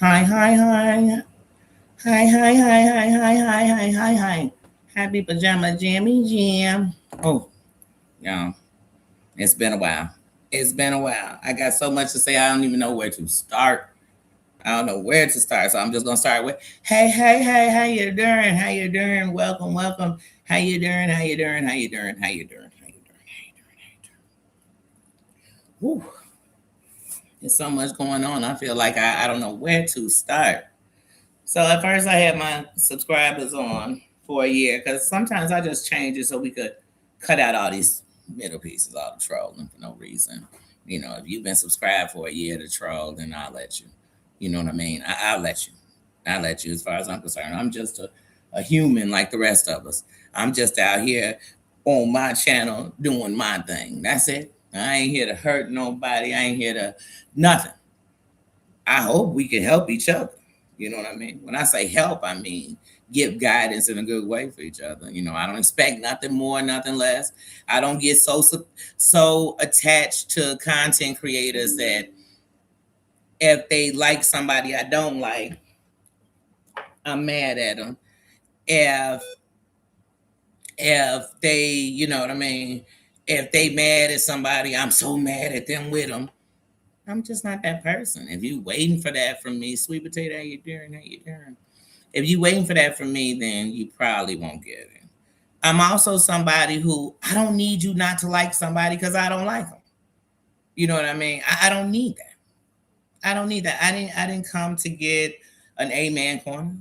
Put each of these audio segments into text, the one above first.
Hi, hi, hi. Hi, hi, hi, hi, hi, hi, hi, hi, hi. Happy Pajama Jammy Jam. Oh, y'all, it's been a while. It's been a while. I got so much to say, I don't even know where to start. I don't know where to start, so I'm just gonna start with, hey, hey, hey, how you doing? How you doing? Welcome, welcome. How you doing? How you doing? How you doing? How you doing? How you doing? Whew. There's so much going on. I feel like I don't know where to start. So at first I had my subscribers on for a year because sometimes I just change it so we could cut out all these middle pieces, all the trolling for no reason. You know, if you've been subscribed for a year to troll, then I'll let you. You know what I mean? I'll let you. I'll let you as far as I'm concerned. I'm just a human like the rest of us. I'm just out here on my channel doing my thing. That's it. I ain't here to hurt nobody. I ain't here to nothing. I hope we can help each other. You know what I mean? When I say help, I mean give guidance in a good way for each other. You know, I don't expect nothing more, nothing less. I don't get so attached to content creators that if they like somebody I don't like, I'm mad at them. If they, you know what I mean, if they mad at somebody, I'm so mad at them with them. I'm just not that person. If you waiting for that from me, sweet potato, how you doing? How you doing? If you waiting for that from me, then you probably won't get it. I'm also somebody who I don't need you not to like somebody because I don't like them. You know what I mean? I don't need that. I don't need that. I didn't come to get an amen corner.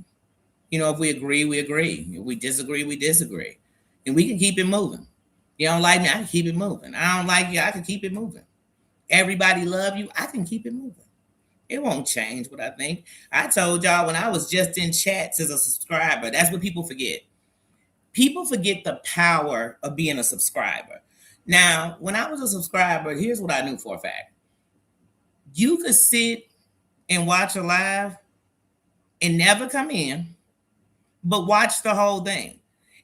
You know, if we agree, we agree. If we disagree, we disagree. And we can keep it moving. You don't like me, I can keep it moving. I don't like you, I can keep it moving. Everybody love you, I can keep it moving. It won't change what I think. I told y'all when I was just in chats as a subscriber, that's what people forget. People forget the power of being a subscriber. Now, when I was a subscriber, here's what I knew for a fact. You could sit and watch a live and never come in, but watch the whole thing.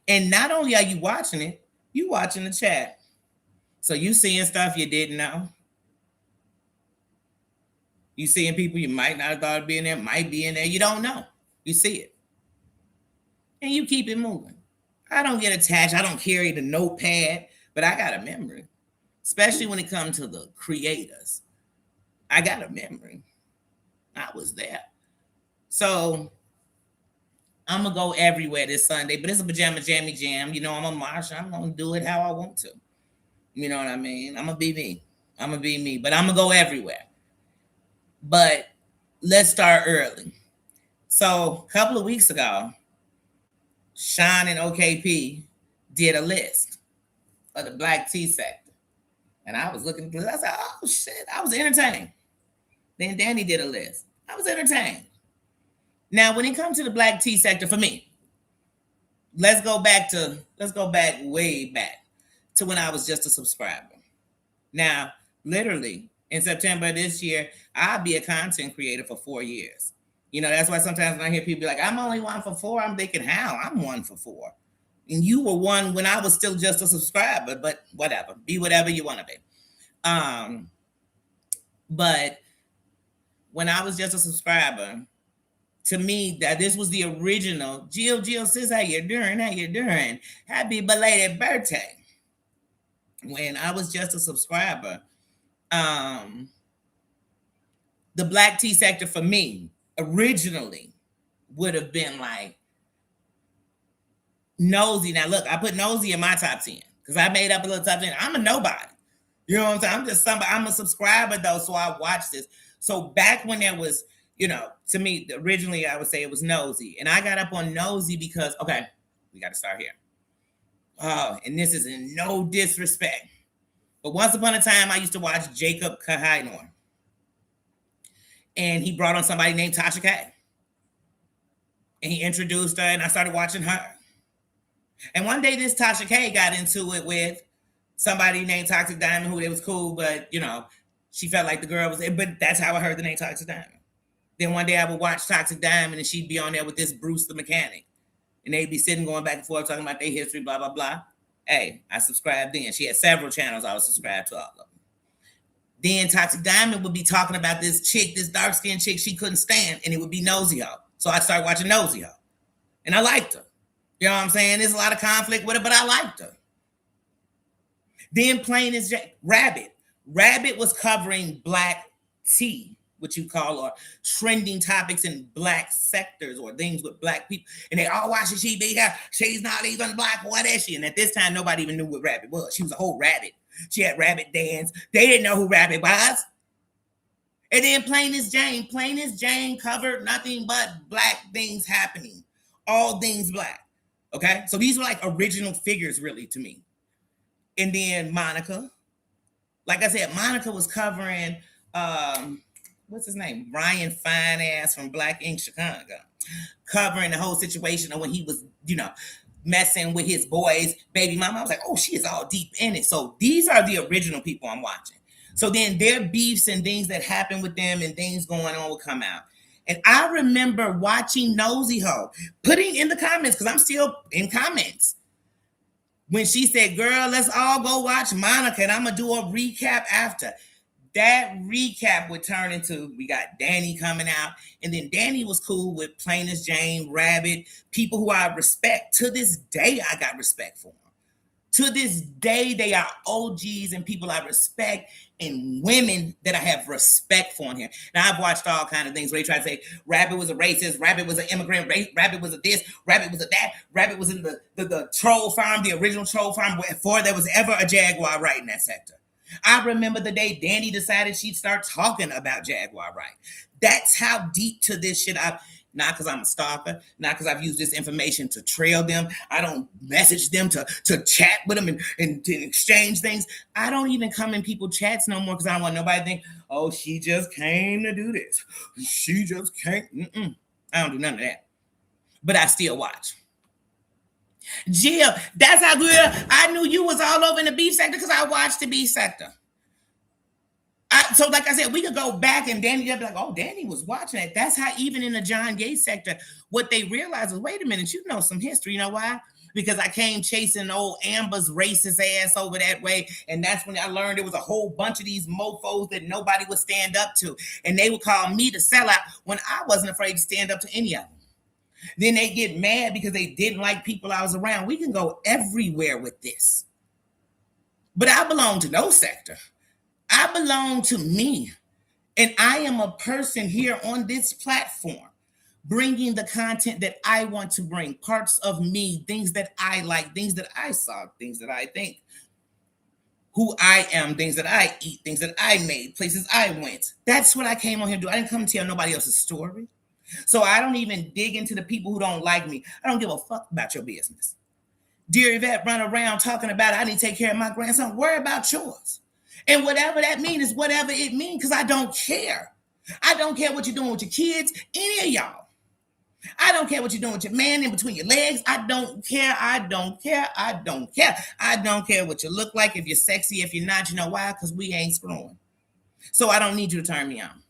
And not only are you watching it, you watching the chat. So you seeing stuff you didn't know. You seeing people you might not have thought of being there, might be in there. You don't know. You see it. And you keep it moving. I don't get attached. I don't carry the notepad, but I got a memory, especially when it comes to the creators. I got a memory. I was there. So I'm gonna go everywhere this Sunday, but it's a pajama jammy jam. You know, I'm a Marsha. I'm gonna do it how I want to. You know what I mean? I'm gonna be me. I'm gonna be me, but I'm gonna go everywhere. But let's start early. So a couple of weeks ago, Sean and OKP did a list of the black tea sector. And I was looking through it. I said, oh shit, I was entertained. Then Danny did a list. I was entertained. Now, when it comes to the black tea sector, for me, let's go back way back to when I was just a subscriber. Now, literally in September this year, I'll be a content creator for 4 years. You know, that's why sometimes when I hear people be like, I'm only one for four, I'm thinking, how? I'm one for four. And you were one when I was still just a subscriber, but whatever. Be whatever you want to be. Um, but when I was just a subscriber, to me, that this was the original Jill says, how you doing? How you doing? Happy belated birthday. When I was just a subscriber, um, the black tea sector for me originally would have been like Nosy. Now look, I put Nosy in my top 10 because I made up a little top 10. I'm a nobody. You know what I'm saying? I'm just somebody. I'm a subscriber though, so I watch this. So back when there was, you know, to me originally I would say it was Nosy, and I got up on Nosy because okay, we got to start here. Oh, and this is in no disrespect, but once upon a time I used to watch Jacob Kahainor, and he brought on somebody named Tasha K, and he introduced her, and I started watching her. And one day this Tasha K got into it with somebody named Toxic Diamond, who it was cool, but you know, she felt like the girl was. But that's how I heard the name Toxic Diamond. Then one day I would watch Toxic Diamond, and she'd be on there with this Bruce the mechanic, and they'd be sitting going back and forth talking about their history, blah blah blah. Hey, I subscribed then. She had several channels I was subscribed to all of them. Then Toxic Diamond would be talking about this chick, this dark skinned chick she couldn't stand, and it would be Nosy Ho. So I started watching Nosy Ho, and I liked her. You know what I'm saying? There's a lot of conflict with her, but I liked her. Then Plain as Rabbit. Rabbit was covering black tea, what you call, or trending topics in black sectors or things with black people. And they all watch she be here. She's not even black. What is she? And at this time, nobody even knew what Rabbit was. She was a whole rabbit. She had rabbit dance. They didn't know who Rabbit was. And then Plain as Jane. Plain as Jane covered nothing but black things happening. All things black. Okay? So these were like original figures, really, to me. And then Monica. Like I said, Monica was covering, what's his name? Ryan Fineass from Black Ink Chicago. Covering the whole situation of when he was, messing with his boy's baby mama. I was like, oh, she is all deep in it. So these are the original people I'm watching. So then their beefs and things that happen with them and things going on will come out. And I remember watching Nosy Ho, putting in the comments, because I'm still in comments, when she said, girl, let's all go watch Monica, and I'm going to do a recap after. That recap would turn into, we got Danny coming out, and then Danny was cool with Plain as Jane, Rabbit, people who I respect. To this day, I got respect for them. To this day, they are OGs and people I respect, and women that I have respect for in here. Now, I've watched all kinds of things where they try to say Rabbit was a racist, Rabbit was an immigrant, Rabbit was a this, Rabbit was a that, Rabbit was in the troll farm, the original troll farm, before there was ever a Jaguar right in that sector. I remember the day Danny decided she'd start talking about Jaguar right. That's how deep to this shit not because I'm a stalker, not because I've used this information to trail them. I don't message them to chat with them and to exchange things. I don't even come in people's chats no more because I don't want nobody to think, oh, she just came to do this. She just came. I don't do none of that. But I still watch. Jill, that's how good I knew you was all over in the beef sector because I watched the beef sector. So like I said, we could go back and Danny would be like, oh, Danny was watching it. That's how even in the John Gay sector, what they realized was, wait a minute, you know some history. You know why? Because I came chasing old Amber's racist ass over that way. And that's when I learned there was a whole bunch of these mofos that nobody would stand up to. And they would call me the sellout when I wasn't afraid to stand up to any of them. Then they get mad because they didn't like people I was around. We can go everywhere with this. But I belong to no sector. I belong to me. And I am a person here on this platform bringing the content that I want to bring, parts of me, things that I like, things that I saw, things that I think, who I am, things that I eat, things that I made, places I went. That's what I came on here to do. I didn't come to tell nobody else's story. So I don't even dig into the people who don't like me. I don't give a fuck about your business. Dear Yvette run around talking about I need to take care of my grandson. Worry about yours. And whatever that means is whatever it means, because I don't care. I don't care what you're doing with your kids, any of y'all. I don't care what you're doing with your man in between your legs. I don't care. I don't care. I don't care. I don't care what you look like, if you're sexy, if you're not. You know why? Because we ain't screwing. So I don't need you to turn me on.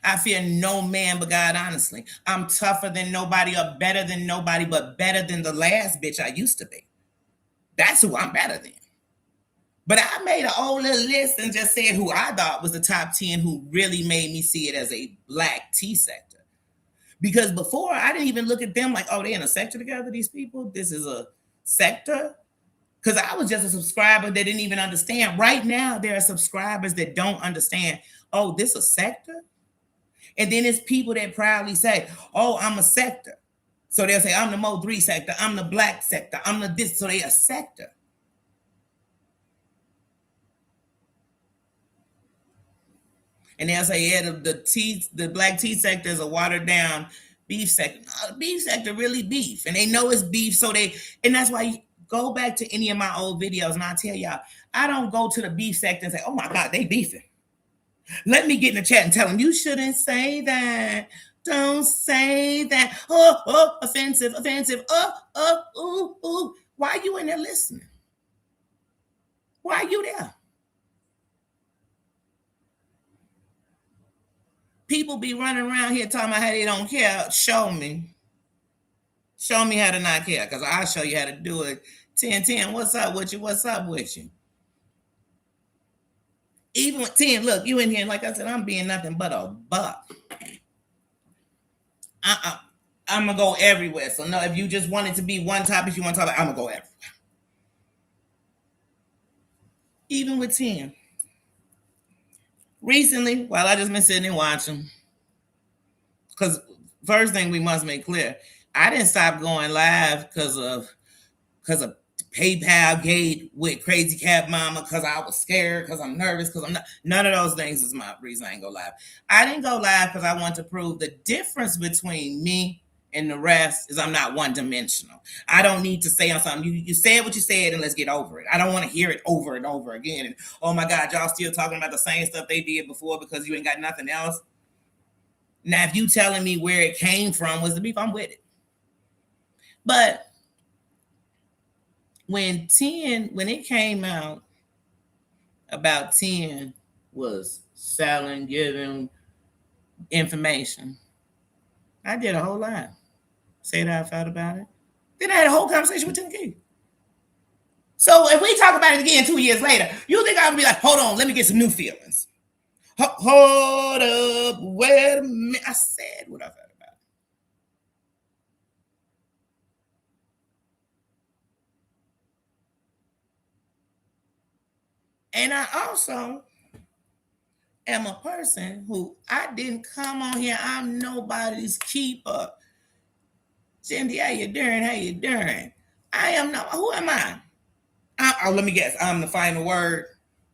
I fear no man but God, honestly. I'm tougher than nobody or better than nobody, but better than the last bitch I used to be. That's who I'm better than. But I made an old little list and just said who I thought was the top 10 who really made me see it as a black tea sector. Because before, I didn't even look at them like, oh, they're in a sector together, these people? This is a sector? Because I was just a subscriber that didn't even understand. Right now, there are subscribers that don't understand, oh, this is a sector? And then it's people that proudly say, oh, I'm a sector. So they'll say, I'm the Mo 3 sector, I'm the black sector, I'm the this, so they're a sector. And they'll say, yeah, the black tea sector is a watered down beef sector. No, the beef sector really beef. And they know it's beef, and that's why you go back to any of my old videos and I'll tell y'all, I don't go to the beef sector and say, oh my God, they beefing. Let me get in the chat and tell them, you shouldn't say that. Don't say that. Oh, offensive. Ooh. Why are you in there listening? Why are you there? People be running around here talking about how they don't care. Show me. Show me how to not care, because I'll show you how to do it 10, what's up with you? What's up with you? Even with 10, look, you in here, like I said, I'm being nothing but a buck. Uh-uh. I'm gonna go everywhere. So no, if you just want it to be one topic you want to talk about, I'm gonna go everywhere. Even with 10. Recently, while I just been sitting and watching, because first thing we must make clear, I didn't stop going live because of PayPal gate with Crazy Cat Mama, because I was scared, because I'm nervous, because I'm not. None of those things is my reason I ain't go live. I didn't go live because I want to prove the difference between me and the rest is I'm not one dimensional. I don't need to say on something. You said what you said and let's get over it. I don't want to hear it over and over again. And oh my God, y'all still talking about the same stuff they did before because you ain't got nothing else. Now, if you telling me where it came from was the beef, I'm with it. But when it came out about 10 was selling, giving information, I did a whole lot. Said how I felt about it. Then I had a whole conversation with 10 Key. So if we talk about it again 2 years later, you think I'm gonna be like, hold on, let me get some new feelings. Hold up, wait a minute. I said what I felt about it. And I also am a person who I didn't come on here. I'm nobody's keeper. Cindy, how you doing? How you doing? I am not. Who am I? Let me guess. I'm the final word.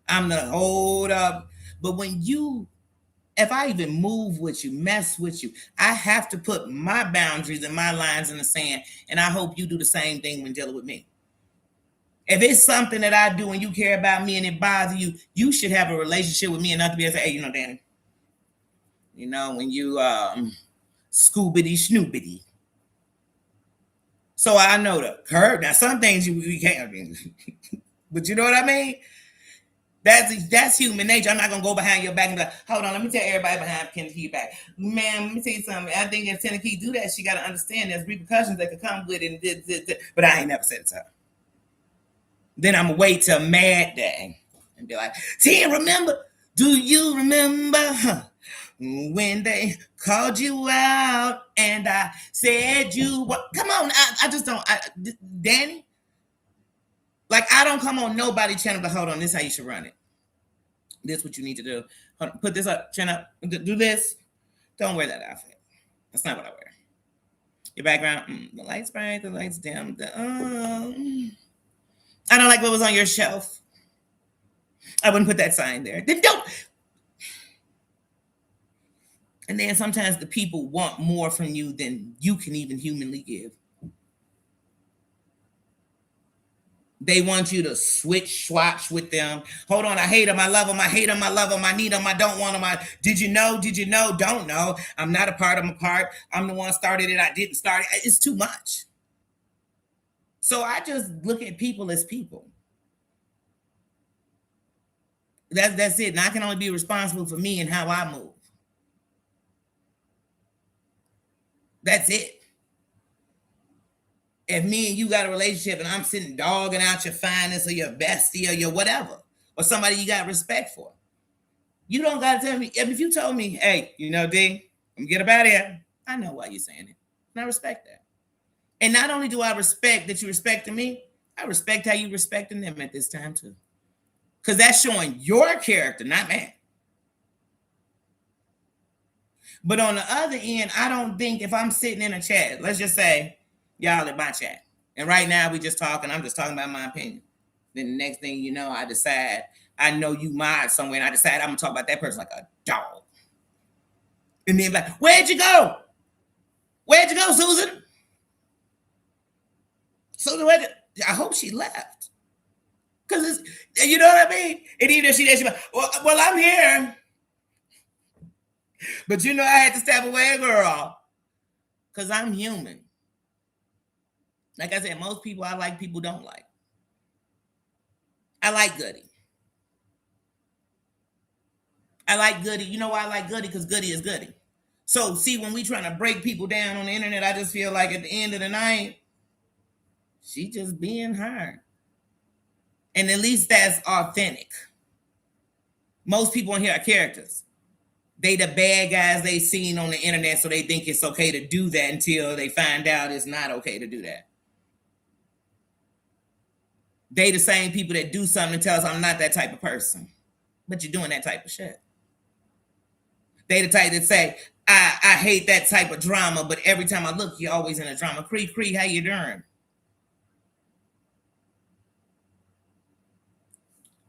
I'm the hold up. But if I even move with you, mess with you, I have to put my boundaries and my lines in the sand. And I hope you do the same thing when dealing with me. If it's something that I do and you care about me and it bothers you, you should have a relationship with me enough to be able to say, hey, Danny, when you scoobity snoobity. So I know the curve. Now, some things we can't, but you know what I mean? That's human nature. I'm not gonna go behind your back and be like, hold on, let me tell everybody behind Tennessee back. Man, let me tell you something. I think if Tennessee do that, she gotta understand there's repercussions that could come with it. But I ain't never said it to her. Then I'm gonna wait till Mad Day and be like, see, remember? Do you remember when they called you out and I said you what? Come on, I just don't. Danny, like I don't come on nobody channel. But hold on, this is how you should run it. This is what you need to do. Hold on, put this up, chin up, do this. Don't wear that outfit. That's not what I wear. Your background, the lights bright, the lights dim. I don't like what was on your shelf. I wouldn't put that sign there. Then don't. And then sometimes the people want more from you than you can even humanly give. They want you to swatch with them. Hold on, I hate them, I love them, I hate them, I love them, I need them, I don't want them. Did you know? Did you know? Don't know. I'm not a part, I'm a part. I'm the one started it, I didn't start it. It's too much. So I just look at people as people. That's it. And I can only be responsible for me and how I move. That's it. If me and you got a relationship and I'm sitting dogging out your finest or your bestie or your whatever, or somebody you got respect for, you don't got to tell me. If you told me, hey, D, I'm going to get up out of here, I know why you're saying it. And I respect that. And not only do I respect that you respecting me, I respect how you respecting them at this time too. Because that's showing your character, not mine. But on the other end, I don't think if I'm sitting in a chat, let's just say y'all in my chat, and right now we just talking, I'm just talking about my opinion. Then the next thing you know, I decide, I know you mod somewhere, and I decide I'm gonna talk about that person like a dog. And then like, where'd you go? Where'd you go, Susan? Susan, I hope she left. Because it's, you know what I mean? And even if she like, well, I'm here. But I had to step away, girl. Because I'm human. Like I said, most people I like, people don't like. I like Goody. I like Goody. You know why I like Goody? Because Goody is Goody. So, see, when we trying to break people down on the internet, I just feel like at the end of the night, She just being her. And at least that's authentic. Most people in here are characters. They the bad guys they seen on the internet, so they think it's okay to do that until they find out it's not okay to do that. They the same people that do something and tell us I'm not that type of person. But you're doing that type of shit. They the type that say, I hate that type of drama, but every time I look, you're always in a drama. Cree, how you doing?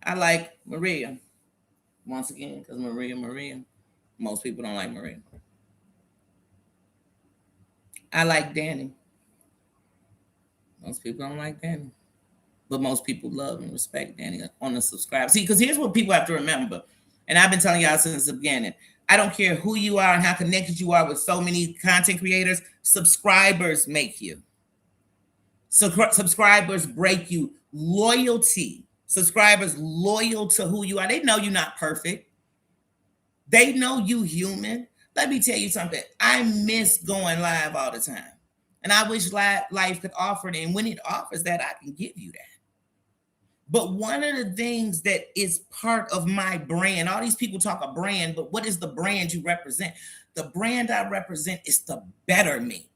I like Maria. Once again, because Maria. Most people don't like Maria. I like Danny. Most people don't like Danny. But most people love and respect Danny on the subscribe. See, because here's what people have to remember. And I've been telling y'all since the beginning. I don't care who you are and how connected you are with so many content creators. Subscribers make you. Subscribers break you. Loyalty. Subscribers loyal to who you are. They know you're not perfect. They know you human. Let me tell you something. I miss going live all the time. And I wish life could offer it. And when it offers that, I can give you that. But one of the things that is part of my brand, all these people talk a brand, but what is the brand you represent? The brand I represent is the better me.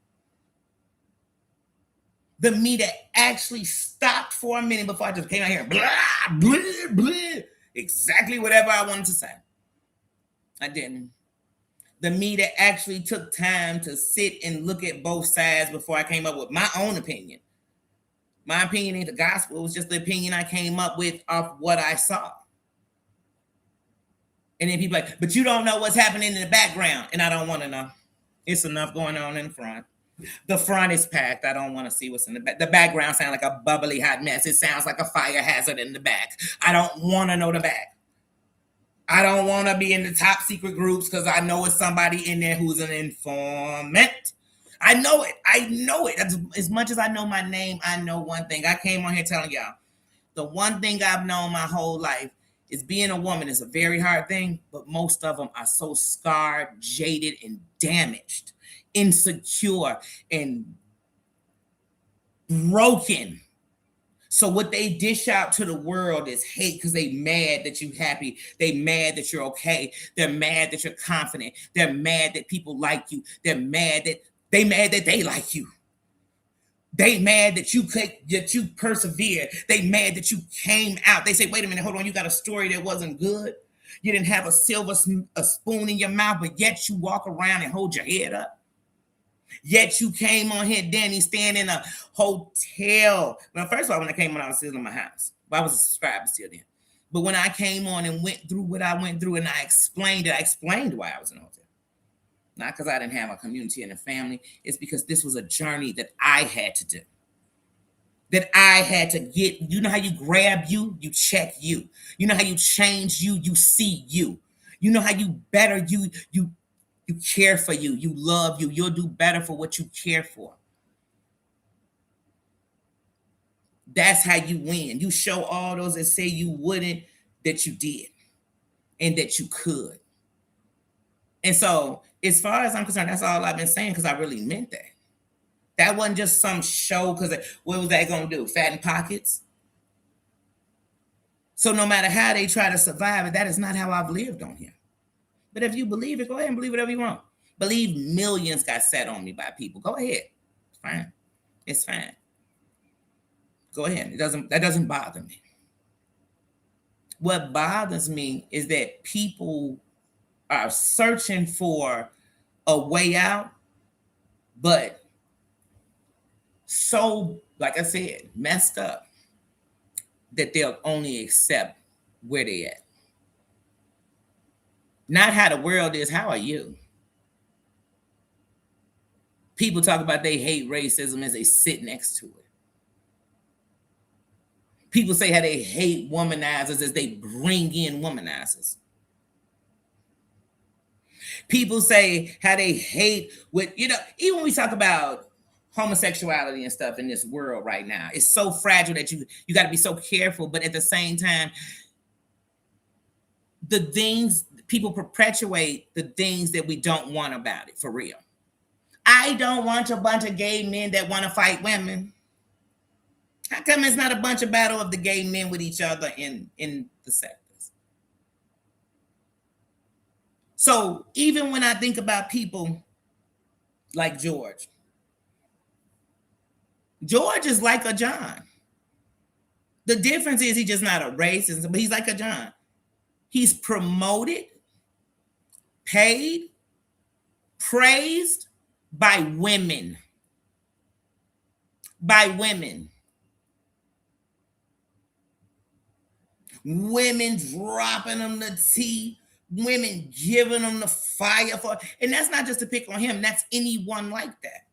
The me that actually stopped for a minute before I just came out here, blah, blah, blah, exactly whatever I wanted to say. I didn't. The me that actually took time to sit and look at both sides before I came up with my own opinion. My opinion ain't the gospel. It was just the opinion I came up with off what I saw. And then people like, but you don't know what's happening in the background. And I don't want to know. It's enough going on in the front. The front is packed. I don't want to see what's in the back. The background sounds like a bubbly hot mess. It sounds like a fire hazard in the back. I don't want to know the back. I don't want to be in the top secret groups because I know it's somebody in there who's an informant. I know it. As much as I know my name, I know one thing. I came on here telling y'all, the one thing I've known my whole life is being a woman is a very hard thing, but most of them are so scarred, jaded, and damaged, insecure, and broken. So what they dish out to the world is hate because they mad that you're happy. They mad that you're okay. They're mad that you're confident. They're mad that people like you. They're mad that they like you. They mad that you persevered. They mad that you came out. They say, wait a minute, hold on. You got a story that wasn't good. You didn't have a spoon in your mouth, but yet you walk around and hold your head up. Yet you came on here, Danny, staying in a hotel. Well, first of all, when I came on, I was still in my house. But I was a subscriber still then. But when I came on and went through what I went through and I explained why I was in a hotel. Not because I didn't have a community and a family. It's because this was a journey that I had to do. That I had to get. You know how you grab you check you. You know how you change you see you. You know how you better you care for you love you. You'll do better for what you care for. That's how you win. You show all those that say you wouldn't, that you did, and that you could. And so, as far as I'm concerned, that's all I've been saying because I really meant that. That wasn't just some show because what was that going to do? Fatten pockets? So no matter how they try to survive it, that is not how I've lived on here. But if you believe it, go ahead and believe whatever you want. Believe millions got set on me by people. Go ahead. It's fine. It's fine. Go ahead. That doesn't bother me. What bothers me is that people are searching for a way out, but so, like I said, messed up that they'll only accept where they at. Not how the world is. How are you? People talk about they hate racism as they sit next to it. People say how they hate womanizers as they bring in womanizers. People say how they hate even when we talk about homosexuality and stuff in this world right now, it's so fragile that you got to be so careful. But at the same time, the things people perpetuate the things that we don't want about it for real. I don't want a bunch of gay men that want to fight women. How come it's not a bunch of battle of the gay men with each other in the sectors? So even when I think about people like George is like a John. The difference is he's just not a racist, but he's like a John. He's promoted, paid, praised by women. By women. Women dropping them the tea, women giving them the fire for, and that's not just to pick on him, that's anyone like that.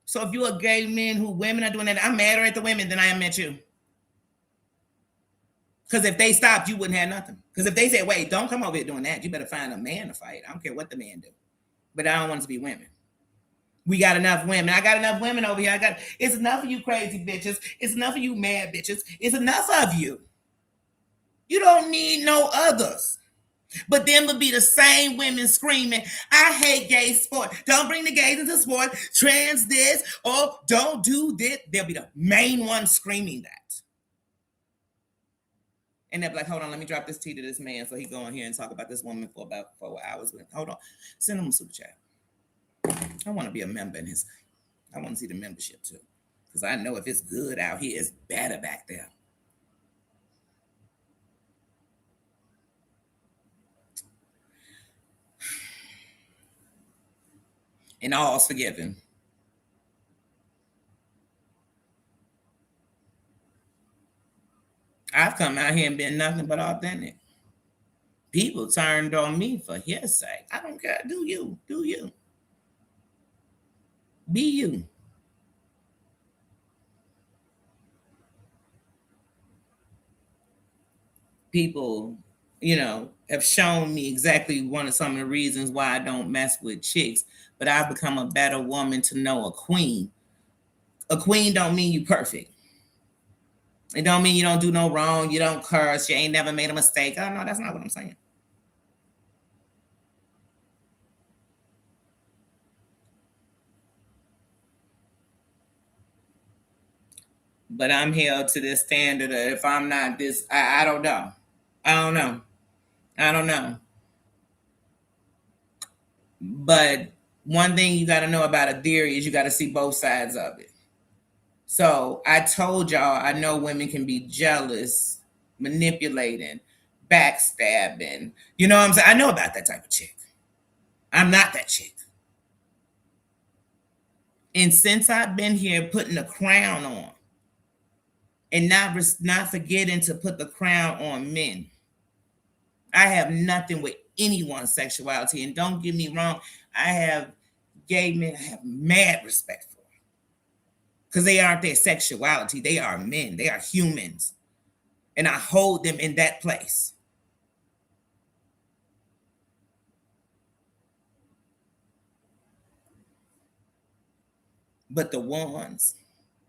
So if you're a gay man who women are doing that, I'm madder at the women than I am at you. Because if they stopped, you wouldn't have nothing. Because if they said, wait, don't come over here doing that, you better find a man to fight. I don't care what the man do. But I don't want it to be women. We got enough women. I got enough women over here. It's enough of you crazy bitches. It's enough of you mad bitches. It's enough of you. You don't need no others. But them would be the same women screaming, I hate gay sport. Don't bring the gays into sport. Trans this. Oh, don't do this. They'll be the main ones screaming that. And they're like, hold on, let me drop this tea to this man so he go on here and talk about this woman for about 4 hours. Hold on. Send him a super chat. I want to be a member in his. I want to see the membership too. Because I know if it's good out here, it's better back there. And all's forgiven. I've come out here and been nothing but authentic. People turned on me for his sake. I don't care. Do you. Do you. Be you. People, have shown me exactly some of the reasons why I don't mess with chicks, but I've become a better woman to know a queen. A queen don't mean you perfect. It don't mean you don't do no wrong. You don't curse. You ain't never made a mistake. Oh, no, that's not what I'm saying. But I'm held to this standard of if I'm not this, I don't know. I don't know. But one thing you got to know about a theory is you got to see both sides of it. So I told y'all, I know women can be jealous, manipulating, backstabbing. You know what I'm saying? I know about that type of chick. I'm not that chick. And since I've been here putting the crown on and not forgetting to put the crown on men, I have nothing with anyone's sexuality. And don't get me wrong, I have gay men I have mad respect for. Because they aren't their sexuality. They are men. They are humans. And I hold them in that place. But the ones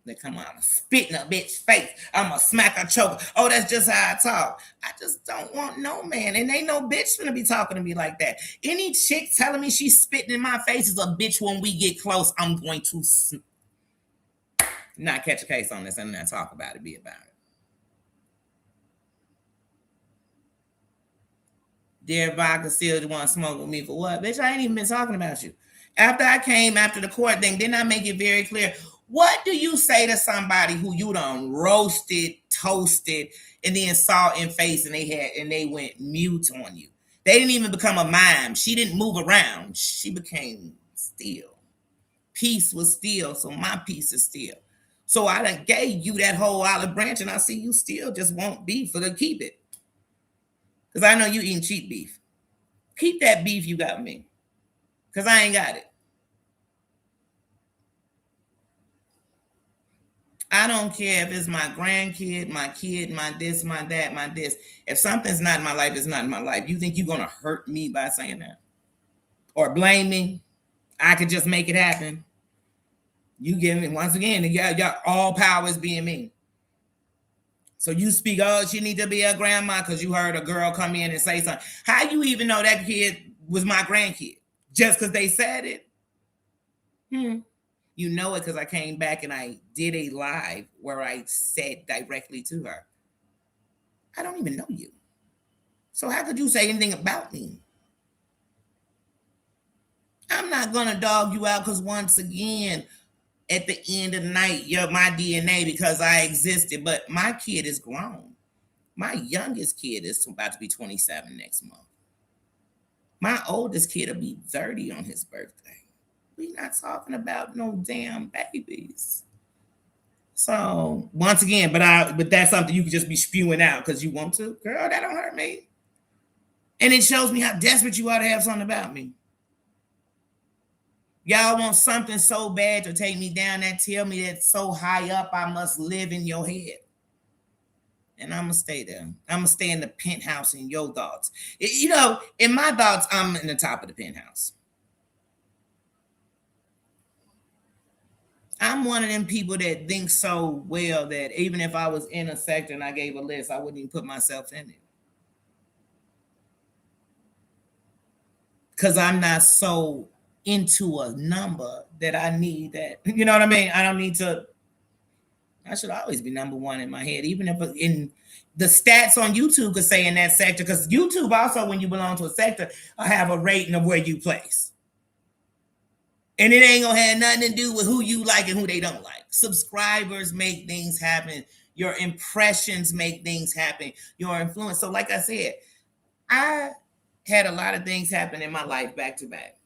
that come out and spit in a bitch face, I'm going to smack a choker. Oh, that's just how I talk. I just don't want no man. And ain't no bitch gonna be talking to me like that. Any chick telling me she's spitting in my face is a bitch. When we get close, I'm going to not catch a case on this and not talk about it, be about it. Dear Vodka still want to smoke with me for what? Bitch, I ain't even been talking about you. After I came after the court thing, didn't I make it very clear? What do you say to somebody who you done roasted, toasted, and then saw in face and they went mute on you? They didn't even become a mime. She didn't move around. She became still. Peace was still, so my peace is still. So I done gave you that whole olive branch, and I see you still just want beef for to keep it. Because I know you eating cheap beef. Keep that beef you got me. Because I ain't got it. I don't care if it's my grandkid, my kid, my this, my that, my this. If something's not in my life, it's not in my life. You think you're going to hurt me by saying that? Or blame me? I could just make it happen. You give me, once again, y'all all powers being me. So you speak, oh, she need to be a grandma because you heard a girl come in and say something. How you even know that kid was my grandkid? Just because they said it? You know it because I came back and I did a live where I said directly to her, I don't even know you. So how could you say anything about me? I'm not going to dog you out because once again, at the end of the night, you're my DNA because I existed. But my kid is grown. My youngest kid is about to be 27 next month. My oldest kid will be 30 on his birthday. We not talking about no damn babies. So once again, but that's something you can just be spewing out because you want to. Girl, that don't hurt me. And it shows me how desperate you are to have something about me. Y'all want something so bad to take me down that tell me that so high up I must live in your head. And I'm gonna stay there. I'm gonna stay in the penthouse in your thoughts. You know, in my thoughts, I'm in the top of the penthouse. I'm one of them people that think so well that even if I was in a sector and I gave a list, I wouldn't even put myself in it. Because I'm not so into a number that I need that. You know what I mean? I don't need to. I should always be number one in my head, even if in the stats on YouTube could say in that sector, because YouTube also, when you belong to a sector, I have a rating of where you place. And it ain't gonna have nothing to do with who you like and who they don't like. Subscribers make things happen. Your impressions make things happen. Your influence. So, like I said, I had a lot of things happen in my life back to back.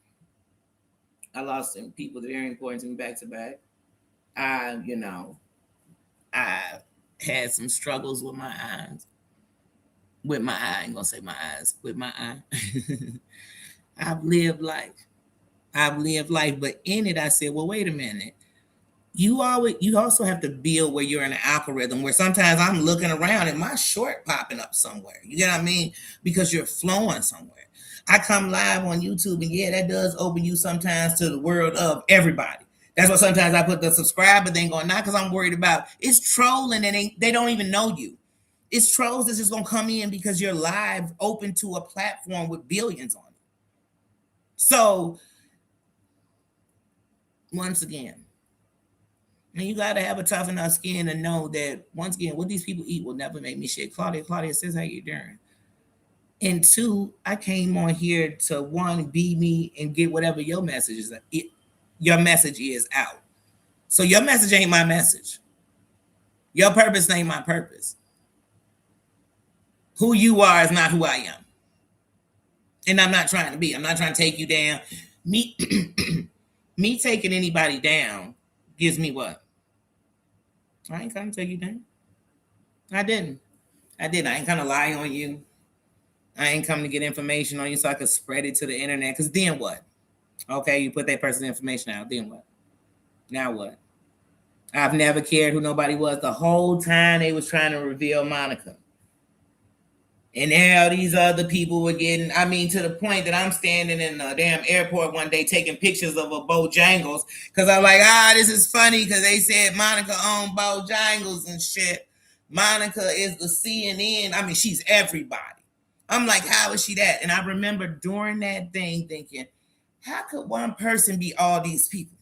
I lost some people very important to me back to back. I had some struggles with my eyes. With my eye, I ain't gonna say my eyes. With my eye, I've lived life. I've lived life, but in it, I said, "Well, wait a minute. You also have to build where you're in an algorithm where sometimes I'm looking around and my short popping up somewhere. You get what I mean? Because you're flowing somewhere. I come live on YouTube, and yeah, that does open you sometimes to the world of everybody. That's why sometimes I put the subscriber thing on, not because I'm worried about it's trolling and they don't even know you. It's trolls that's just gonna come in because you're live, open to a platform with billions on it. So once again, and you gotta have a tough enough skin to know that once again, what these people eat will never make me shit. Claudia says, "How you doing?" And two, I came on here to one, be me and get whatever your message is. Your message is out. So your message ain't my message. Your purpose ain't my purpose. Who you are is not who I am. And I'm not trying to be. I'm not trying to take you down. Me, me taking anybody down gives me what? I ain't coming to take you down. I didn't. I didn't. I ain't kind of lie on you. I ain't coming to get information on you so I could spread it to the internet. Because then what? Okay, you put that person's information out. Then what? Now what? I've never cared who nobody was. The whole time they was trying to reveal Monica. And now these other people were getting, I mean, to the point that I'm standing in a damn airport one day taking pictures of a Bojangles because I'm like, this is funny because they said Monica owned Bojangles and shit. Monica is the CNN. I mean, she's everybody. I'm like, how is she that? And I remember during that thing thinking, how could one person be all these people?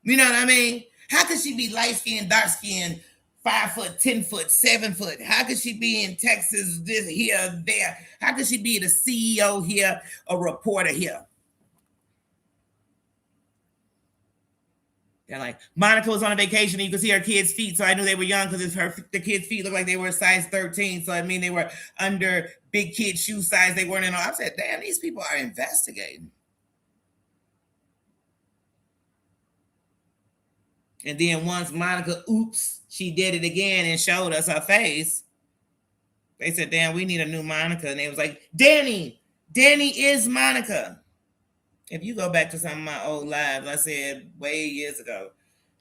You know what I mean? How could she be light skinned, dark skinned, 5 foot, 10 foot, 7 foot? How could she be in Texas, this, here, there? How could she be the CEO here, a reporter here? They're like, Monica was on a vacation and you could see her kids' feet. So I knew they were young because the kids' feet looked like they were size 13. So I mean, they were under big kid shoe size. They weren't in all. I said, damn, these people are investigating. And then once Monica, she did it again and showed us her face. They said, damn, we need a new Monica. And they was like, Danny is Monica. If you go back to some of my old lives, I said way years ago,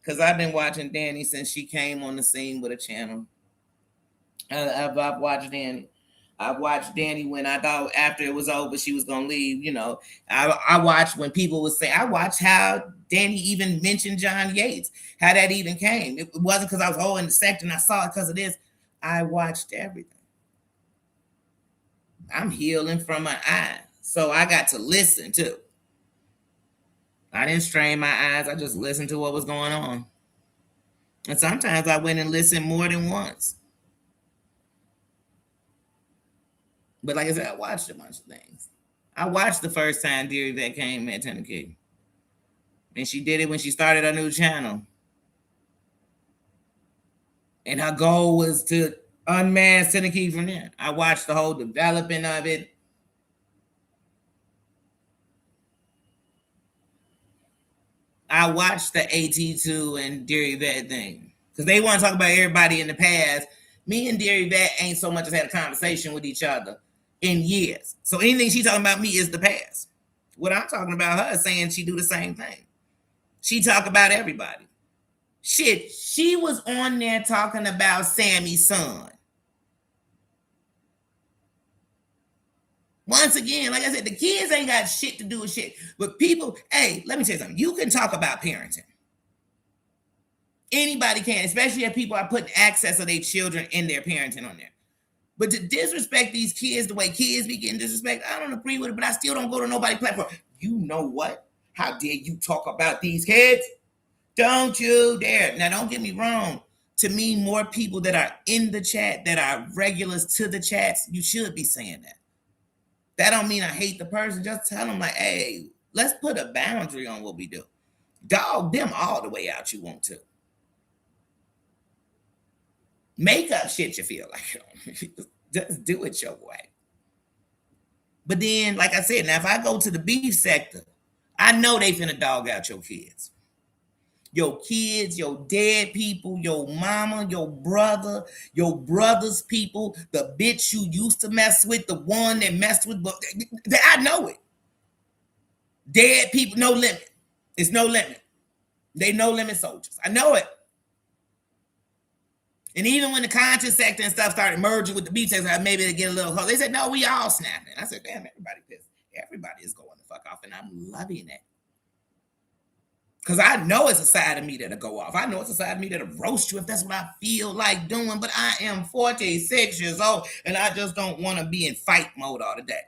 because I've been watching Danny since she came on the scene with a channel. I've watched Danny. I watched Danny when I thought after it was over she was gonna leave. You know, I watched when people would say. I watched how Danny even mentioned John Yates, how that even came. It wasn't because I was in the sector and I saw it because of this. I watched everything. I'm healing from my eye, so I got to listen too. I didn't strain my eyes. I just listened to what was going on. And sometimes I went and listened more than once. But like I said, I watched a bunch of things. I watched the first time Deary Vet came at Tennessee. And she did it when she started her new channel. And her goal was to unmask Tennessee from there. I watched the whole development of it. I watched the AT2 and Deary Vet thing. Because they want to talk about everybody in the past. Me and Deary Vet ain't so much as had a conversation with each other in years. So anything she's talking about me is the past. What I'm talking about her is saying she do the same thing. She talk about everybody. Shit, she was on there talking about Sammy's son. Once again, like I said, the kids ain't got shit to do with shit. But people, hey, let me tell you something. You can talk about parenting. Anybody can, especially if people are putting access of their children in their parenting on there. But to disrespect these kids the way kids be getting disrespect, I don't agree with it, but I still don't go to nobody's platform. You know what? How dare you talk about these kids? Don't you dare. Now, don't get me wrong. To me, more people that are in the chat, that are regulars to the chats, you should be saying that. That don't mean I hate the person. Just tell them like, hey, let's put a boundary on what we do. Dog them all the way out you want to. Make up shit you feel like. Just do it your way. But then, like I said, now if I go to the beef sector, I know they finna dog out your kids. Your kids, your dead people, your mama, your brother, your brother's people, the bitch you used to mess with, the one that messed with, I know it. Dead people, no limit. It's no limit. They no limit soldiers. I know it. And even when the conscious sector and stuff started merging with the beef sector, maybe they get a little close. They said, no, we all snapping. I said, damn, everybody pissed. Everybody is going the fuck off, and I'm loving it. Because I know it's a side of me that'll go off. I know it's a side of me that'll roast you if that's what I feel like doing. But I am 46 years old, and I just don't want to be in fight mode all the day.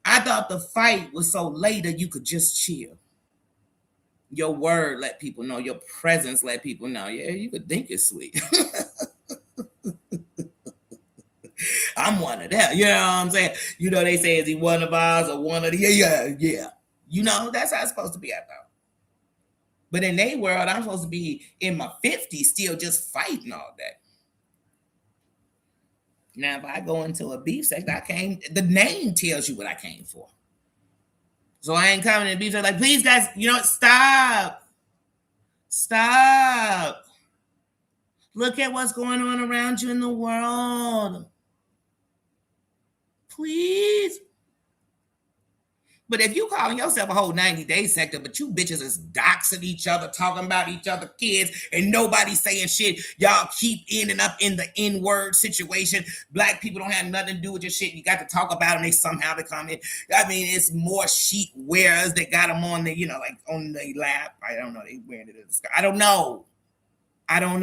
I thought the fight was so later you could just chill. Your word let people know. Your presence let people know. Yeah, you could think it's sweet. I'm one of them. You know what I'm saying? You know, they say, is he one of ours or one of the... Yeah. You know, that's how it's supposed to be, I thought. But in their world, I'm supposed to be in my 50s still just fighting all day. Now, if I go into a beef sector, the name tells you what I came for. So I ain't coming in beef sector like, please, guys, you know what? Stop. Stop. Look at what's going on around you in the world. Please. But if you calling yourself a whole 90-day sector, but you bitches is doxing each other, talking about each other kids, and nobody saying shit, y'all keep ending up in the N-word situation. Black people don't have nothing to do with your shit. You got to talk about them. They somehow they come in. I mean, it's more sheet wearers that got them on the, you know, like on their lap. I don't know. They wearing it in the sky. I don't know. I don't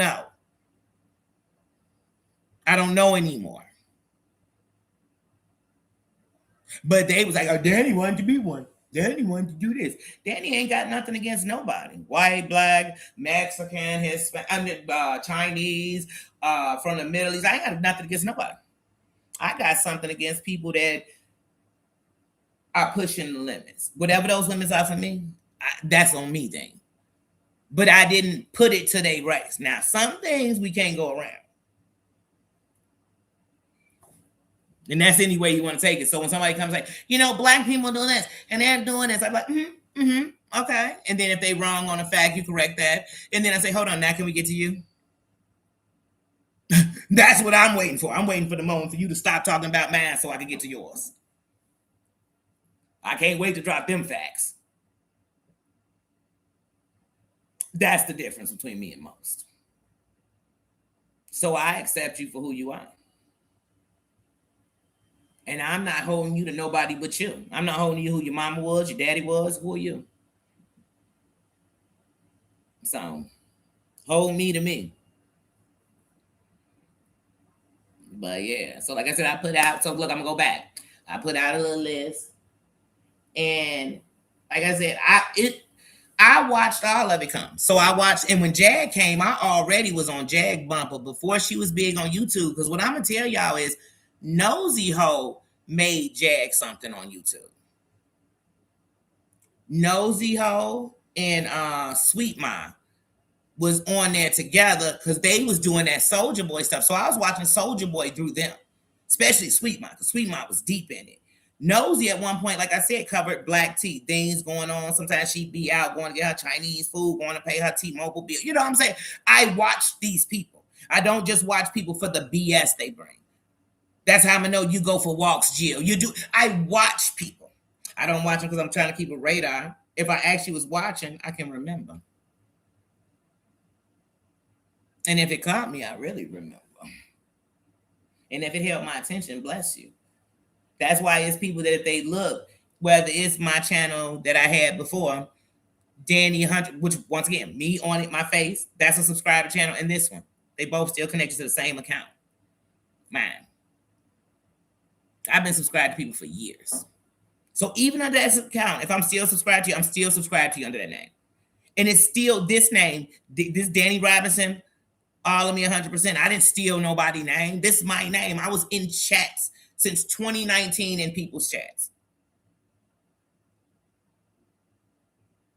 know anymore. But they was like, oh, Danny wanted to be one. Danny wanted to do this. Danny ain't got nothing against nobody. White, black, Mexican, Hispanic, Chinese, from the Middle East. I ain't got nothing against nobody. I got something against people that are pushing the limits. Whatever those limits are for me, that's on me thing. But I didn't put it to their race. Now, some things we can't go around. And that's any way you want to take it. So when somebody comes like, you know, black people do this and they're doing this, I'm like, okay. And then if they wrong on a fact, you correct that. And then I say, hold on, now can we get to you? That's what I'm waiting for. I'm waiting for the moment for you to stop talking about mine so I can get to yours. I can't wait to drop them facts. That's the difference between me and most. So I accept you for who you are. And I'm not holding you to nobody but you. I'm not holding you who your mama was, your daddy was. Who are you? So, hold me to me. But yeah, so like I said, I put out, so look, I'm going to go back. I put out a little list. And like I said, I watched all of it come. So I watched, and when Jag came, I already was on Jag Bumper before she was big on YouTube. Because what I'm gonna tell y'all is, Nosy Ho made Jag something on YouTube. Nosy Ho and Sweet Ma was on there together because they was doing that Soldier Boy stuff. So I was watching Soldier Boy through them, especially Sweet Ma, because Sweet Ma was deep in it. Nosy at one point, like I said, covered Black Tea, things going on. Sometimes she'd be out going to get her Chinese food, going to pay her T-Mobile bill. You know what I'm saying? I watch these people. I don't just watch people for the BS they bring. That's how I know you go for walks, Jill. You do. I watch people. I don't watch them because I'm trying to keep a radar. If I actually was watching, I can remember. And if it caught me, I really remember. And if it held my attention, bless you. That's why it's people that if they look, whether it's my channel that I had before, Danny Hunter, which once again, me on it, my face, that's a subscriber channel, and this one, they both still connected to the same account. Mine. I've been subscribed to people for years. So even under that account, if I'm still subscribed to you, I'm still subscribed to you under that name. And it's still this name, this Danny Robinson, all of me 100%. I didn't steal nobody's name. This is my name. I was in chats since 2019 in people's chats.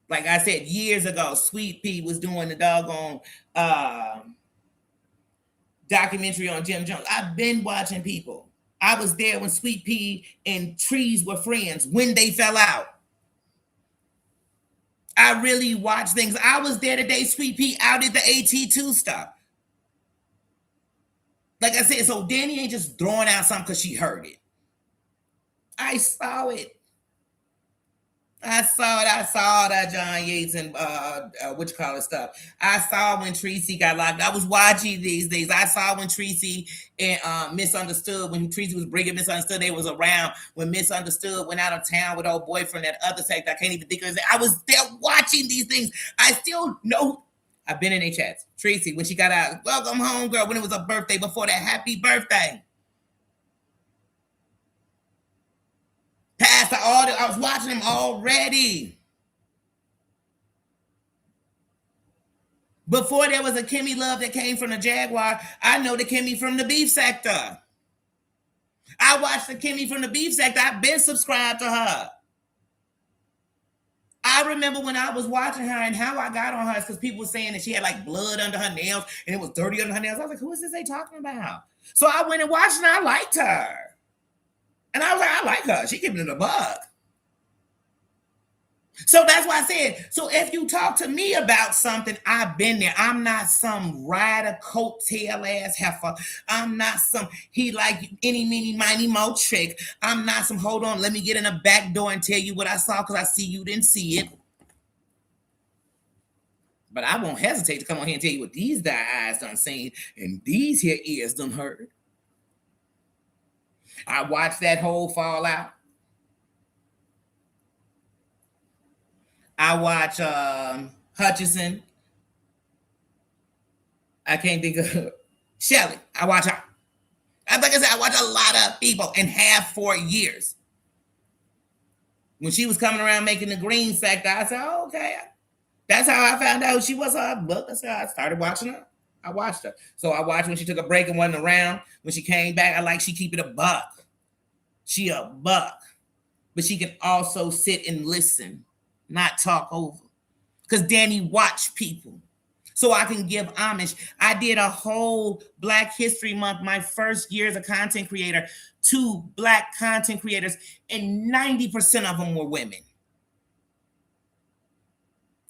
Like I said, years ago, Sweet Pea was doing the doggone documentary on Jim Jones. I've been watching people. I was there when Sweet Pea and Trees were friends, when they fell out. I really watched things. I was there the day Sweet Pea outed the AT2 stuff. Like I said, so Danny ain't just throwing out something because she heard it. I saw it. I saw that John Yates and what you call it stuff. I saw when Tracy got locked. I was watching these things. I saw when Tracy and Misunderstood, when Tracy was bringing Misunderstood, they was around when Misunderstood went out of town with old boyfriend, that other sect. I can't even think of his name. I was there watching these things. I still know. I've been in their chats. Tracy, when she got out, welcome home, girl, when it was a birthday before that, happy birthday. Past the order, I was watching them already. Before there was a Kimmy Love that came from the Jaguar, I know the Kimmy from the Beef Sector. I watched the Kimmy from the Beef Sector. I've been subscribed to her. I remember when I was watching her and how I got on her is because people were saying that she had like blood under her nails and it was dirty under her nails. I was like, who is this they talking about? So I went and watched and I liked her. And I was like, I like her. She giving it a bug. So that's why I said, so if you talk to me about something, I've been there. I'm not some rider, coattail ass heifer. I'm not some, he like any, meeny, miny, mo trick. I'm not some, hold on, let me get in the back door and tell you what I saw because I see you didn't see it. But I won't hesitate to come on here and tell you what these eyes done seen and these here ears done heard. I watched that whole fallout. I watch Hutchison. I can't think of Shelly. I watch her. Like I said, I watch a lot of people and have for years. When she was coming around making the green sector, I said, oh, okay. That's how I found out she was her book. That's how I started watching her. I watched her. So I watched when she took a break and wasn't around. When she came back, I like she keep it a buck. She a buck. But she can also sit and listen, not talk over. Because Danny watched people. So I can give homage. I did a whole Black History Month, my first year as a content creator, to Black content creators, and 90% of them were women.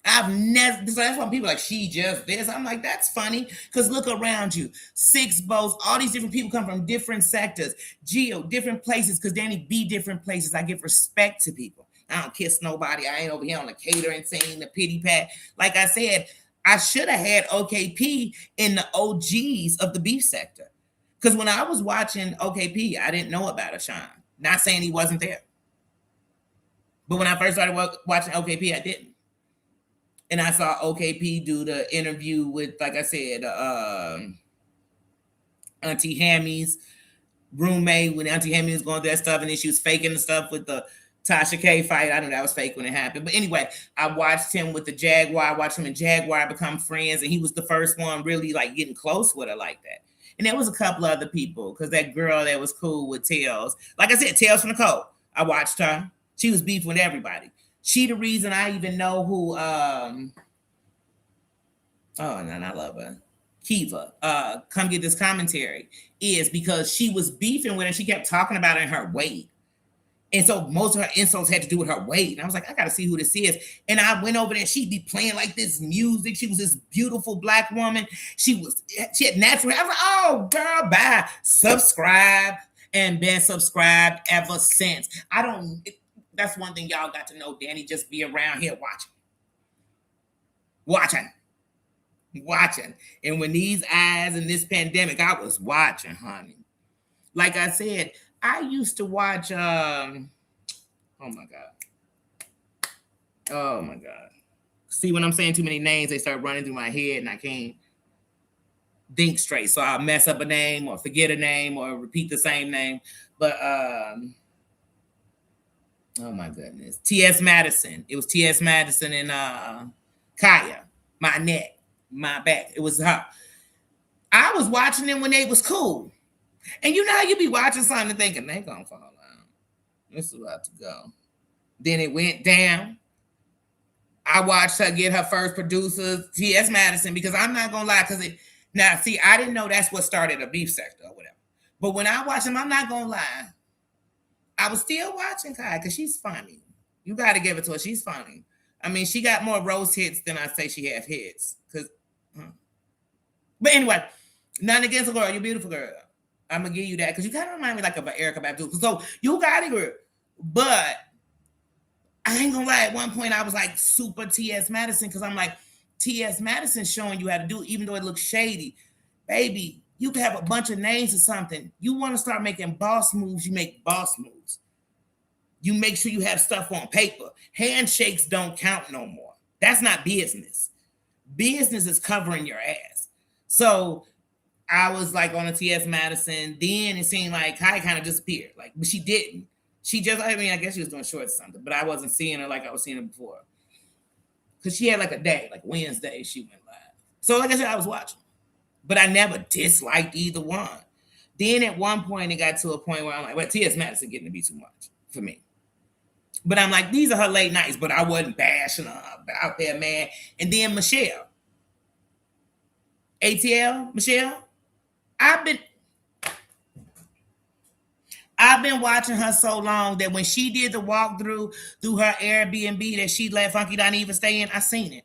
I've never, so that's why people are like, she just this. I'm like, that's funny, because look around you. Six Bows, all these different people come from different sectors. Geo, different places, because Danny be different places. I give respect to people. I don't kiss nobody. I ain't over here on the catering scene, the pity pat. Like I said, I should have had OKP in the OGs of the beef sector. Because when I was watching OKP, I didn't know about Ashawn. Not saying he wasn't there. But when I first started watching OKP, I didn't. And I saw OKP do the interview with, like I said, Auntie Hammy's roommate when Auntie Hammy was going through that stuff, and then she was faking the stuff with the Tasha K fight. I knew that was fake when it happened. But anyway, I watched him with the Jaguar. I watched him and Jaguar become friends, and he was the first one really like getting close with her like that. And there was a couple other people because that girl that was cool with Tails, like I said, Tails from the Code. I watched her. She was beefing with everybody. She the reason I even know who. Oh, and I love her. Kiva, come get this commentary is because she was beefing with her. She kept talking about it in her weight. And so most of her insults had to do with her weight. And I was like, I got to see who this is. And I went over there. She'd be playing like this music. She was this beautiful Black woman. She had natural. I was like, oh, girl, bye. Subscribe and been subscribed ever since. That's one thing y'all got to know. Danny just be around here watching. And when these eyes in this pandemic, I was watching, honey. Like I said, I used to watch, oh my God. See, when I'm saying too many names, they start running through my head and I can't think straight. So I'll mess up a name or forget a name or repeat the same name. But, oh my goodness. T.S. Madison. It was T.S. Madison and Kaya. My neck, my back. It was her. I was watching them when they was cool. And you know how you be watching something thinking, they gonna fall out. This is about to go. Then it went down. I watched her get her first producer, T.S. Madison, because I'm not gonna lie, now see, I didn't know that's what started a beef sector or whatever. But when I watch him, I'm not gonna lie. I was still watching Kai because she's funny. You gotta give it to her. She's funny. I mean, she got more rose hits than I say she have hits. But anyway, nothing against a girl. You're a beautiful girl. I'm gonna give you that because you kind of remind me like of an Erykah Badu. So you got it, girl. But I ain't gonna lie. At one point, I was like super T.S. Madison because I'm like, T.S. Madison showing you how to do it, even though it looks shady. Baby, you can have a bunch of names or something. You want to start making boss moves, you make boss moves. You make sure you have stuff on paper. Handshakes don't count no more. That's not business. Business is covering your ass. So I was like on a T.S. Madison. Then it seemed like Kai kind of disappeared. Like, but she didn't. She just, I mean, I guess she was doing shorts or something, but I wasn't seeing her like I was seeing her before. Because she had like a day, like Wednesday, she went live. So like I said, I was watching. But I never disliked either one. Then at one point, it got to a point where I'm like, well, T.S. Madison getting to be too much for me. But I'm like, these are her late nights, but I wasn't bashing her out there, man. And then Michelle. ATL, Michelle. I've been watching her so long that when she did the walkthrough through her Airbnb that she let Funky Dineva stay in, I seen it.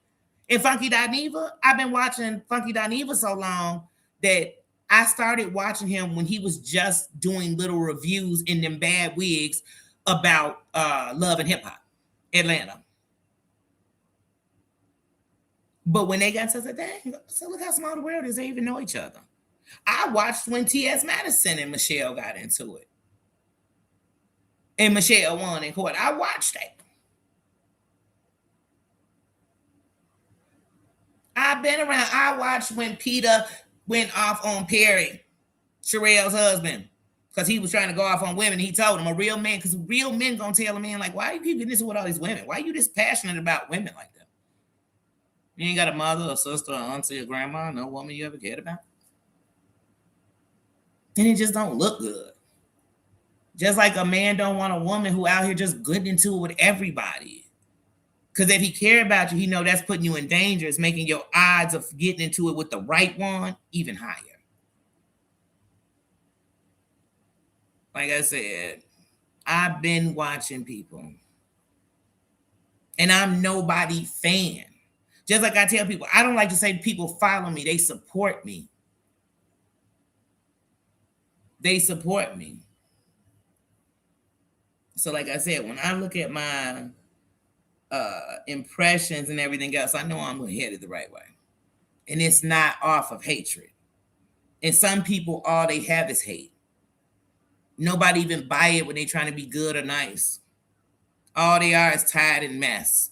And Funky Dineva, I've been watching Funky Dineva so long that I started watching him when he was just doing little reviews in them bad wigs about Love and Hip Hop, Atlanta. But when they got to the dang, so look how small the world is, they even know each other. I watched when T.S. Madison and Michelle got into it. And Michelle won in court. I watched that. I've been around. I watched when Peter went off on Perry, Sherelle's husband, because he was trying to go off on women. He told him, a real man, because real men gonna tell a man, like, why you keep getting this with all these women? Why are you this passionate about women like that? You ain't got a mother, a sister, or auntie, or grandma, no woman you ever cared about? And it just don't look good. Just like a man don't want a woman who out here just getting into it with everybody. Because if he care about you, he know that's putting you in danger. It's making your odds of getting into it with the right one even higher. Like I said, I've been watching people. And I'm nobody fan. Just like I tell people, I don't like to say people follow me. They support me. They support me. So like I said, when I look at my impressions and everything else, I know I'm headed the right way. And it's not off of hatred. And some people, all they have is hate. Nobody even buy it when they're trying to be good or nice. All they are is tired and mess.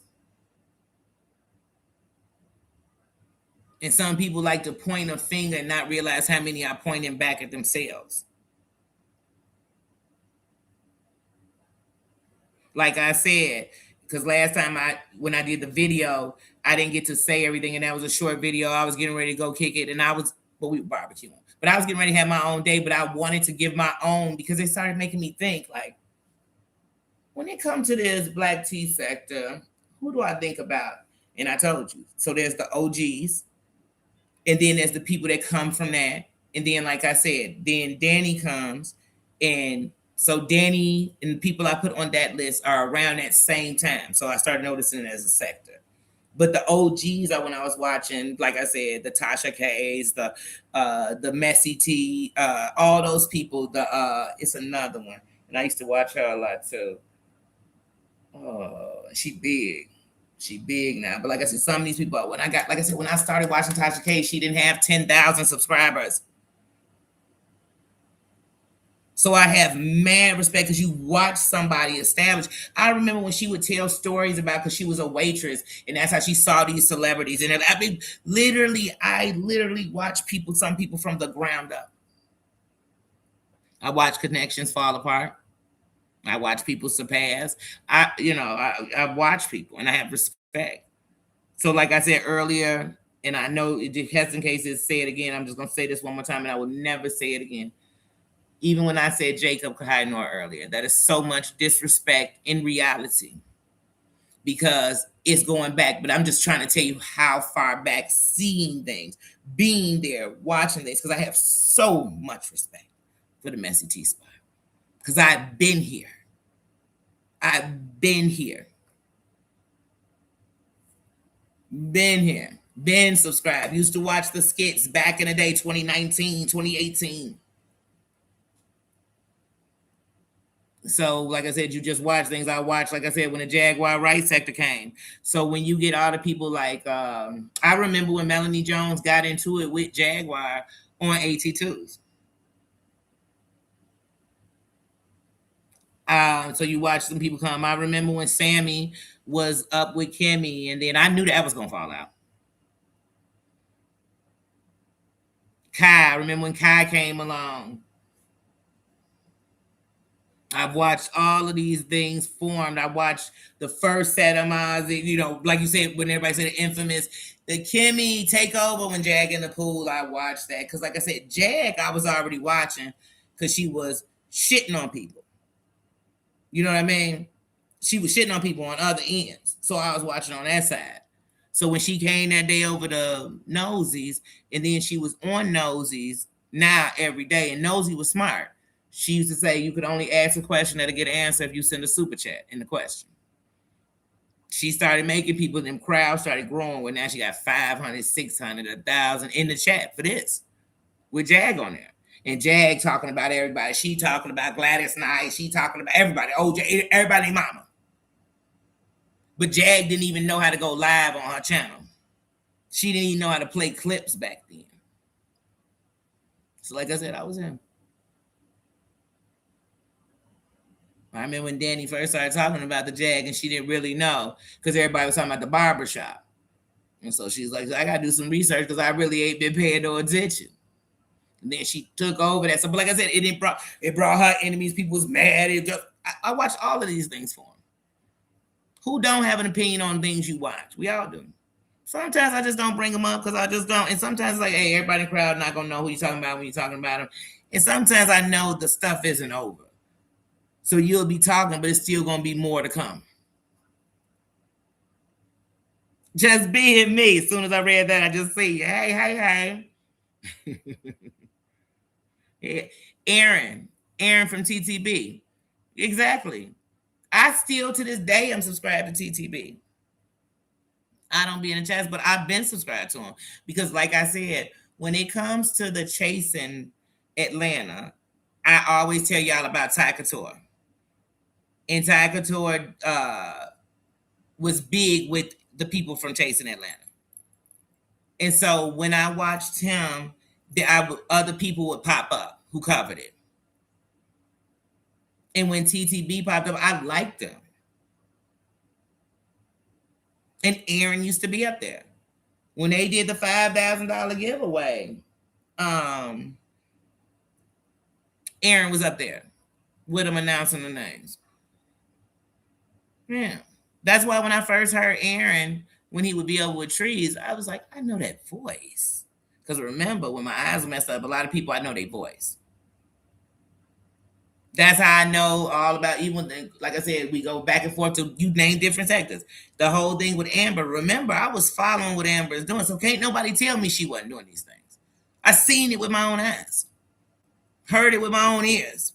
And some people like to point a finger and not realize how many are pointing back at themselves. Like I said, because last time when I did the video, I didn't get to say everything, and that was a short video. I was getting ready to go kick it, and we were barbecuing. But I was getting ready to have my own day, but I wanted to give my own because they started making me think like, when it comes to this black tea sector, who do I think about? And I told you. So there's the OGs, and then there's the people that come from that. And then, like I said, then Danny comes. And so Danny and the people I put on that list are around that same time. So I started noticing it as a sector. But the OGs are when I was watching, like I said, the Tasha K's, the Messy T, all those people. It's another one. And I used to watch her a lot too. Oh, she big. She big now. But like I said, some of these people, when I started watching Tasha K, she didn't have 10,000 subscribers. So I have mad respect because you watch somebody established. I remember when she would tell stories about because she was a waitress and that's how she saw these celebrities. And I mean, I literally watch some people from the ground up. I watch connections fall apart. I watch people surpass. I watch people and I have respect. So, like I said earlier, and I know just in case it's say it again, I'm just gonna say this one more time, and I will never say it again. Even when I said Jacob Kahinoor earlier, that is so much disrespect in reality because it's going back. But I'm just trying to tell you how far back seeing things, being there, watching things, because I have so much respect for the Messy Tea Spot because I've been here. I've been here. Been here. Been subscribed. Used to watch the skits back in the day, 2019, 2018. So, like I said, you just watch things. I watched, like I said, when the Jaguar Right sector came. So when you get all the people like, I remember when Melanie Jones got into it with Jaguar on AT2s. So you watch some people come. I remember when Sammy was up with Kimmy, and then I knew that was gonna fall out. Kai, I remember when Kai came along. I've watched all of these things formed. I watched the first set of mine, like you said, when everybody said the infamous, the Kimmy takeover when Jag in the pool. I watched that because, like I said, Jag, I was already watching because she was shitting on people. You know what I mean? She was shitting on people on other ends. So I was watching on that side. So when she came that day over to Nosies, and then she was on Nosies now every day, and Nosy was smart. She used to say you could only ask a question that'll get an answer if you send a super chat in the question. She started making people, them crowds started growing, where now she got 500, 600, 1,000 in the chat for this with Jag on there. And Jag talking about everybody. She talking about Gladys Knight. She talking about everybody. OJ, everybody mama. But Jag didn't even know how to go live on her channel. She didn't even know how to play clips back then. So like I said, I was in. I remember when Danny first started talking about the Jag and she didn't really know because everybody was talking about the barbershop. And so she's like, I got to do some research because I really ain't been paying no attention. And then she took over that. So, but like I said, it brought her enemies. People was mad. I watch all of these things for them. Who don't have an opinion on things you watch? We all do. Sometimes I just don't bring them up because I just don't. And sometimes it's like, hey, everybody in the crowd not going to know who you're talking about when you're talking about them. And sometimes I know the stuff isn't over. So you'll be talking, but it's still going to be more to come. Just being me. As soon as I read that, I just see, hey. Yeah. Aaron from TTB. Exactly. I still, to this day, am subscribed to TTB. I don't be in the chats, but I've been subscribed to him because, like I said, when it comes to the chasing Atlanta, I always tell y'all about Ty Couture. And Ty Couture was big with the people from Chasing Atlanta. And so when I watched him, other people would pop up who covered it. And when TTB popped up, I liked them. And Aaron used to be up there. When they did the $5,000 giveaway, Aaron was up there with them announcing the names. Yeah. That's why when I first heard Aaron, when he would be over with trees, I was like, I know that voice. Because remember, when my eyes were messed up, a lot of people, I know their voice. That's how I know all about, even like I said, we go back and forth to you name different sectors. The whole thing with Amber. Remember, I was following what Amber is doing, so can't nobody tell me she wasn't doing these things. I seen it with my own eyes, heard it with my own ears.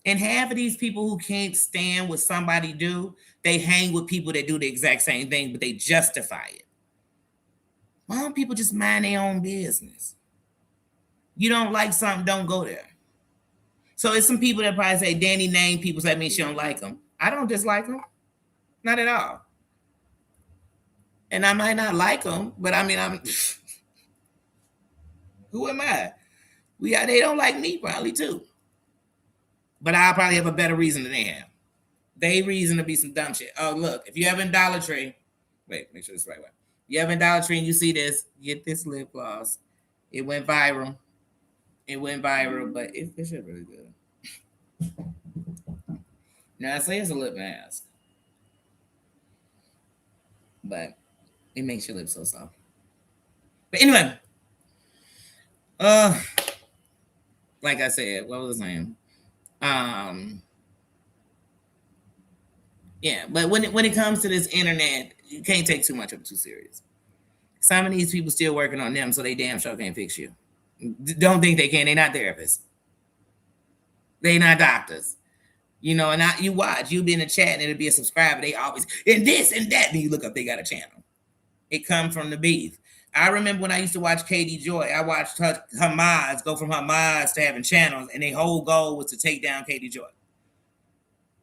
And half of these people who can't stand what somebody do, they hang with people that do the exact same thing, but they justify it. Why don't people just mind their own business? You don't like something, don't go there. So it's some people that probably say Danny named people, so that means she don't like them. I don't dislike them, not at all. And I might not like them, but I mean, I'm who am I? They don't like me probably too, but I'll probably have a better reason than they have. They reason to be some dumb shit. Oh look, if you have in Dollar Tree, wait, make sure it's the right way. You have in Dollar Tree and you see this, get this lip gloss. It went viral. It went viral, but it's really good. Now I say it's a lip mask, but it makes your lips so soft. But anyway, uh, like I said, what was I saying? Yeah, but when it comes to this internet, you can't take too much of it too serious. Some of these people still working on them, so they damn sure can't fix you. Don't think they can. They're not therapists. They're not doctors. You know, and you watch, you be in the chat and it'll be a subscriber. They always, and this and that. Then you look up, they got a channel. It comes from the beef. I remember when I used to watch Katie Joy, I watched her mods go from her mods to having channels, and their whole goal was to take down Katie Joy.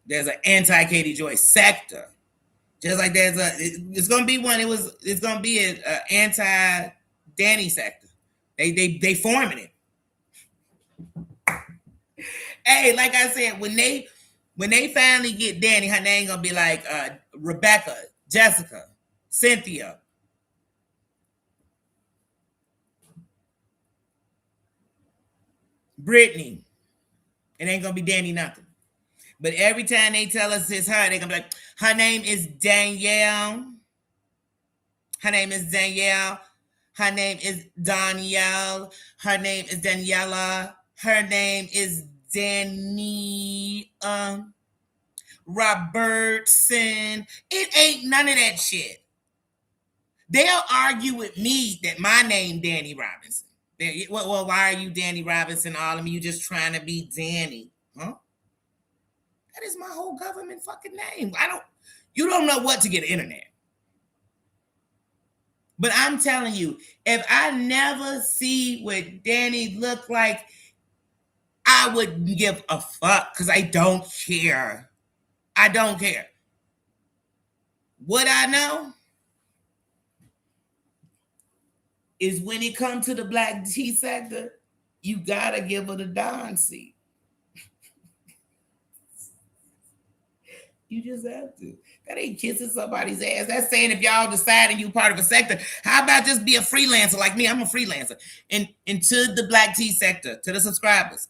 There's an anti-Katie Joy sector. Just like it's gonna be one. It's gonna be an anti-Danny sector. They forming it. Hey, like I said, when they finally get Danny, her name gonna be like Rebecca, Jessica, Cynthia. Brittany. It ain't gonna be Danny nothing. But every time they tell us it's her, they gonna be like, her name is Danielle. Her name is Danielle. Her name is Danielle. Her name is Daniela. Her name is Danny Robertson. It ain't none of that shit. They'll argue with me that my name Danny Robinson. Well, why are you Danny Robinson? All of you just trying to be Danny, huh? That is my whole government fucking name. You don't know what to get the internet. But I'm telling you, if I never see what Danny look like, I wouldn't give a fuck because I don't care. I don't care. What I know is when it comes to the black tea sector, you gotta give her the Don seat. You just have to. That ain't kissing somebody's ass. That's saying if y'all deciding you part of a sector, how about just be a freelancer like me? I'm a freelancer. And into the black tea sector, to the subscribers.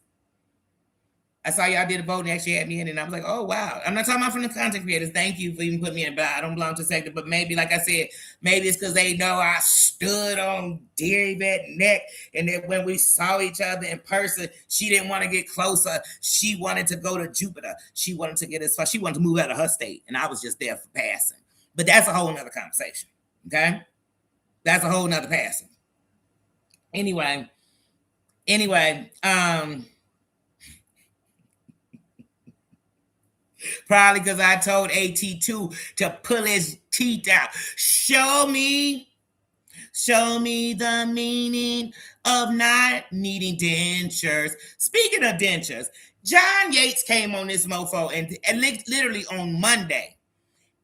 I saw y'all did a vote and actually had me in it, and I was like, oh, wow. I'm not talking about from the content creators. Thank you for even putting me in, but I don't belong to the sector. But maybe, like I said, maybe it's because they know I stood on Deary Vet neck, and that when we saw each other in person, she didn't want to get closer. She wanted to go to Jupiter. She wanted to get as far. She wanted to move out of her state, and I was just there for passing. But that's a whole nother conversation, okay? That's a whole nother passing. Anyway, probably because I told AT2 to pull his teeth out. Show me the meaning of not needing dentures. Speaking of dentures, John Yates came on this mofo and literally on Monday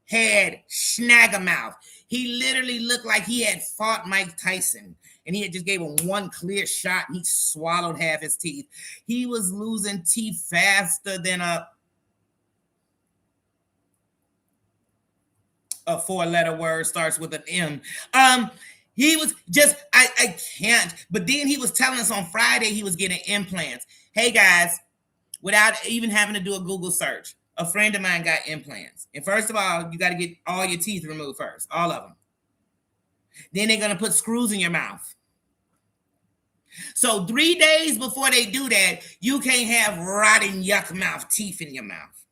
had Snaggermouth. He literally looked like he had fought Mike Tyson. And he had just gave him one clear shot and he swallowed half his teeth. He was losing teeth faster than a four-letter word starts with an M. He was just, I can't. But then he was telling us on Friday he was getting implants. Hey, guys, without even having to do a Google search, A friend of mine got implants. And first of all, you got to get all your teeth removed first, all of them. Then they're going to put screws in your mouth. So 3 days before they do that, you can't have rotting yuck mouth teeth in your mouth.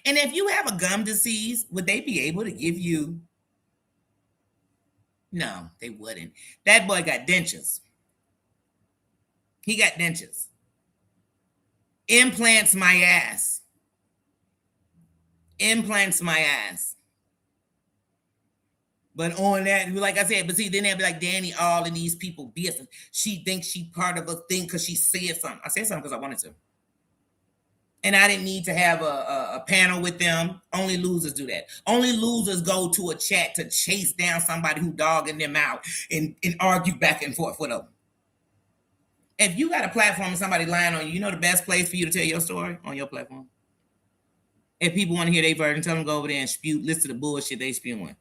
And if you have a gum disease, would they be able to give you? No, they wouldn't. That boy got dentures. He got dentures. Implants my ass. Implants my ass. But on that, like I said, but see, then they'll be like, Danny, all of these people business. She thinks she part of a thing because she said something. I said something because I wanted to. And I didn't need to have a panel with them. Only losers do that. Only losers go to a chat to chase down somebody who dogging them out and argue back and forth with them. If you got a platform and somebody lying on you, you know the best place for you to tell your story? On your platform. If people want to hear their version, tell them to go over there and spew, listen to the bullshit they spewing.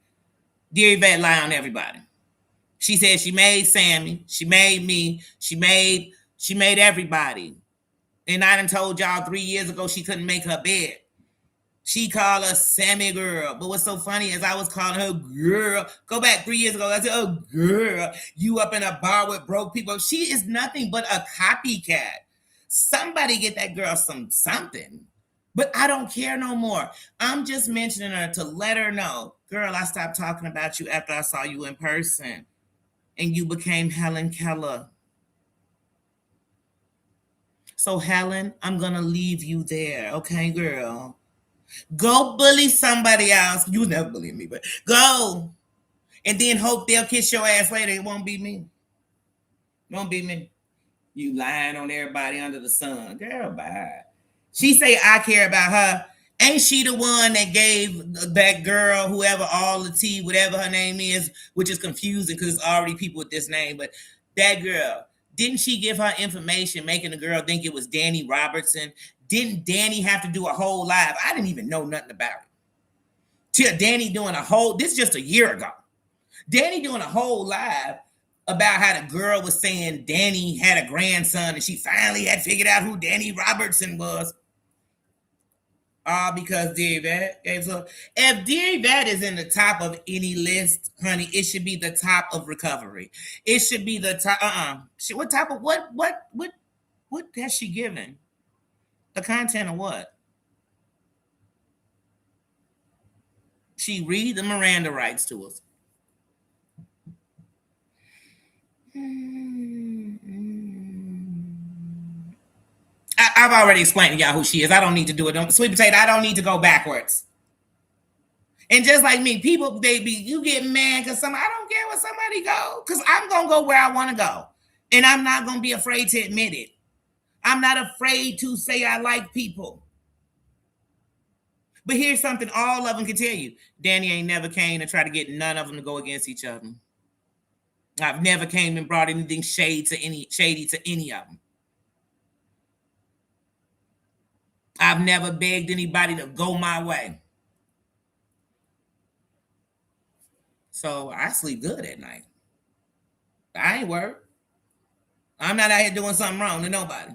Dear Yvette lie on everybody. She said she made Sammy, she made me, she made everybody. And I done told y'all 3 years ago she couldn't make her bed. She called her Sammy girl. But what's so funny is I was calling her girl. Go back 3 years ago. I said, oh, girl, you up in a bar with broke people. She is nothing but a copycat. Somebody get that girl something. But I don't care no more. I'm just mentioning her to let her know, girl, I stopped talking about you after I saw you in person. And you became Helen Keller. So, Helen, I'm going to leave you there. Okay, girl? Go bully somebody else. You never bully me, but go. And then hope they'll kiss your ass later. It won't be me. It won't be me. You lying on everybody under the sun. Girl, bye. She say I care about her. Ain't she the one that gave that girl, whoever, all the tea, whatever her name is, which is confusing because it's already people with this name, but that girl, didn't she give her information, making the girl think it was Danny Robertson? Didn't Danny have to do a whole live? I didn't even know nothing about it. Till Danny doing a whole, this is just a year ago. Danny doing a whole live about how the girl was saying Danny had a grandson and she finally had figured out who Danny Robertson was. All because Dear Yvette gave so. If Dear Yvette is in the top of any list, honey, it should be the top of recovery. It should be the top. What type of what has she given? The content of what? She read the Miranda rights to us. I've already explained to y'all who she is. I don't need to do it. Sweet potato, I don't need to go backwards. And just like me, people, you get mad because I don't care where somebody go, because I'm going to go where I want to go. And I'm not going to be afraid to admit it. I'm not afraid to say I like people. But here's something all of them can tell you. Danny ain't never came to try to get none of them to go against each other. I've never came and brought anything shady to any of them. I've never begged anybody to go my way. So I sleep good at night. I ain't worried. I'm not out here doing something wrong to nobody.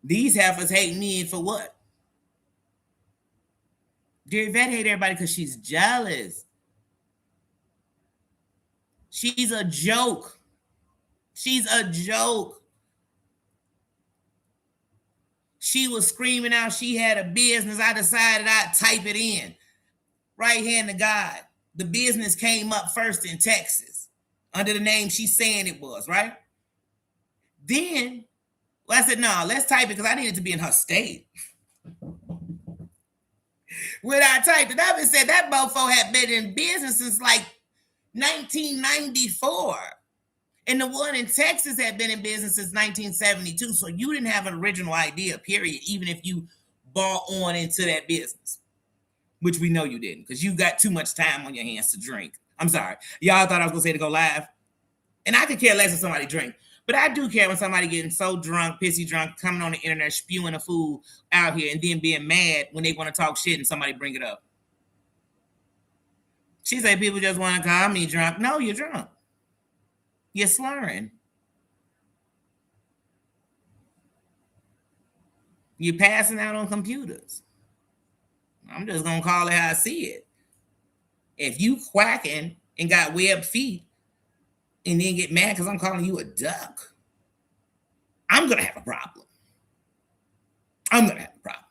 These heifers hate me for what? Dear Yvette hate everybody because she's jealous. She's a joke. She's a joke. She was screaming out she had a business. I decided I'd type it in. Right hand to God. The business came up first in Texas under the name she's saying it was, right? Then, I said, no, let's type it because I needed to be in her state. When I typed it up, it said that mofo had been in business since like 1994. And the one in Texas had been in business since 1972. So you didn't have an original idea, period, even if you bought on into that business, which we know you didn't because you got too much time on your hands to drink. I'm sorry. Y'all thought I was going to say to go live. And I could care less if somebody drink. But I do care when somebody getting so drunk, pissy drunk, coming on the internet, spewing a fool out here, and then being mad when they want to talk shit and somebody bring it up. She said people just want to call me drunk. No, you're drunk. You're slurring. You're passing out on computers. I'm just gonna call it how I see it. If you quacking and got webbed feet and then get mad because I'm calling you a duck, I'm gonna have a problem. I'm gonna have a problem.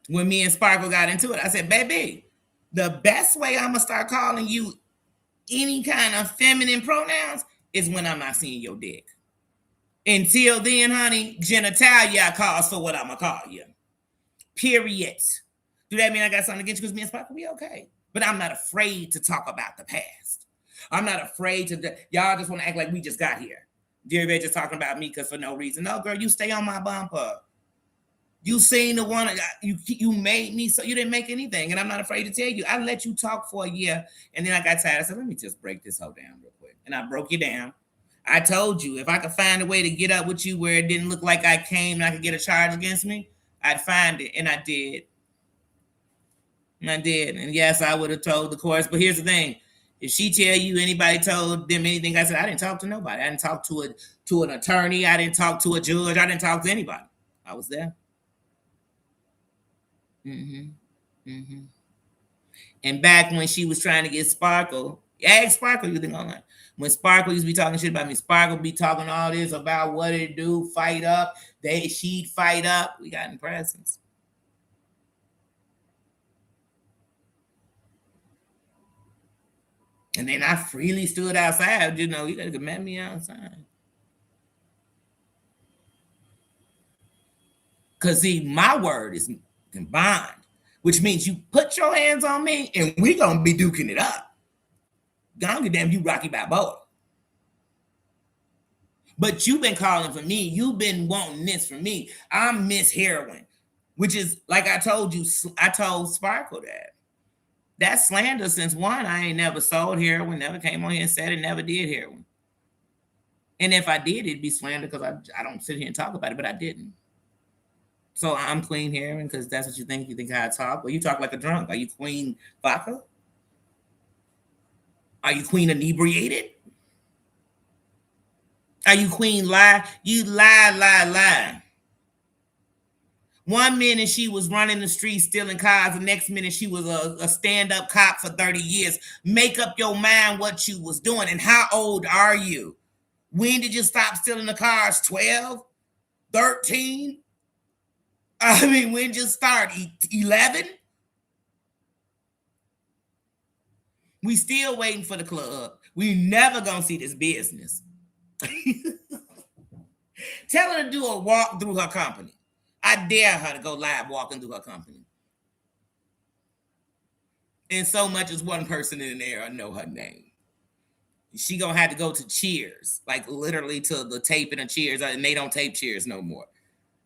When me and Sparkle got into it, I said, baby, the best way I'm gonna start calling you any kind of feminine pronouns is when I'm not seeing your dick. Until then, honey, genitalia calls for what I'm gonna call you. Period. Do that mean I got something against you because me and Sparkle be okay? But I'm not afraid to talk about the past. I'm not afraid to. Y'all just want to act like we just got here. They're just talking about me because for no reason. No, girl, you stay on my bumper. You seen the one you made me, so you didn't make anything, and I'm not afraid to tell you. I let you talk for a year, and then I got tired. I said, let me just break this hoe down real quick, and I broke you down. I told you if I could find a way to get up with you where it didn't look like I came and I could get a charge against me, I'd find it, and I did. And yes, I would have told the course. But here's the thing: if she tell you anybody told them anything, I said I didn't talk to nobody. I didn't talk to an attorney. I didn't talk to a judge. I didn't talk to anybody. I was there. And back when she was trying to get Sparkle, ask Sparkle, you think online. When Sparkle used to be talking shit about me, Sparkle be talking all this about what it do, fight up. She'd fight up. We got in presence. And then I freely stood outside. You know, you gotta met me outside. Cause see, my word is combined, which means you put your hands on me and we gonna be duking it up. God damn you, Rocky Balboa. But you've been calling for me. You've been wanting this from me. I'm Miss Heroin, which is like I told you. I told Sparkle that. That's slander since one. I ain't never sold heroin, never came on here and said it, never did heroin. And if I did, it'd be slander because I don't sit here and talk about it, but I didn't. So I'm Queen Heroin because that's what you think. You think how I talk? Well, you talk like a drunk. Are you Queen Vodka? Are you Queen Inebriated? Are you Queen Lie? You lie. 1 minute she was running the streets stealing cars. The next minute she was a stand-up cop for 30 years. Make up your mind what you was doing. And how old are you? When did you stop stealing the cars? 12? 13? I mean, when did you start? 11? We still waiting for the club. We never gonna see this business. Tell her to do a walk through her company. I dare her to go live walking through her company. And so much as one person in there, I know her name. She gonna have to go to Cheers, like literally to the taping of Cheers, and they don't tape Cheers no more.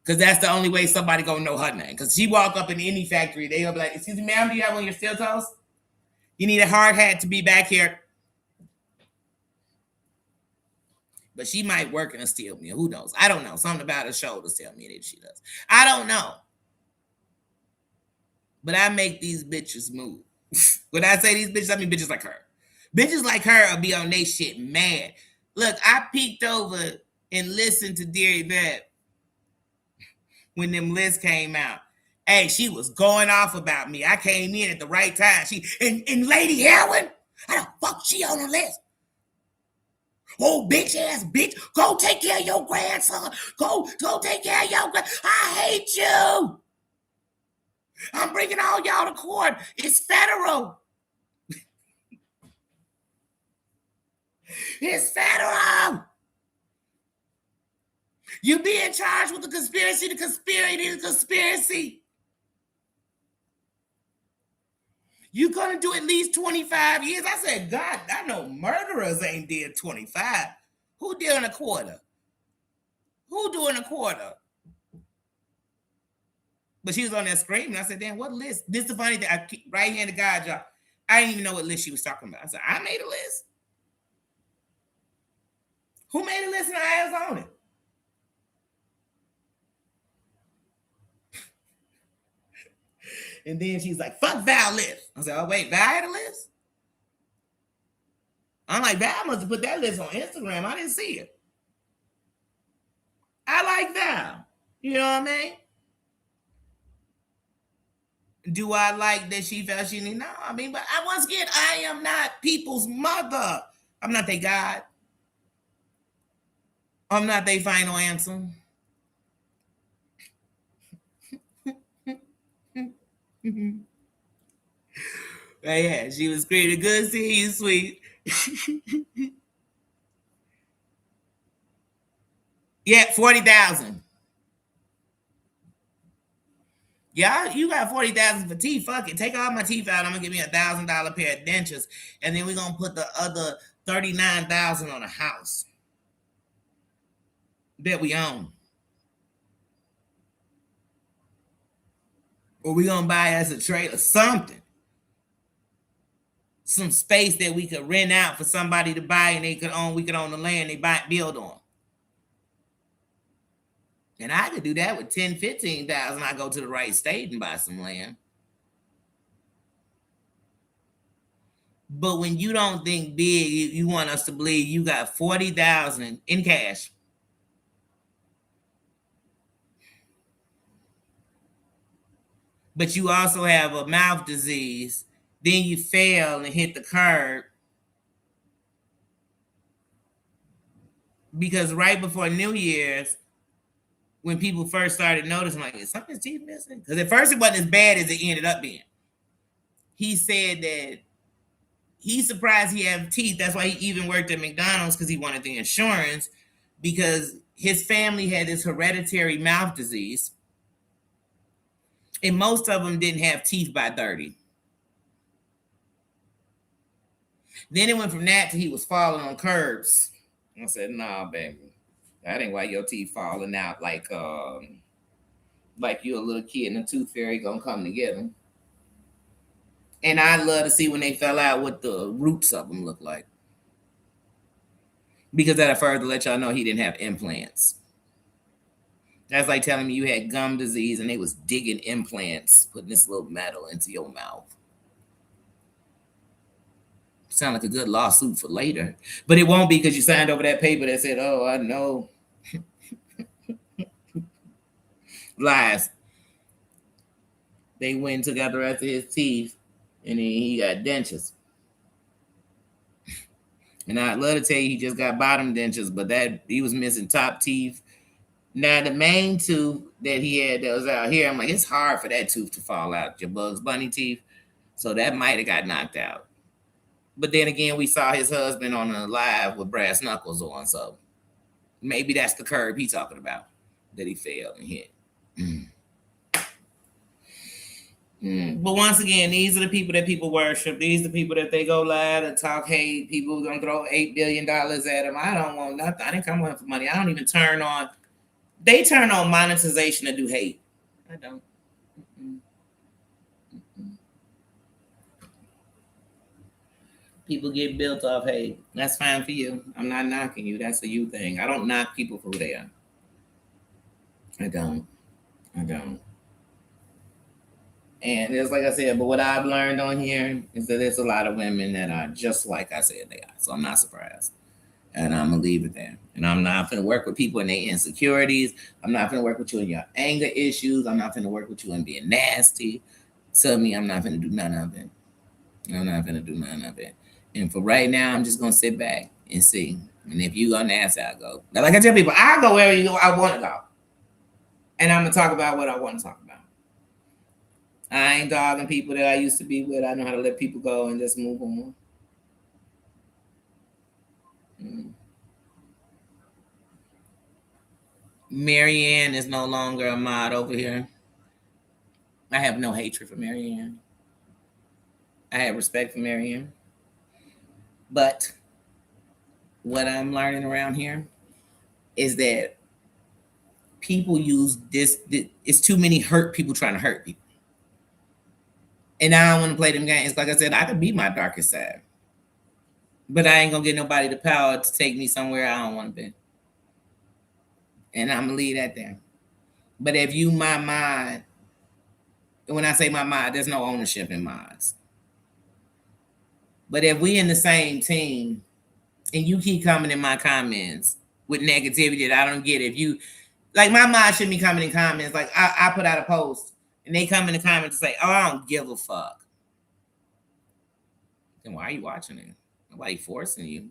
Because that's the only way somebody gonna know her name. Because she walk up in any factory, they gonna be like, excuse me, ma'am, do you have one of your steel toes? You need a hard hat to be back here. But she might work in a steel mill. Who knows? I don't know. Something about her shoulders tell me that she does. I don't know. But I make these bitches move. When I say these bitches, I mean bitches like her. Bitches like her will be on they shit mad. Look, I peeked over and listened to Dear Yvette when them lists came out. Hey, she was going off about me. I came in at the right time. And Lady Heroin, how the fuck she on the list? Oh, bitch ass bitch, go take care of your grandson. Go take care of your grandson. I hate you. I'm bringing all y'all to court. It's federal. It's federal. You being charged with the conspiracy. You're going to do at least 25 years. I said, God, I know murderers ain't did 25. Who doing a quarter? Who doing a quarter? But she was on there screaming. I said, damn, what list? This is the funny thing. Right-handed guy job. I didn't even know what list she was talking about. I said, I made a list. Who made a list and I was on it? And then she's like, fuck Val list. I said, oh, wait, Val had a list? I'm like, Val must have put that list on Instagram. I didn't see it. I like Val. You know what I mean? Do I like that she felt she needed? No, I mean, but once again, I am not people's mother. I'm not their God. I'm not their final answer. But yeah, she was pretty good seeing you, sweet. Yeah, 40,000. Yeah, you got 40,000 for teeth. Fuck it. Take all my teeth out. I'm gonna give me $1,000 pair of dentures. And then we're gonna put the other 39,000 on a house that we own. Or we gonna buy as a trailer, something. Some space that we could rent out for somebody to buy and we could own the land they build on. And I could do that with 10, 15,000. I go to the right state and buy some land. But when you don't think big, you want us to believe you got 40,000 in cash. But you also have a mouth disease. Then you fail and hit the curb. Because right before New Year's, when people first started noticing, like, is something's teeth missing? Because at first it wasn't as bad as it ended up being. He said that he's surprised he had teeth. That's why he even worked at McDonald's, because he wanted the insurance, because his family had this hereditary mouth disease. And most of them didn't have teeth by 30. Then it went from that to he was falling on curbs. I said, nah, baby. That ain't why your teeth falling out like you a little kid and a tooth fairy gonna come together. And I'd love to see when they fell out what the roots of them look like. Because that'll further let y'all know he didn't have implants. That's like telling me you had gum disease and they was digging implants, putting this little metal into your mouth. Sound like a good lawsuit for later. But it won't be, because you signed over that paper that said, oh, I know. Lies. They went and took out the rest of his teeth, and then he got dentures. And I'd love to tell you he just got bottom dentures, but that he was missing top teeth. Now, the main tooth that he had that was out here, I'm like, it's hard for that tooth to fall out, your Bugs Bunny teeth. So that might have got knocked out. But then again, we saw his husband on a live with brass knuckles on, so maybe that's the curb he's talking about that he failed and hit. But once again, these are the people that people worship. These are the people that they go live and talk hate. People gonna throw $8 billion at them. I don't want nothing. I didn't come on for money. I don't even turn on. They turn on monetization to do hate. I don't. People get built off hate. That's fine for you. I'm not knocking you. That's a you thing. I don't knock people for who they are. I don't. And it's like I said, but what I've learned on here is that there's a lot of women that are just like I said they are. So I'm not surprised. And I'm going to leave it there. And I'm not going to work with people in their insecurities. I'm not going to work with you in your anger issues. I'm not going to work with you in being nasty. Tell me I'm not going to do none of it. I'm not going to do none of it. And for right now, I'm just going to sit back and see. And if you go nasty, I'll go. Now, like I tell people, I'll go wherever you go. I want to go. And I'm going to talk about what I want to talk about. I ain't dogging people that I used to be with. I know how to let people go and just move on. Marianne is no longer a mod over here. I have no hatred for Marianne. I have respect for Marianne. But what I'm learning around here is that people use this. It's too many hurt people trying to hurt people. And I don't want to play them games. Like I said, I could be my darkest side. But I ain't going to get nobody the power to take me somewhere I don't want to be. And I'm going to leave that there. But if you my mod, when I say my mod, there's no ownership in mods. But if we in the same team and you keep coming in my comments with negativity that I don't get, if you Like my mom shouldn't be coming in comments. Like I put out a post and they come in the comments and say, "Oh, I don't give a fuck." Then why are you watching it? Nobody forcing you.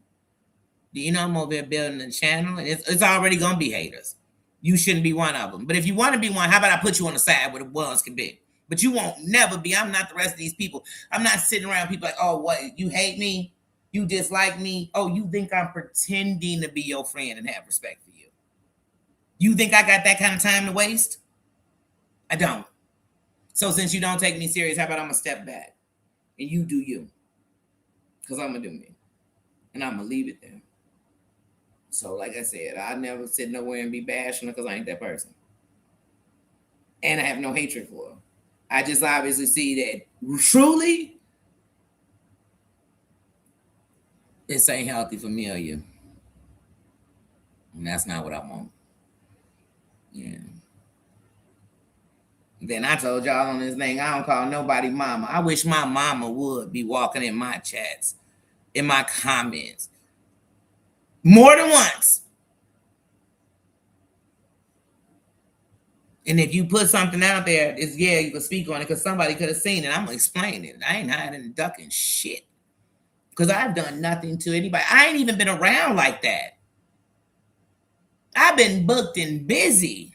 Do you know I'm over there building a channel and it's already gonna be haters. You shouldn't be one of them. But if you want to be one, how about I put you on the side where the ones can be? But you won't never be. I'm not the rest of these people. I'm not sitting around people like, oh, what? You hate me? You dislike me? Oh, you think I'm pretending to be your friend and have respect for you? You think I got that kind of time to waste? I don't. So since you don't take me serious, how about I'm gonna step back and you do you? Because I'm gonna do me. And I'm gonna leave it there. So, like I said, I never sit nowhere and be bashing her because I ain't that person. And I have no hatred for her. I just obviously see that truly this ain't healthy for me or you. And that's not what I want. Yeah. Then I told y'all on this thing, I don't call nobody mama. I wish my mama would be walking in my chats, in my comments, more than once. And if you put something out there, it's you can speak on it because somebody could have seen it. I'm gonna explain it. I ain't hiding and ducking shit. Because I've done nothing to anybody. I ain't even been around like that. I've been booked and busy.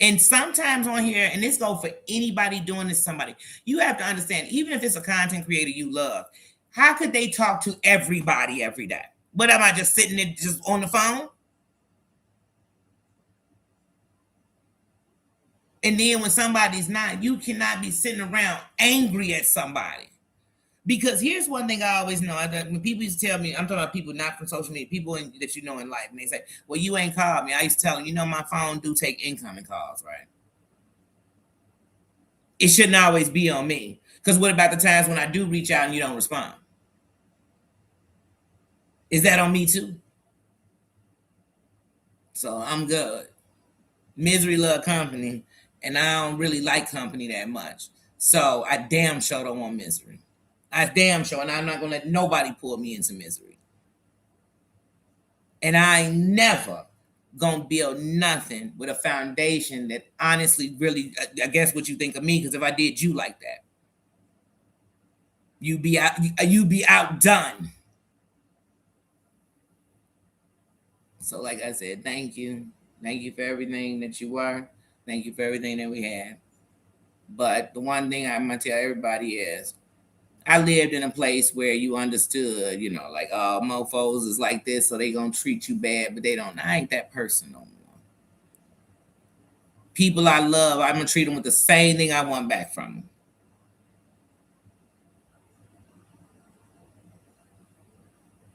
And sometimes on here, and this goes for anybody doing this to somebody, you have to understand, even if it's a content creator you love, how could they talk to everybody every day? What am I just sitting there just on the phone? And then when somebody's not, you cannot be sitting around angry at somebody. Because here's one thing I always know. When people used to tell me, I'm talking about people not from social media, people that you know in life, and they say, well, you ain't called me. I used to tell them, my phone do take incoming calls, right? It shouldn't always be on me. Because what about the times when I do reach out and you don't respond? Is that on me too? So I'm good. Misery love company, and I don't really like company that much. So I damn sure don't want misery. I damn sure, and I'm not gonna let nobody pull me into misery. And I ain't never gonna build nothing with a foundation that honestly really against what you think of me. Because if I did you like that, you be outdone. So, like I said, thank you. Thank you for everything that you were. Thank you for everything that we had. But the one thing I'm gonna tell everybody is I lived in a place where you understood, like, oh, mofos is like this, so they gonna treat you bad, but they don't. I ain't that person no more. People I love, I'm gonna treat them with the same thing I want back from them.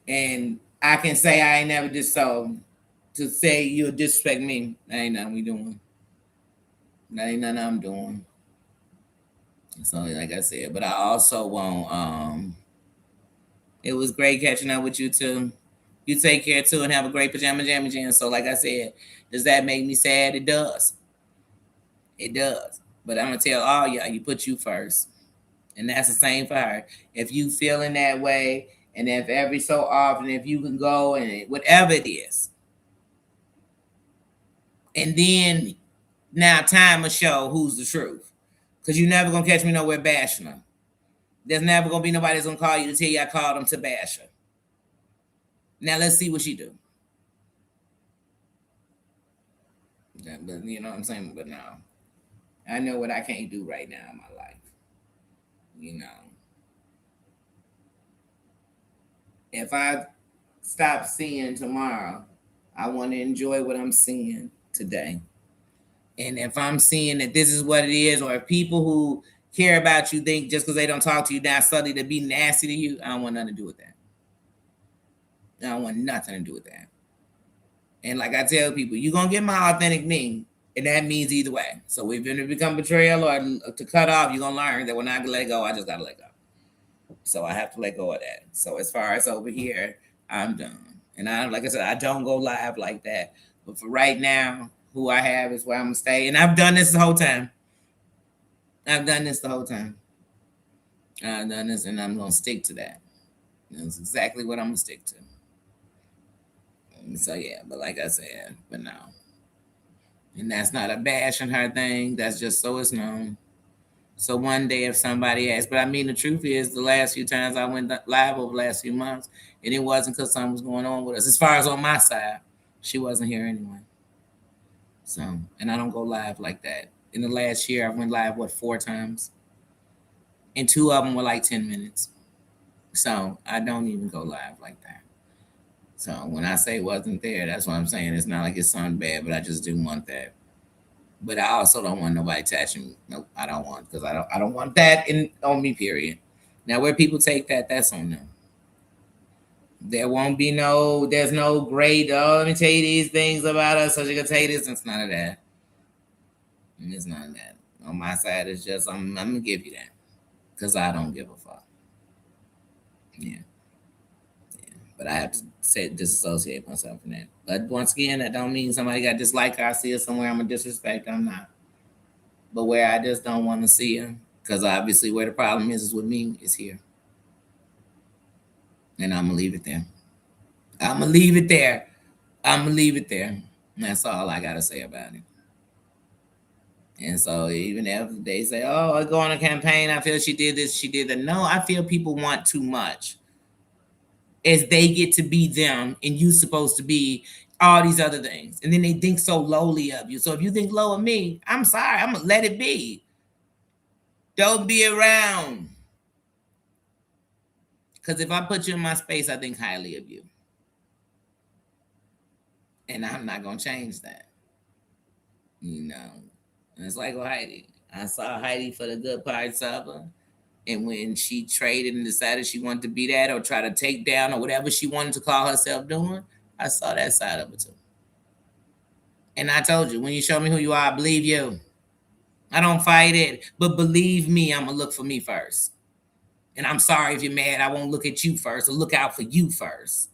And I can say I ain't never just so to say you'll disrespect me. That ain't nothing we doing. That ain't nothing I'm doing. So like I said, but I also want it was great catching up with you too. You take care too and have a great pajama jammy jam. So like I said, does that make me sad? It does. It does. But I'm gonna tell all y'all, you put you first. And that's the same for her. If you feeling that way, and if every so often, if you can go and whatever it is, and then now time will show who's the truth. Because you're never gonna catch me nowhere bashing her. There's never gonna be nobody that's gonna call you to tell you I called them to bash her. Now let's see what she do. But you know what I'm saying? But no. I know what I can't do right now in my life. You know. If I stop seeing tomorrow, I want to enjoy what I'm seeing today. And if I'm seeing that this is what it is, or if people who care about you think just because they don't talk to you now suddenly to be nasty to you, I don't want nothing to do with that. I don't want nothing to do with that. And like I tell people, you're gonna get my authentic me, and that means either way. So if it become betrayal or to cut off, you're gonna learn that when I let go, I just gotta let go. So I have to let go of that. So as far as over here, I'm done. And I, like I said, I don't go live like that. But for right now, who I have is where I'm gonna stay. And I've done this the whole time. I've done this the whole time. I've done this, and I'm gonna stick to that. That's exactly what I'm gonna stick to. So yeah, but like I said, but no. And that's not a bash on her thing. That's just so it's known. So one day, if somebody asks, but I mean, the truth is, the last few times I went live over the last few months, and it wasn't because something was going on with us. As far as on my side, she wasn't here anyway. So, and I don't go live like that. In the last year, I went live, 4 times? And 2 of them were like 10 minutes. So I don't even go live like that. So when I say wasn't there, that's what I'm saying. It's not like it's something bad, but I just do want that. But I also don't want nobody attaching me. Nope, I don't want, because I don't want that on me. Period. Now where people take that, that's on them. There won't be there's no great. Oh, let me tell you these things about us, so you can tell you this. It's none of that. It's none of that. On my side, it's just I'm gonna give you that because I don't give a fuck. Yeah. But I have to disassociate myself from that. But once again, that don't mean somebody got dislike her. I see her somewhere, I'm gonna disrespect. I'm not. But where I just don't want to see her, because obviously where the problem is with me is here, and I'm gonna leave it there. I'm gonna leave it there. I'm gonna leave it there. And that's all I gotta say about it. And so even if they say, "Oh, I go on a campaign," I feel she did this, she did that. No, I feel people want too much. As they get to be them and you supposed to be all these other things. And then they think so lowly of you. So if you think low of me, I'm sorry, I'm gonna let it be. Don't be around. Because if I put you in my space, I think highly of you. And I'm not gonna change that. You know. And it's like Heidi. I saw Heidi for the good parts of her. And when she traded and decided she wanted to be that or try to take down or whatever she wanted to call herself doing, I saw that side of it too. And I told you, when you show me who you are, I believe you. I don't fight it, but believe me, I'm gonna look for me first. And I'm sorry if you're mad, I won't look at you first or look out for you first.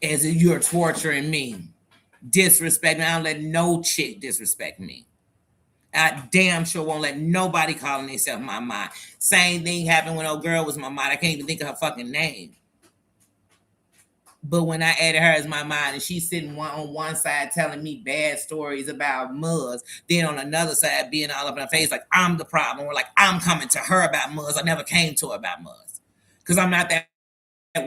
As if you're torturing me, disrespect me. I don't let no chick disrespect me. I damn sure won't let nobody calling themselves my mind. Same thing happened when old girl was my mind. I can't even think of her fucking name. But when I added her as my mind and she's sitting on one side telling me bad stories about Muzz, then on another side being all up in her face like I'm the problem, or like I'm coming to her about Muzz. I never came to her about Muzz. Because I'm not that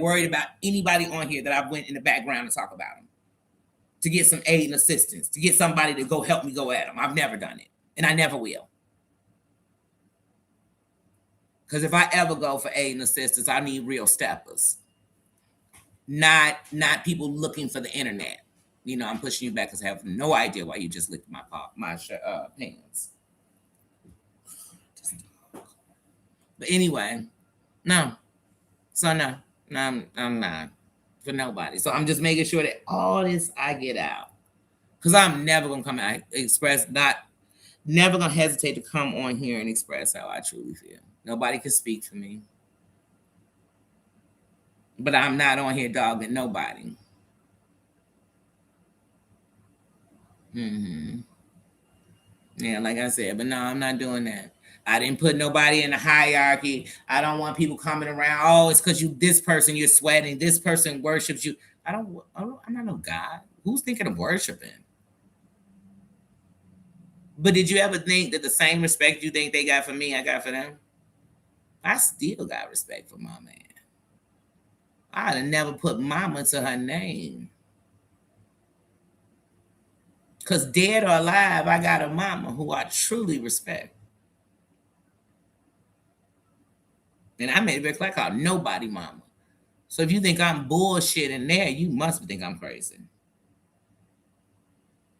worried about anybody on here that I went in the background to talk about them. To get some aid and assistance, to get somebody to go help me go at them. I've never done it. And I never will. Because if I ever go for aid and assistance, I need real steppers. Not people looking for the internet. You know, I'm pushing you back because I have no idea why you just licked my pants. But anyway, no. So no, I'm not for nobody. So I'm just making sure that all this I get out. Because I'm never gonna come out never gonna hesitate to come on here and express how I truly feel. Nobody can speak for me. But I'm not on here dogging nobody. Mm-hmm. Yeah, like I said, but no, I'm not doing that. I didn't put nobody in the hierarchy. I don't want people coming around. Oh, it's because you this person you're sweating. This person worships you. I'm not no God. Who's thinking of worshiping? But did you ever think that the same respect you think they got for me, I got for them? I still got respect for my man. I'd have never put mama to her name. Because dead or alive, I got a mama who I truly respect. And I made it very clear, I call nobody mama. So if you think I'm bullshit in there, you must think I'm crazy.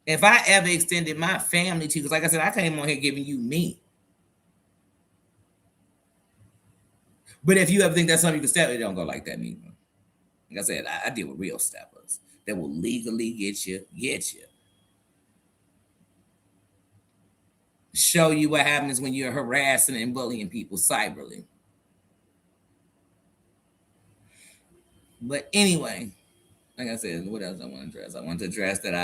If I ever extended my family to you, because like I said, I came on here giving you me. But if you ever think that's something you can step, it don't go like that neither. Like I said, I deal with real steppers that will legally get you. Show you what happens when you're harassing and bullying people cyberly. But anyway, like I said, what else I want to address? I want to address that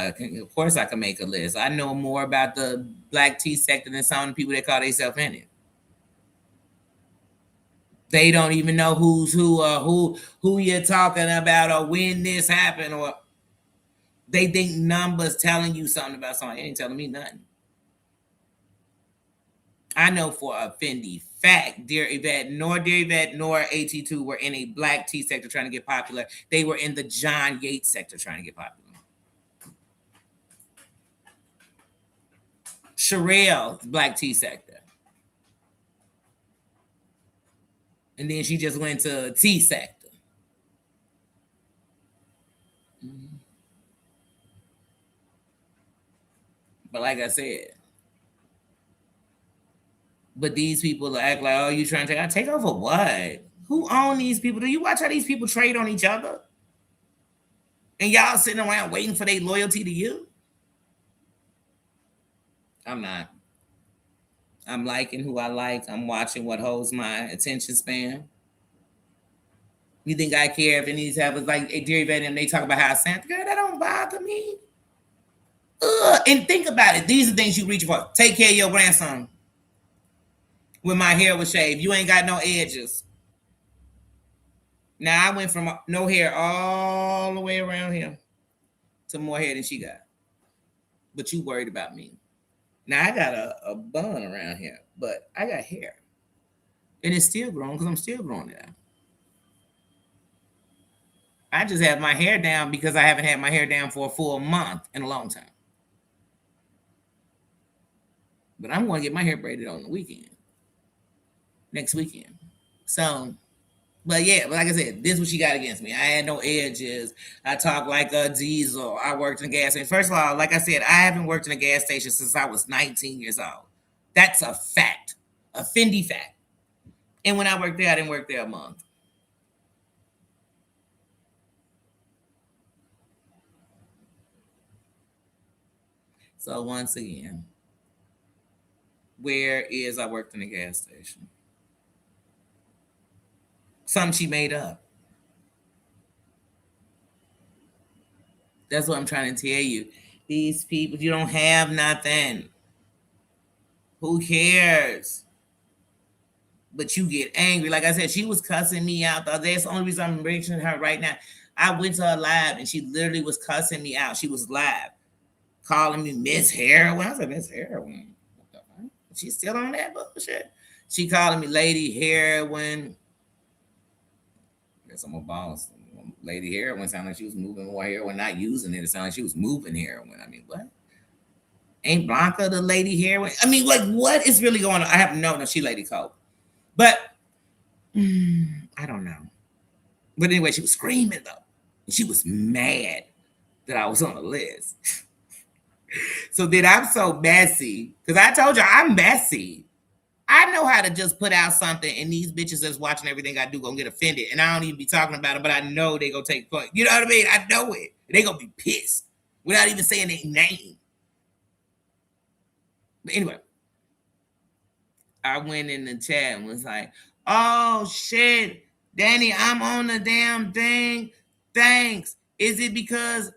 of course, I can make a list. I know more about the Black tea sector than some of the people that call themselves in it. They don't even know who's who or who you're talking about or when this happened, or they think numbers telling you something about something. It ain't telling me nothing. I know for a Fendi fact, Dear Yvette, nor AT2 were in a black tea sector trying to get popular. They were in the John Yates sector trying to get popular. Sherelle, black tea sector. And then she just went to tea sector. Mm-hmm. But like I said, but these people act like, oh, you trying to take over what? Who own these people? Do you watch how these people trade on each other? And y'all sitting around waiting for their loyalty to you? I'm not. I'm liking who I like. I'm watching what holds my attention span. You think I care if any of these have like a Dear Yvette and they talk about how Santa, girl, that don't bother me. Ugh. And think about it. These are things you reach for. Take care of your grandson. When my hair was shaved, you ain't got no edges. Now I went from no hair all the way around here to more hair than she got. But you worried about me. Now I got a bun around here, but I got hair. And it's still growing because I'm still growing it out. I just have my hair down because I haven't had my hair down for a full month in a long time. But I'm going to get my hair braided on the weekend. Next weekend. So, but yeah, but like I said, this is what she got against me. I had no edges. I talk like a diesel. I worked in a gas station. First of all, like I said, I haven't worked in a gas station since I was 19 years old. That's a fact. A Fendi fact. And when I worked there, I didn't work there a month. So once again, where is I worked in a gas station? Something she made up. That's what I'm trying to tell you. These people, you don't have nothing. Who cares? But you get angry. Like I said, she was cussing me out. That's the only reason I'm mentioning her right now. I went to her live and she literally was cussing me out. She was live, calling me Miss Heroin. I said, Miss Heroin? What the fuck? She's still on that bullshit. She calling me Lady Heroin. Guess I'm a boss. Lady Heroin sounded like she was moving more heroin, not using it. It sounded like she was moving heroin. I mean, what? Ain't Blanca the Lady Heroin? I mean, like, what is really going on? I have no, she Lady Coke. But I don't know. But anyway, she was screaming though. And she was mad that I was on the list. So then I'm so messy. Because I told you I'm messy. I know how to just put out something and these bitches that's watching everything I do gonna get offended. And I don't even be talking about it, but I know they gonna take point. You know what I mean? I know it. They gonna be pissed without even saying their name. But anyway, I went in the chat and was like, oh shit, Danny, I'm on the damn thing. Thanks. Is it because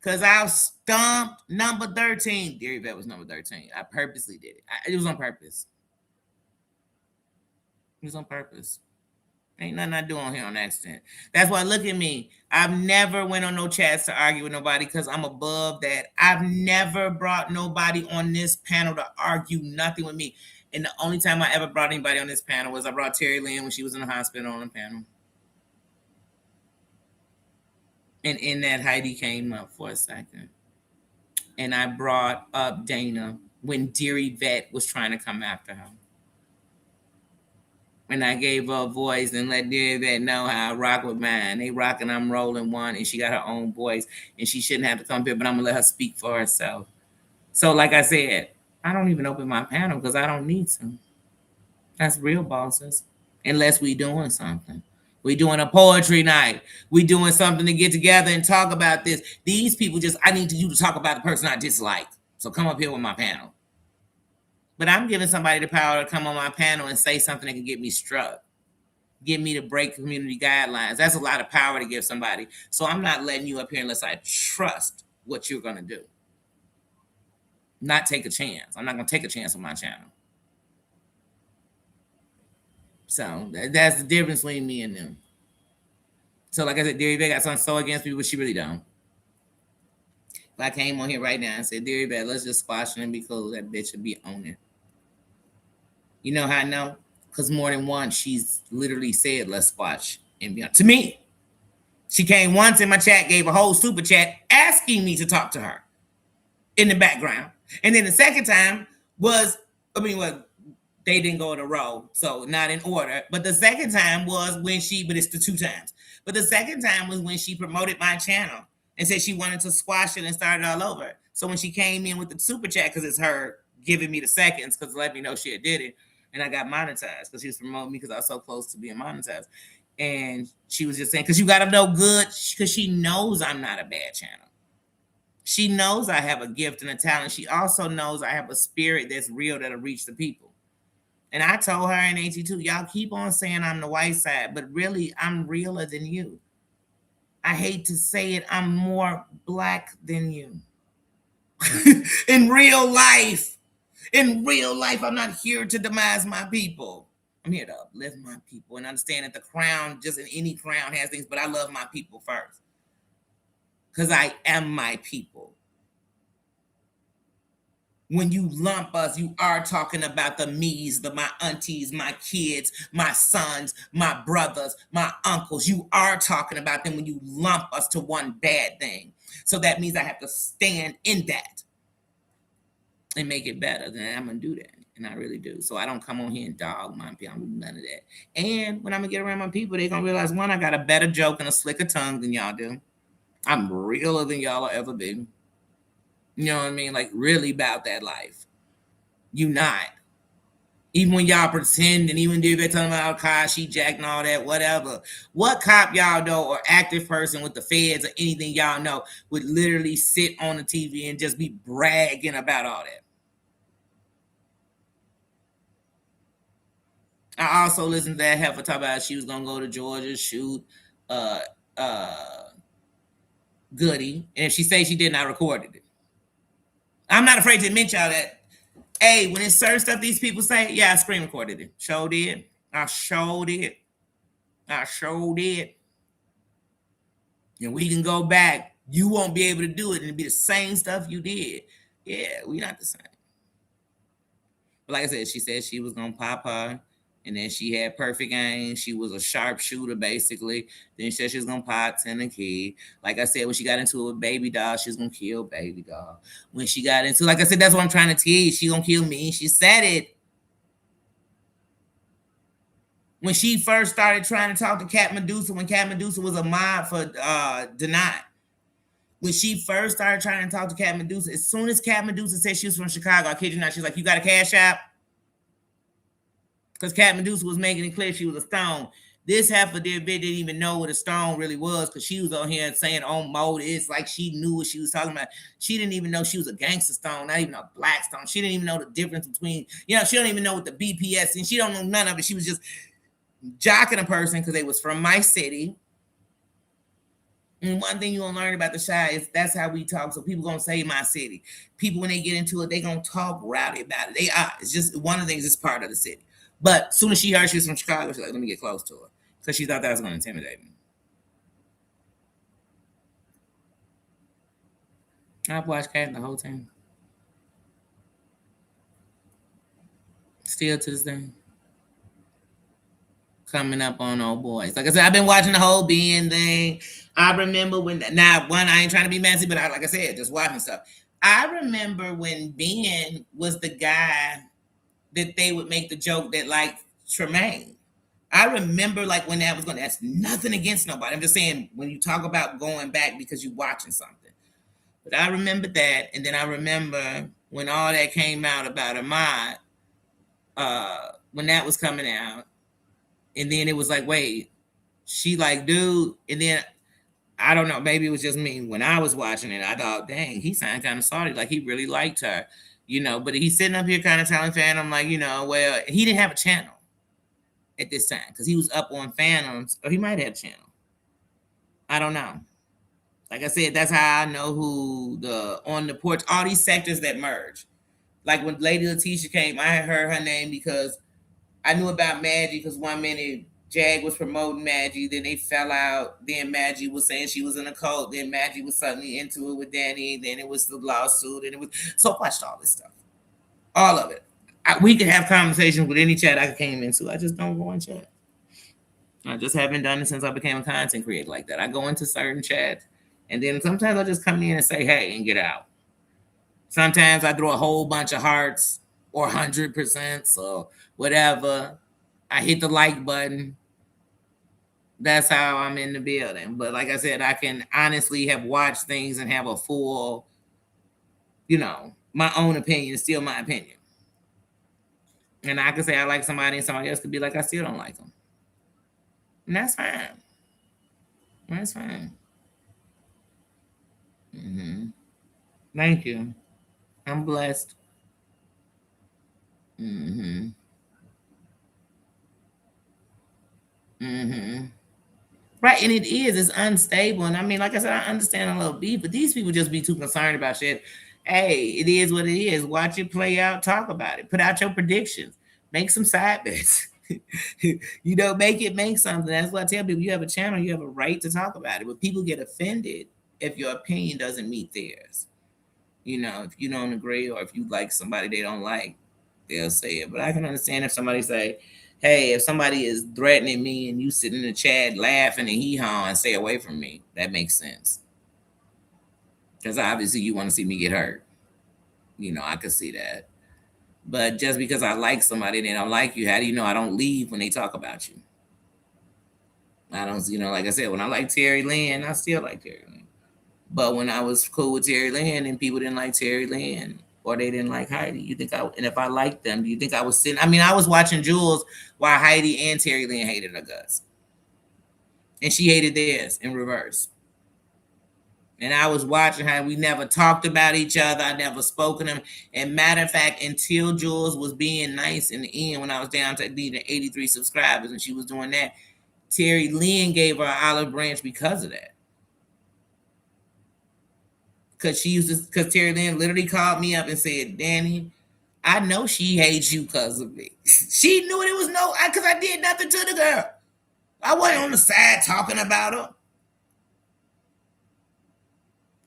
I stumped number 13? Dear Yvette was number 13. I purposely did it. It was on purpose. It was on purpose. Ain't nothing I do on here on accident. That's why look at me. I've never went on no chats to argue with nobody because I'm above that. I've never brought nobody on this panel to argue nothing with me. And the only time I ever brought anybody on this panel was I brought Terry Lynn when she was in the hospital on the panel. And in that, Heidi came up for a second. And I brought up Dana when Dear Yvette was trying to come after her. And I gave her a voice and let Dear Yvette know how I rock with mine. They rock and I'm rolling one, and she got her own voice, and she shouldn't have to come here, but I'm gonna let her speak for herself. So, like I said, I don't even open my panel because I don't need to. That's real bosses, unless we doing something. We doing a poetry night. We doing something to get together and talk about this. These people I need you to talk about the person I dislike. So come up here with my panel. But I'm giving somebody the power to come on my panel and say something that can get me struck, get me to break community guidelines. That's a lot of power to give somebody. So I'm not letting you up here unless I trust what you're going to do. Not take a chance. I'm not going to take a chance on my channel. So that's the difference between me and them. So like I said, Deary Bear got something so against me, but she really don't. If I came on here right now and said, Deary Bear, let's just squash it and be cool, that bitch would be on it. You know how I know? Because more than once, she's literally said, let's squash and be on. To me, she came once in my chat, gave a whole super chat asking me to talk to her in the background. And then the second time was, what they didn't go in a row, so not in order. But the second time was when but it's the two times. But the second time was when she promoted my channel and said she wanted to squash it and start it all over. So when she came in with the super chat, because it's her giving me the seconds, because let me know she had did it, and I got monetized because she was promoting me because I was so close to being monetized. And she was just saying, because you got to know good, because she knows I'm not a bad channel. She knows I have a gift and a talent. She also knows I have a spirit that's real that'll reach the people. And I told her in AT2, y'all keep on saying I'm the white side, but really I'm realer than you. I hate to say it, I'm more black than you. In real life, I'm not here to demise my people. I'm here to uplift my people and understand that the crown, just in any crown, has things, but I love my people first. Because I am my people. When you lump us, you are talking about the me's, my aunties, my kids, my sons, my brothers, my uncles. You are talking about them when you lump us to one bad thing. So that means I have to stand in that and make it better. Then I'm going to do that. And I really do. So I don't come on here and dog my people. I'm none of that. And when I'm going to get around my people, they're going to realize, one, I got a better joke and a slicker tongue than y'all do. I'm realer than y'all will ever be. You know what I mean? Like, really about that life. You not. Even when y'all pretend, and even do they talking about Kashi, Jack, and all that, whatever. What cop y'all know or active person with the feds or anything y'all know would literally sit on the TV and just be bragging about all that? I also listened to that heifer talk about she was gonna go to Georgia, shoot Goody. And if she say she didn't, I recorded it. I'm not afraid to admit y'all that. Hey, when it's certain stuff these people say, yeah, I screen recorded it. Sure did. I sure did. And we can go back. You won't be able to do it, and it'll be the same stuff you did. Yeah, we not the same. But like I said she was gonna pop her, and then she had perfect aim. She was a sharpshooter, basically. Then she said she was gonna pop Tennessee. Like I said, when she got into it with Baby Doll, she was gonna kill Baby Doll. When she got into, like I said, that's what I'm trying to teach. She gonna kill me. She said it. When she first started trying to talk to Cat Medusa, when Cat Medusa was a mob for Denied. When she first started trying to talk to Cat Medusa, as soon as Cat Medusa said she was from Chicago, I kid you not, she's like, you got a cash app? Because Cat Medusa was making it clear she was a stone. This heifer didn't even know what a stone really was, because she was on here saying on mode. It's like she knew what she was talking about. She didn't even know she was a gangster stone, not even a black stone. She didn't even know the difference between, she don't even know what the BPS, and she don't know none of it. She was just jocking a person because they was from my city. And one thing you're gonna learn about the Chi is that's how we talk. So people gonna say my city. People, when they get into it, they gonna talk rowdy about it. They are. It's just one of the things. It's part of the city. But as soon as she heard she was from Chicago, she's like, let me get close to her. Because she thought that was gonna intimidate me. I've watched Cat the whole time. Still to this day. Coming up on old boys. Like I said, I've been watching the whole being thing. I remember when, now one, I ain't trying to be messy, but like I said, just watching stuff. I remember when Ben was the guy that they would make the joke that like Tremaine. I remember like when that was going, that's nothing against nobody. I'm just saying when you talk about going back because you're watching something. But I remember that. And then I remember when all that came out about Ahmad, when that was coming out. And then it was like, wait, she like, dude. And then I don't know, maybe it was just me. When I was watching it, I thought, dang, he sounded kind of salty. Like he really liked her, but he's sitting up here kind of telling Phantom, like, well, he didn't have a channel at this time because he was up on Phantoms, or he might have a channel. I don't know. Like I said, that's how I know who on the porch, all these sectors that merge. Like when Lady Letitia came, I had heard her name because I knew about Maggie because one minute Jag was promoting Maggie, then they fell out. Then Maggie was saying she was in a cult. Then Maggie was suddenly into it with Danny. Then it was the lawsuit, and it was so I watched all this stuff, all of it. We could have conversations with any chat I came into. I just don't go in chat. I just haven't done it since I became a content creator like that. I go into certain chats, and then sometimes I just come in and say hey and get out. Sometimes I throw a whole bunch of hearts or 100%, so whatever. I hit the like button. That's how I'm in the building. But like I said, I can honestly have watched things and have a full, my own opinion, still my opinion. And I could say I like somebody and somebody else could be like, I still don't like them. And that's fine. That's fine. Thank you. I'm blessed. Mm-hmm. Mm-hmm. Right, and it is. It's unstable. And I mean, like I said, I understand a little beef, but these people just be too concerned about shit. Hey, it is what it is. Watch it play out, talk about it, put out your predictions, make some side bets. Make it make something. That's what I tell people. You have a channel, you have a right to talk about it. But people get offended if your opinion doesn't meet theirs. If you don't agree or if you like somebody they don't like, they'll say it. But I can understand if somebody say, hey, if somebody is threatening me and you sit in the chat laughing and hee-haw and stay away from me, that makes sense. Because obviously you want to see me get hurt. I could see that. But just because I like somebody and they don't like you, how do you know I don't leave when they talk about you? I don't, like I said, when I like Terry Lynn, I still like Terry Lynn. But when I was cool with Terry Lynn and people didn't like Terry Lynn or they didn't like Heidi, and if I liked them, do you think I was sitting? I mean, I was watching Jules while Heidi and Terry Lynn hated her guts. And she hated theirs in reverse. And I was watching her. We never talked about each other. I never spoke to them. And matter of fact, until Jules was being nice in the end, when I was down to needing 83 subscribers and she was doing that, Terry Lynn gave her an olive branch because of that. Because Terry Lynn literally called me up and said, Danny, I know she hates you because of me. She knew it was because I did nothing to the girl. I wasn't on the side talking about her.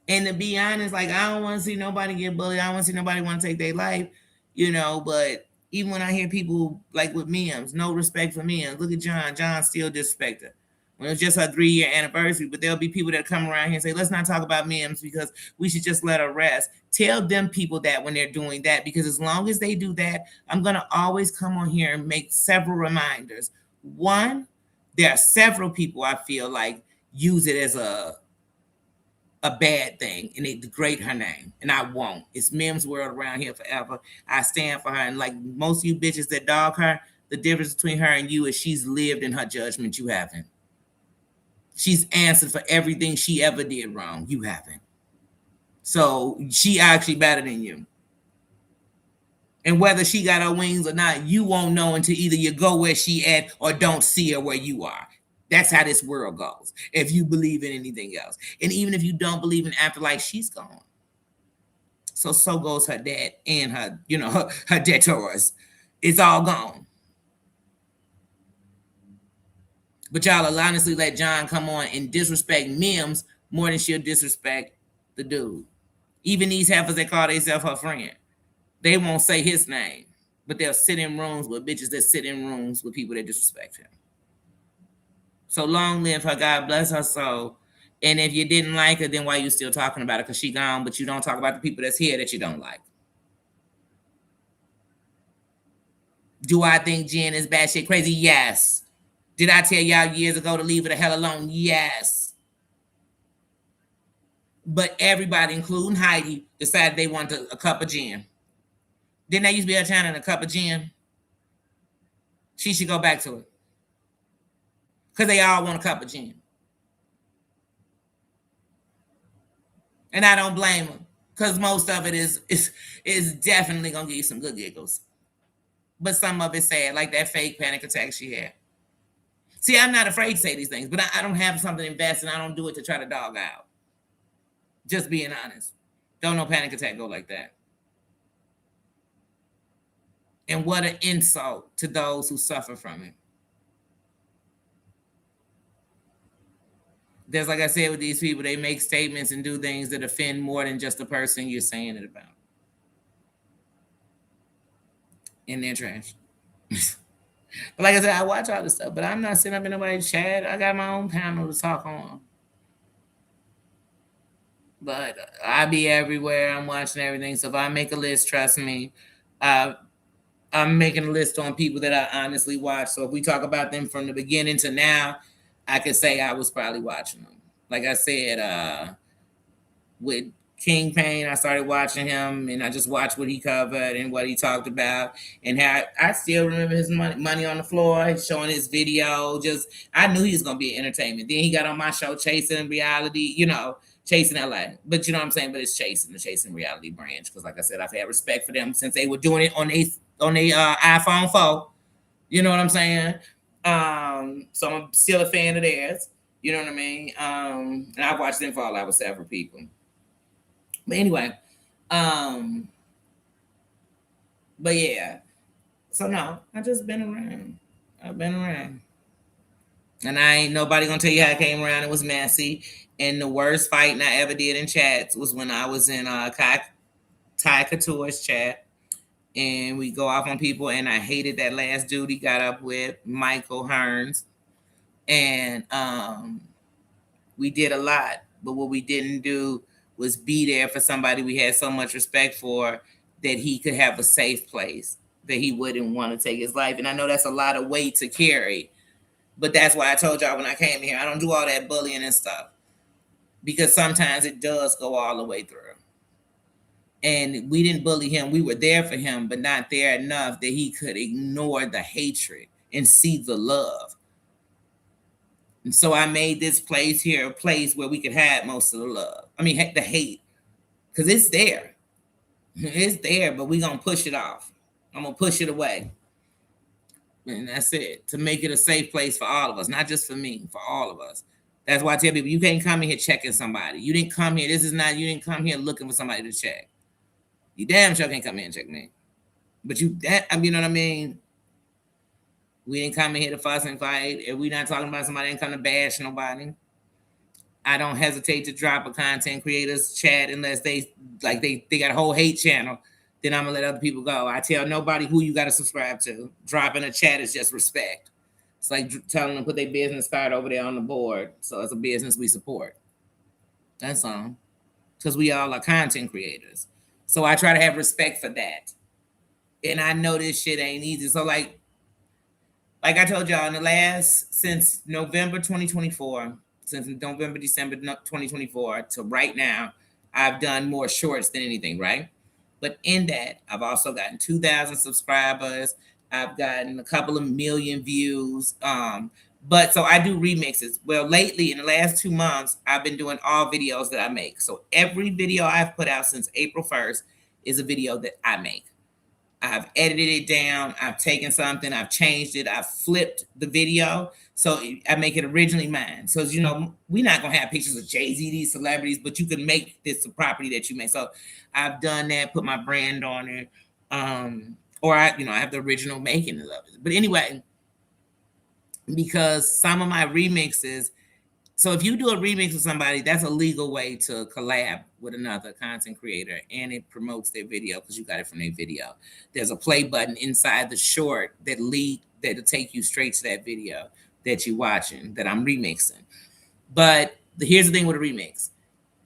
And to be honest, like I don't want to see nobody get bullied. I don't want to see nobody want to take their life, but even when I hear people like with memes, no respect for memes. Look at John. John still disrespected. When it's just her 3-year anniversary, but there'll be people that come around here and say, let's not talk about memes because we should just let her rest. Tell them people that when they're doing that, because as long as they do that, I'm going to always come on here and make several reminders. One, there are several people I feel like use it as a bad thing and they degrade her name, and I won't. It's Mims world around here forever. I stand for her, and like most of you bitches that dog her, the difference between her and you is she's lived in her judgment. You haven't. She's answered for everything she ever did wrong. You haven't. So she actually better than you. And whether she got her wings or not, you won't know until either you go where she at or don't see her where you are. That's how this world goes. If you believe in anything else. And even if you don't believe in afterlife, she's gone. So goes her dad and her, her debtors. It's all gone. But y'all will honestly let John come on and disrespect Mims more than she'll disrespect the dude. Even these heifers that call themselves her friend, they won't say his name, but they'll sit in rooms with bitches that sit in rooms with people that disrespect him. So long live her. God bless her soul. And if you didn't like her, then why you still talking about her? Because she gone, but you don't talk about the people that's here that you don't like. Do I think Jen is batshit crazy? Yes. Did I tell y'all years ago to leave her the hell alone? Yes. But everybody, including Heidi, decided they wanted a cup of gin. Didn't that used to be her channel, a cup of gin? She should go back to it. Because they all want a cup of gin. And I don't blame them. Because most of it is definitely going to give you some good giggles. But some of it's sad, like that fake panic attack she had. See, I'm not afraid to say these things, but I don't have something invested. I don't do it to try to dog out. Just being honest. Don't no panic attack go like that. And what an insult to those who suffer from it. There's, like I said, with these people, they make statements and do things that offend more than just the person you're saying it about. And they're trash. But like I said, I watch all this stuff, but I'm not sitting up in nobody's chat. I got my own panel to talk on. But I be everywhere. I'm watching everything. So if I make a list, trust me, I'm making a list on people that I honestly watch. So if we talk about them from the beginning to now, I could say I was probably watching them. Like I said, with King Payne, I started watching him, and I just watched what he covered and what he talked about, and how I still remember his money on the floor, showing his video. Just I knew he was gonna be entertainment. Then he got on my show, Chasing Reality, Chasing LA. But you know what I'm saying? But it's the Chasing Reality branch, because like I said, I've had respect for them since they were doing it on a iPhone 4. You know what I'm saying? So I'm still a fan of theirs. You know what I mean? And I've watched them fall out with several people. But anyway, but yeah. So no, I just been around. I've been around. And I ain't nobody gonna tell you how I came around. It was messy. And the worst fighting I ever did in chats was when I was in Ty Couture's chat. And we go off on people, and I hated that last dude he got up with, Michael Hearns. And we did a lot, but what we didn't do was be there for somebody we had so much respect for, that he could have a safe place, that he wouldn't want to take his life. And I know that's a lot of weight to carry, but that's why I told y'all when I came here, I don't do all that bullying and stuff, because sometimes it does go all the way through. And we didn't bully him. We were there for him, but not there enough that he could ignore the hatred and see the love. And so I made this place here a place where we could have most of the love. I mean, the hate, because it's there. It's there, but we're going to push it off. I'm going to push it away. And that's it. To make it a safe place for all of us, not just for me, for all of us. That's why I tell people, you can't come in here checking somebody. You didn't come here. You didn't come here looking for somebody to check. You damn sure can't come in and check me. But you know what I mean? We didn't come in here to fuss and fight. If we're not talking about somebody, didn't come to bash nobody. I don't hesitate to drop a content creators chat unless they got a whole hate channel. Then I'm gonna let other people go. I tell nobody who you got to subscribe to. Dropping a chat is just respect. It's like telling them to put their business card over there on the board. So it's a business we support. That's all. Because we all are content creators. So I try to have respect for that. And I know this shit ain't easy. So like I told y'all, since November 2024, since November, December 2024 to right now, I've done more shorts than anything, right? But in that, I've also gotten 2,000 subscribers. I've gotten a couple of million views. But so I do remixes. Well, lately, in the last 2 months, I've been doing all videos that I make. So every video I've put out since April 1st is a video that I make. I've edited it down. I've taken something. I've changed it. I've flipped the video. So I make it originally mine. So, we're not going to have pictures of Jay-Z, these celebrities, but you can make this a property that you make. So I've done that, put my brand on it. Or I have the original making of it. But anyway, because some of my remixes, so if you do a remix with somebody, that's a legal way to collab with another content creator, and it promotes their video because you got it from their video. There's a play button inside the short that'll take you straight to that video that you're watching, that I'm remixing. But here's the thing with a remix.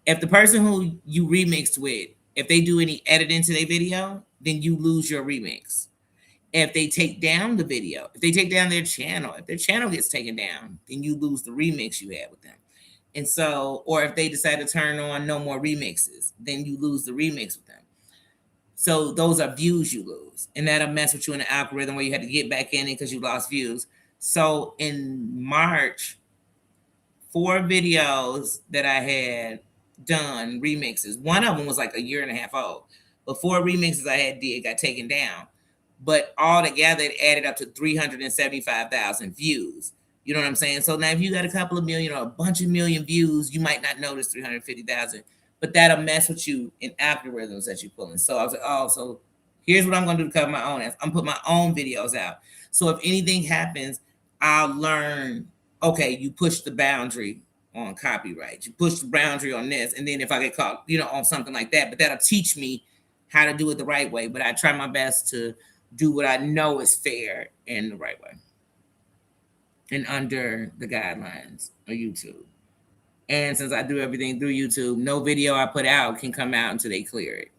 If the person who you remixed with, if they do any editing to their video, then you lose your remix. If they take down the video, if they take down their channel, if their channel gets taken down, then you lose the remix you had with them. And so, or if they decide to turn on no more remixes, then you lose the remix with them. So those are views you lose. And that'll mess with you in the algorithm where you had to get back in it because you lost views. So in March, 4 videos that I had done, remixes, one of them was like a year and a half old, but 4 remixes I did got taken down. But all together, it added up to 375,000 views. You know what I'm saying? So now if you got a couple of million or a bunch of million views, you might not notice 350,000, but that'll mess with you in algorithms that you're pulling. So I was like, oh, so Here's what I'm gonna do to cover my own ass. I'm put my own videos out. So if anything happens, I'll learn. Okay, you push the boundary on copyright. You push the boundary on this, and then if I get caught, on something like that, but that'll teach me how to do it the right way. But I try my best to do what I know is fair and the right way, and under the guidelines of YouTube. And since I do everything through YouTube, no video I put out can come out until they clear it.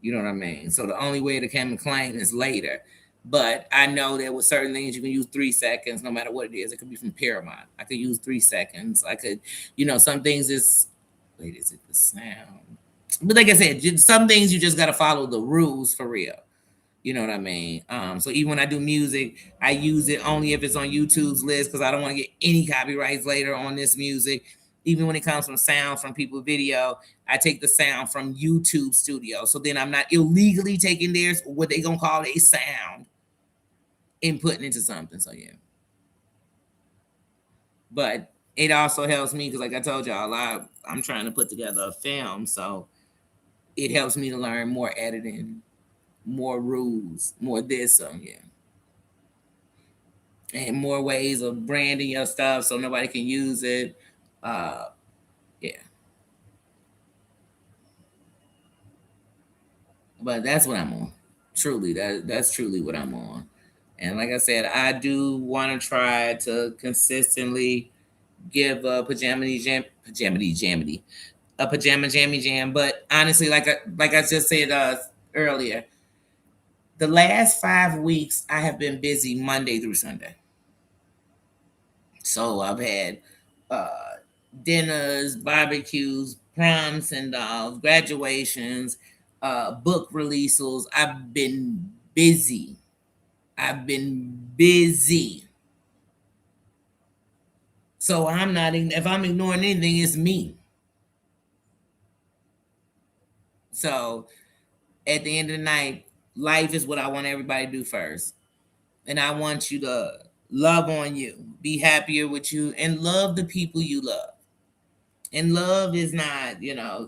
You know what I mean? So the only way to come and claim is later. But I know that with certain things you can use 3 seconds, no matter what it is. It could be from Paramount. I could use 3 seconds. I could, some things is wait, is it the sound? But like I said, some things you just gotta follow the rules for real. You know what I mean? So even when I do music, I use it only if it's on YouTube's list because I don't want to get any copyrights later on this music. Even when it comes from sound from people video, I take the sound from YouTube Studio. So then I'm not illegally taking theirs, what they gonna call a sound, and putting into something. So yeah. But it also helps me because, like I told y'all, I'm trying to put together a film, so it helps me to learn more editing, more rules, more this. So yeah. And more ways of branding your stuff so nobody can use it. Yeah. But that's what I'm on. Truly, that's truly what I'm on. And like I said, I do want to try to consistently give a pajama jammy jam. But honestly, like I just said earlier, the last 5 weeks I have been busy Monday through Sunday. So I've had uh, dinners, barbecues, proms and graduations, book releases. I've been busy. I've been busy. So I'm not, if I'm ignoring anything, it's me. So at the end of the night, life is what I want everybody to do first. And I want you to love on you, be happier with you, and love the people you love. And love is not,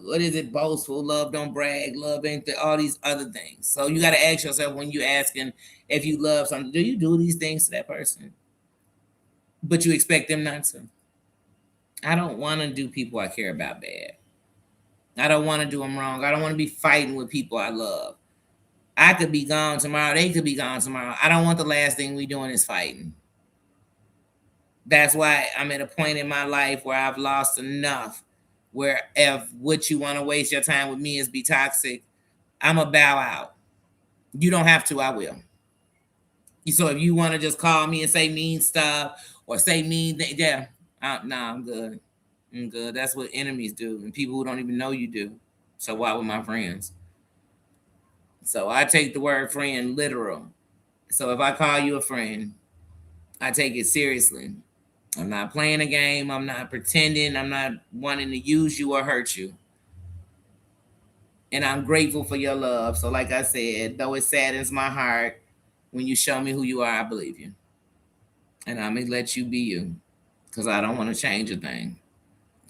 what is it? Boastful. Love don't brag. Love ain't all these other things. So you got to ask yourself when you're asking if you love something, do you do these things to that person? But you expect them not to. I don't want to do people I care about bad. I don't want to do them wrong. I don't want to be fighting with people I love. I could be gone tomorrow. They could be gone tomorrow. I don't want the last thing we doing is fighting. That's why I'm at a point in my life where I've lost enough. Where if what you want to waste your time with me is be toxic, I'm a bow out. You don't have to. I will. So if you want to just call me and say mean stuff or say mean things, yeah, nah, I'm good. I'm good. That's what enemies do, and people who don't even know you do. So why with my friends? So I take the word friend literal. So if I call you a friend, I take it seriously. I'm not playing a game. I'm not pretending. I'm not wanting to use you or hurt you. And I'm grateful for your love. So, like I said, though it saddens my heart, when you show me who you are, I believe you. And I'm going to let you be you because I don't want to change a thing.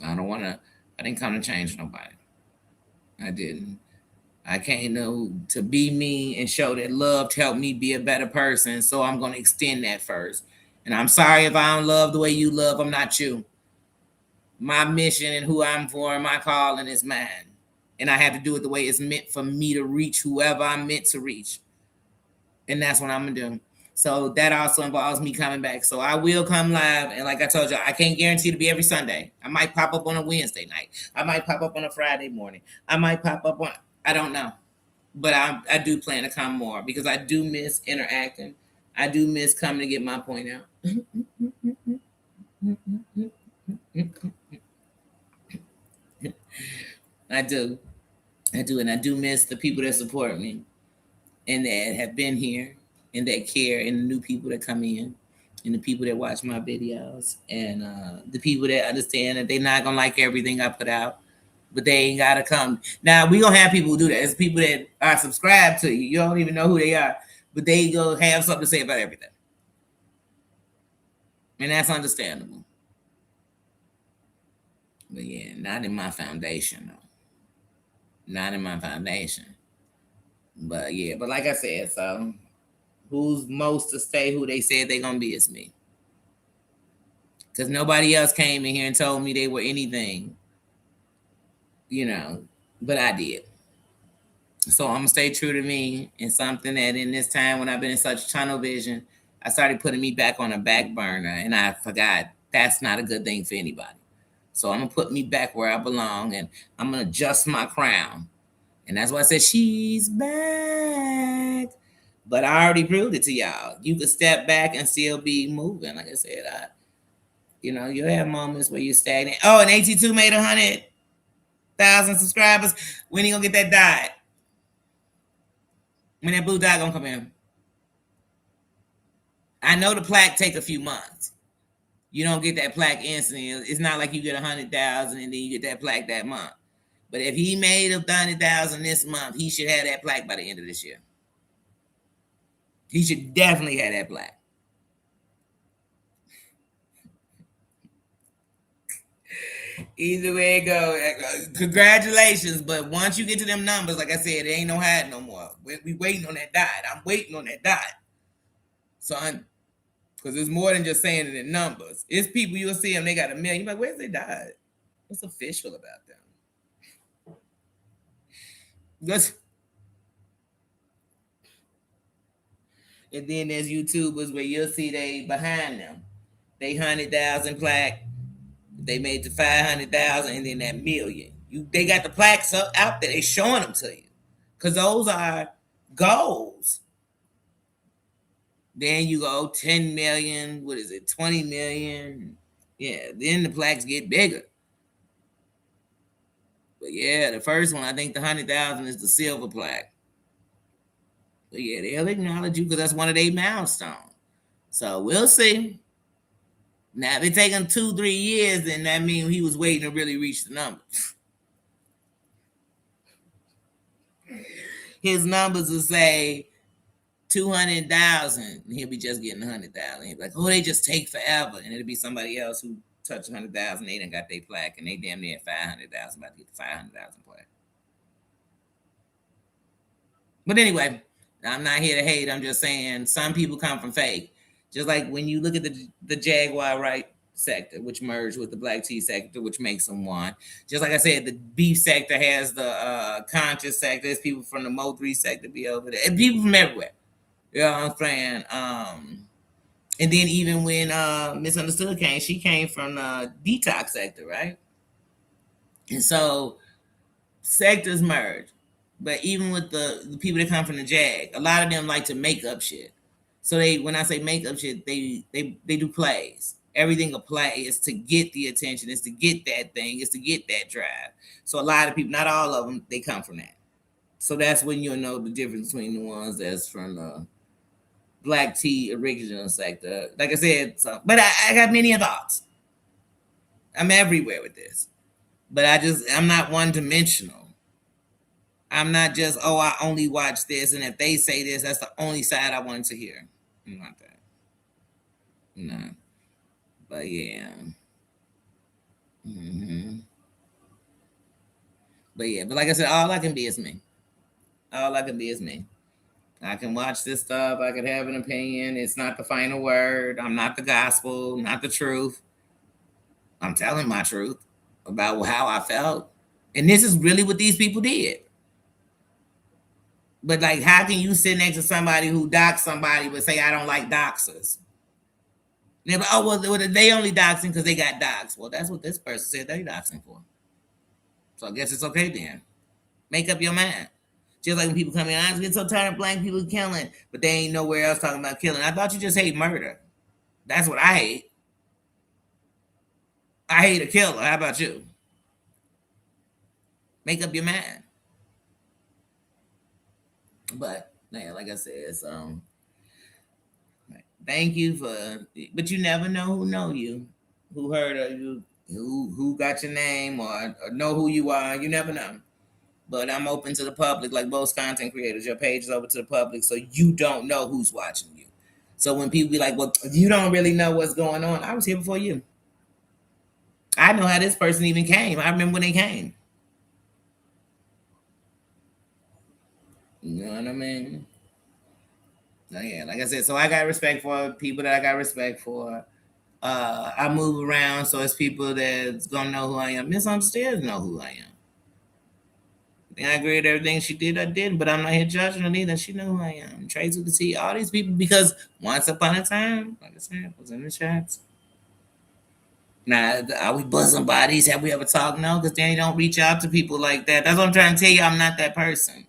I didn't come to change nobody. I didn't. I came to be me and show that love to help me be a better person. So I'm going to extend that first. And I'm sorry if I don't love the way you love. I'm not you. My mission and who I'm for and my calling is mine. And I have to do it the way it's meant for me to reach whoever I'm meant to reach. And that's what I'm going to do. So that also involves me coming back. So I will come live. And like I told you, I can't guarantee to be every Sunday. I might pop up on a Wednesday night. I might pop up on a Friday morning. I might pop up on, I don't know. But I do plan to come more because I do miss interacting. I do miss coming to get my point out. I do. I do. And I do miss the people that support me and that have been here and that care, and the new people that come in, and the people that watch my videos, and the people that understand that they're not going to like everything I put out, but they ain't got to come. Now, we going to have people who do that. It's people that are subscribed to you. You don't even know who they are, but they go have something to say about everything. And that's understandable. But yeah, not in my foundation, though. Not in my foundation. But yeah, but like I said, so who's most to stay who they said they gonna be is me. Because nobody else came in here and told me they were anything, you know, but I did. So I'm gonna stay true to me and something that in this time when I've been in such tunnel vision, I started putting me back on a back burner and I forgot that's not a good thing for anybody. So I'm gonna put me back where I belong and I'm gonna adjust my crown. And that's why I said she's back. But I already proved it to y'all. You could step back and still be moving. Like I said, you'll have moments where you're stagnant. Oh, and AT2 made 100,000 subscribers. When you gonna get that dot? When that blue dot gonna come in? I know the plaque take a few months. You don't get that plaque instantly. It's not like you get 100,000 and then you get that plaque that month. But if he made 100,000 this month, he should have that plaque by the end of this year. He should definitely have that plaque. Either way it go, congratulations. But once you get to them numbers, like I said, there ain't no hide no more. We waiting on that dot. I'm waiting on that dot, son. Because it's more than just saying it in numbers. It's people you'll see them, they got 1 million. You're like, where's their dot? What's official about them? That's, and then there's YouTubers where you'll see they behind them. They 100,000 plaque. They made the 500,000 and then that million. They got the plaques out there. They showing them to you because those are goals. Then you go 10 million. What is it? 20 million. Yeah. Then the plaques get bigger. But yeah, the first one I think the 100,000 is the silver plaque. But yeah, they'll acknowledge you because that's one of their milestones. So we'll see. Now, if it's taking 2-3 years, then that means he was waiting to really reach the numbers. His numbers will say 200,000, and he'll be just getting 100,000. He'll be like, oh, they just take forever. And it'll be somebody else who touched 100,000, they done got their plaque, and they damn near 500,000, about to get the 500,000 plaque. But anyway, I'm not here to hate. I'm just saying some people come from fake. Just like when you look at the Jaguar right sector, which merged with the black tea sector, which makes them one. Just like I said, the beef sector has the conscious sector. There's people from the Mo3 sector be over there. And people from everywhere. You know what I'm saying? And then even when Misunderstood came, she came from the detox sector, right? And so sectors merge. But even with the people that come from the Jag, a lot of them like to make up shit. So when I say make up shit, they do plays. Everything a play is to get the attention, is to get that thing, is to get that drive. So a lot of people, not all of them, they come from that. So that's when you'll know the difference between the ones that's from the black tea original sector. Like I said, but I got many thoughts. I'm everywhere with this. But I'm not one dimensional. I'm not just, oh, I only watch this, and if they say this, that's the only side I wanted to hear. I'm not that. No. But yeah. Mm-hmm. But yeah, but like I said, all I can be is me. All I can be is me. I can watch this stuff. I can have an opinion. It's not the final word. I'm not the gospel, not the truth. I'm telling my truth about how I felt. And this is really what these people did. But like, how can you sit next to somebody who doxed somebody but say, I don't like doxers? And they're like, oh, well, they only doxing because they got doxed. Well, that's what this person said they doxing for. So I guess it's okay then. Make up your mind. Just like when people come in, I get so tired of black people killing, but they ain't nowhere else talking about killing. I thought you just hate murder. That's what I hate. I hate a killer. How about you? Make up your mind. But yeah, like I said, so thank you but you never know who know you, who heard of you, who got your name or know who you are. You never know. But I'm open to the public, like most content creators. Your page is open to the public, so you don't know who's watching you. So when people be like, well, you don't really know what's going on, I was here before you. I know how this person even came. I remember when they came. You know what I mean? So, yeah, like I said, so I got respect for people that I got respect for. I move around, so it's people that's gonna know who I am. Miss Upstairs know who I am. And I agree with everything she did, I did, but I'm not here judging her neither. She know who I am. Tracy to see all these people because once upon a time, like I said, was in the chats. Now, are we buzzing bodies? Have we ever talked? No, because Danny don't reach out to people like that. That's what I'm trying to tell you. I'm not that person.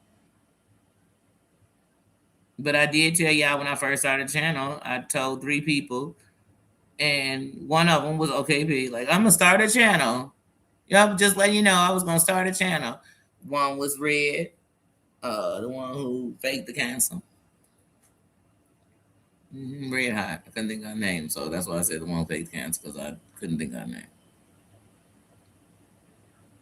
But I did tell y'all when I first started the channel, I told 3 people, and one of them was OKP. Like, I'm gonna start a channel. Yep, just letting you know I was gonna start a channel. One was Red, the one who faked the cancer. Red Hot. I couldn't think of her name, so that's why I said the one who faked cancer because I couldn't think of her name.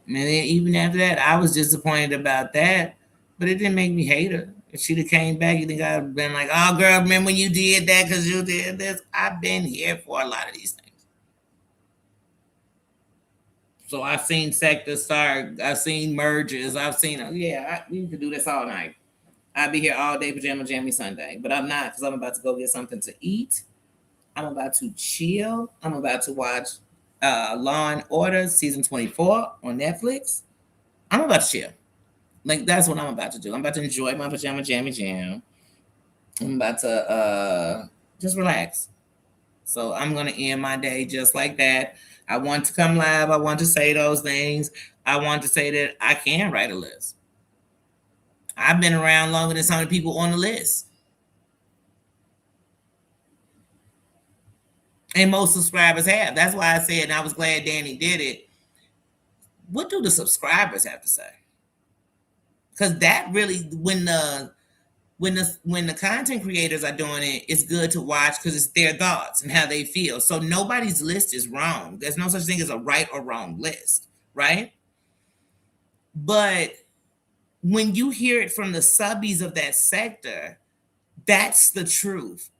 And then even after that, I was disappointed about that, but it didn't make me hate her. If she'd have came back, you think I'd have been like, "Oh, girl, remember when you did that because you did this?" I've been here for a lot of these things. So I've seen sectors start. I've seen mergers. I've seen. Yeah, we could do this all night. I'll be here all day, pajama jammy Sunday, but I'm not because I'm about to go get something to eat. I'm about to chill. I'm about to watch Law and Order season 24 on Netflix. I'm about to chill. Like that's what I'm about to do. I'm about to enjoy my pajama jammy jam. I'm about to just relax. So I'm gonna end my day just like that. I want to come live. I want to say those things. I want to say that I can write a list. I've been around longer than some of the people on the list. And most subscribers have. That's why I said, and I was glad Danny did it. What do the subscribers have to say? Because that really, when the content creators are doing it, it's good to watch because it's their thoughts and how they feel. So nobody's list is wrong. There's no such thing as a right or wrong list, right? But when you hear it from the subbies of that sector, that's the truth.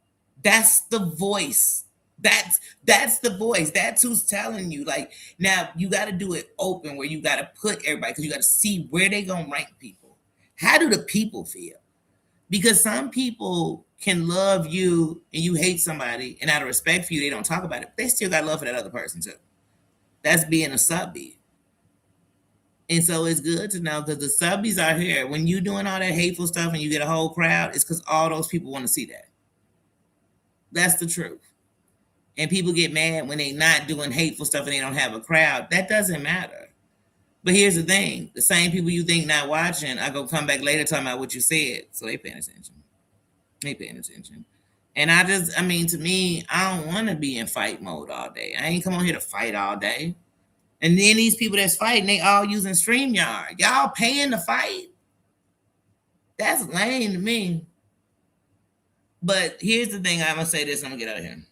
That's the voice. That's the voice. That's who's telling you. Like now, you got to do it open where you got to put everybody because you got to see where they gonna rank people. How do the people feel? Because some people can love you and you hate somebody, and out of respect for you, they don't talk about it. But they still got love for that other person too. That's being a subby. And so it's good to know because the subbies are here. When you doing all that hateful stuff and you get a whole crowd, it's because all those people want to see that. That's the truth. And people get mad when they not doing hateful stuff and they don't have a crowd. That doesn't matter. But here's the thing: the same people you think not watching, I go come back later talking about what you said, so they paying attention. They paying attention. And I mean, to me, I don't want to be in fight mode all day. I ain't come on here to fight all day. And then these people that's fighting, they all using StreamYard. Y'all paying to fight? That's lame to me. But here's the thing: I'm gonna say this. I'm gonna get out of here.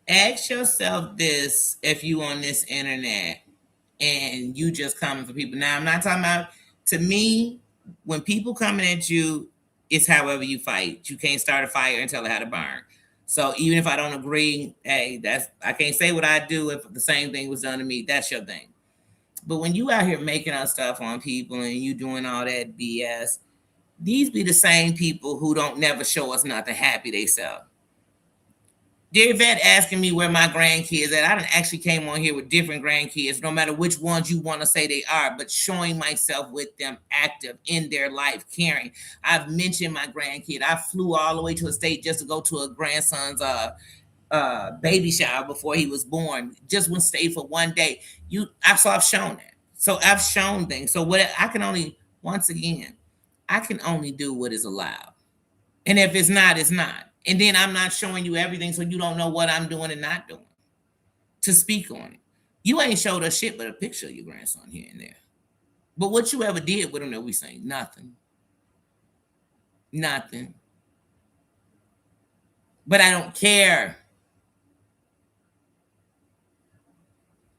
Ask yourself this: if you on this internet and you just coming for people. Now, I'm not talking about. To me, when people coming at you, it's however you fight. You can't start a fire and tell it how to burn. So even if I don't agree, hey, that's I can't say what I do if the same thing was done to me. That's your thing. But when you out here making up stuff on people and you doing all that BS, these be the same people who don't never show us nothing happy they sell. Dear Vet asking me where my grandkids at. I done actually came on here with different grandkids, no matter which ones you want to say they are, but showing myself with them active in their life, caring. I've mentioned my grandkid. I flew all the way to a state just to go to a grandson's baby shower before he was born. Just went stay for one day. I've shown that. So I've shown things. So what I can only once again, I can only do what is allowed. And if it's not, it's not. And then I'm not showing you everything so you don't know what I'm doing and not doing to speak on it. You ain't showed us shit but a picture of your grandson here and there. But what you ever did with him that we saying? Nothing. Nothing. But I don't care.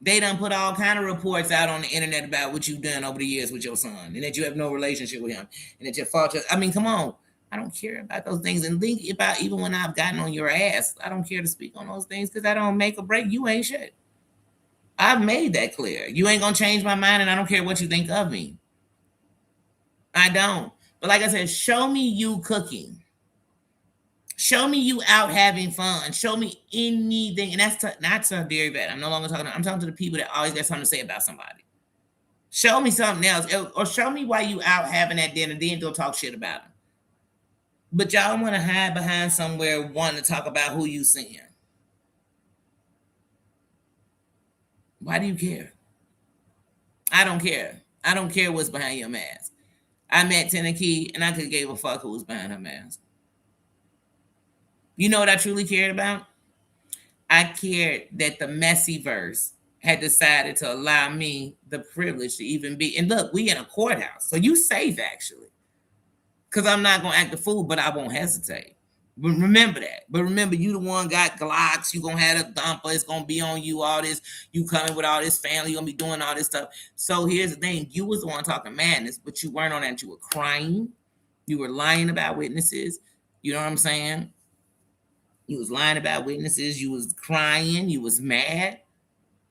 They done put all kind of reports out on the internet about what you've done over the years with your son and that you have no relationship with him and that your father. I mean, come on. I don't care about those things. And think about even when I've gotten on your ass, I don't care to speak on those things because I don't make or break. You ain't shit. I've made that clear. You ain't going to change my mind and I don't care what you think of me. I don't. But like I said, show me you cooking. Show me you out having fun. Show me anything. And that's not to Dairy Vet. I'm no longer talking I'm talking to the people that always got something to say about somebody. Show me something else. Or show me why you out having that dinner, then go talk shit about them. But y'all want to hide behind somewhere wanting to talk about who you seeing. Why do you care? I don't care. I don't care what's behind your mask. I met Tenakee and I could give a fuck who was behind her mask. You know what I truly cared about? I cared that the messy verse had decided to allow me the privilege to even be. And look, we in a courthouse, so you safe actually. Because I'm not gonna act a fool, but I won't hesitate. But remember that. But remember, you the one got Glocks. You gonna have a dumper. It's gonna be on you. All this. You coming with all this family. You gonna be doing all this stuff. So here's the thing: you was the one talking madness, but you weren't on that. You were crying. You were lying about witnesses. You know what I'm saying? You was lying about witnesses. You was crying. You was mad,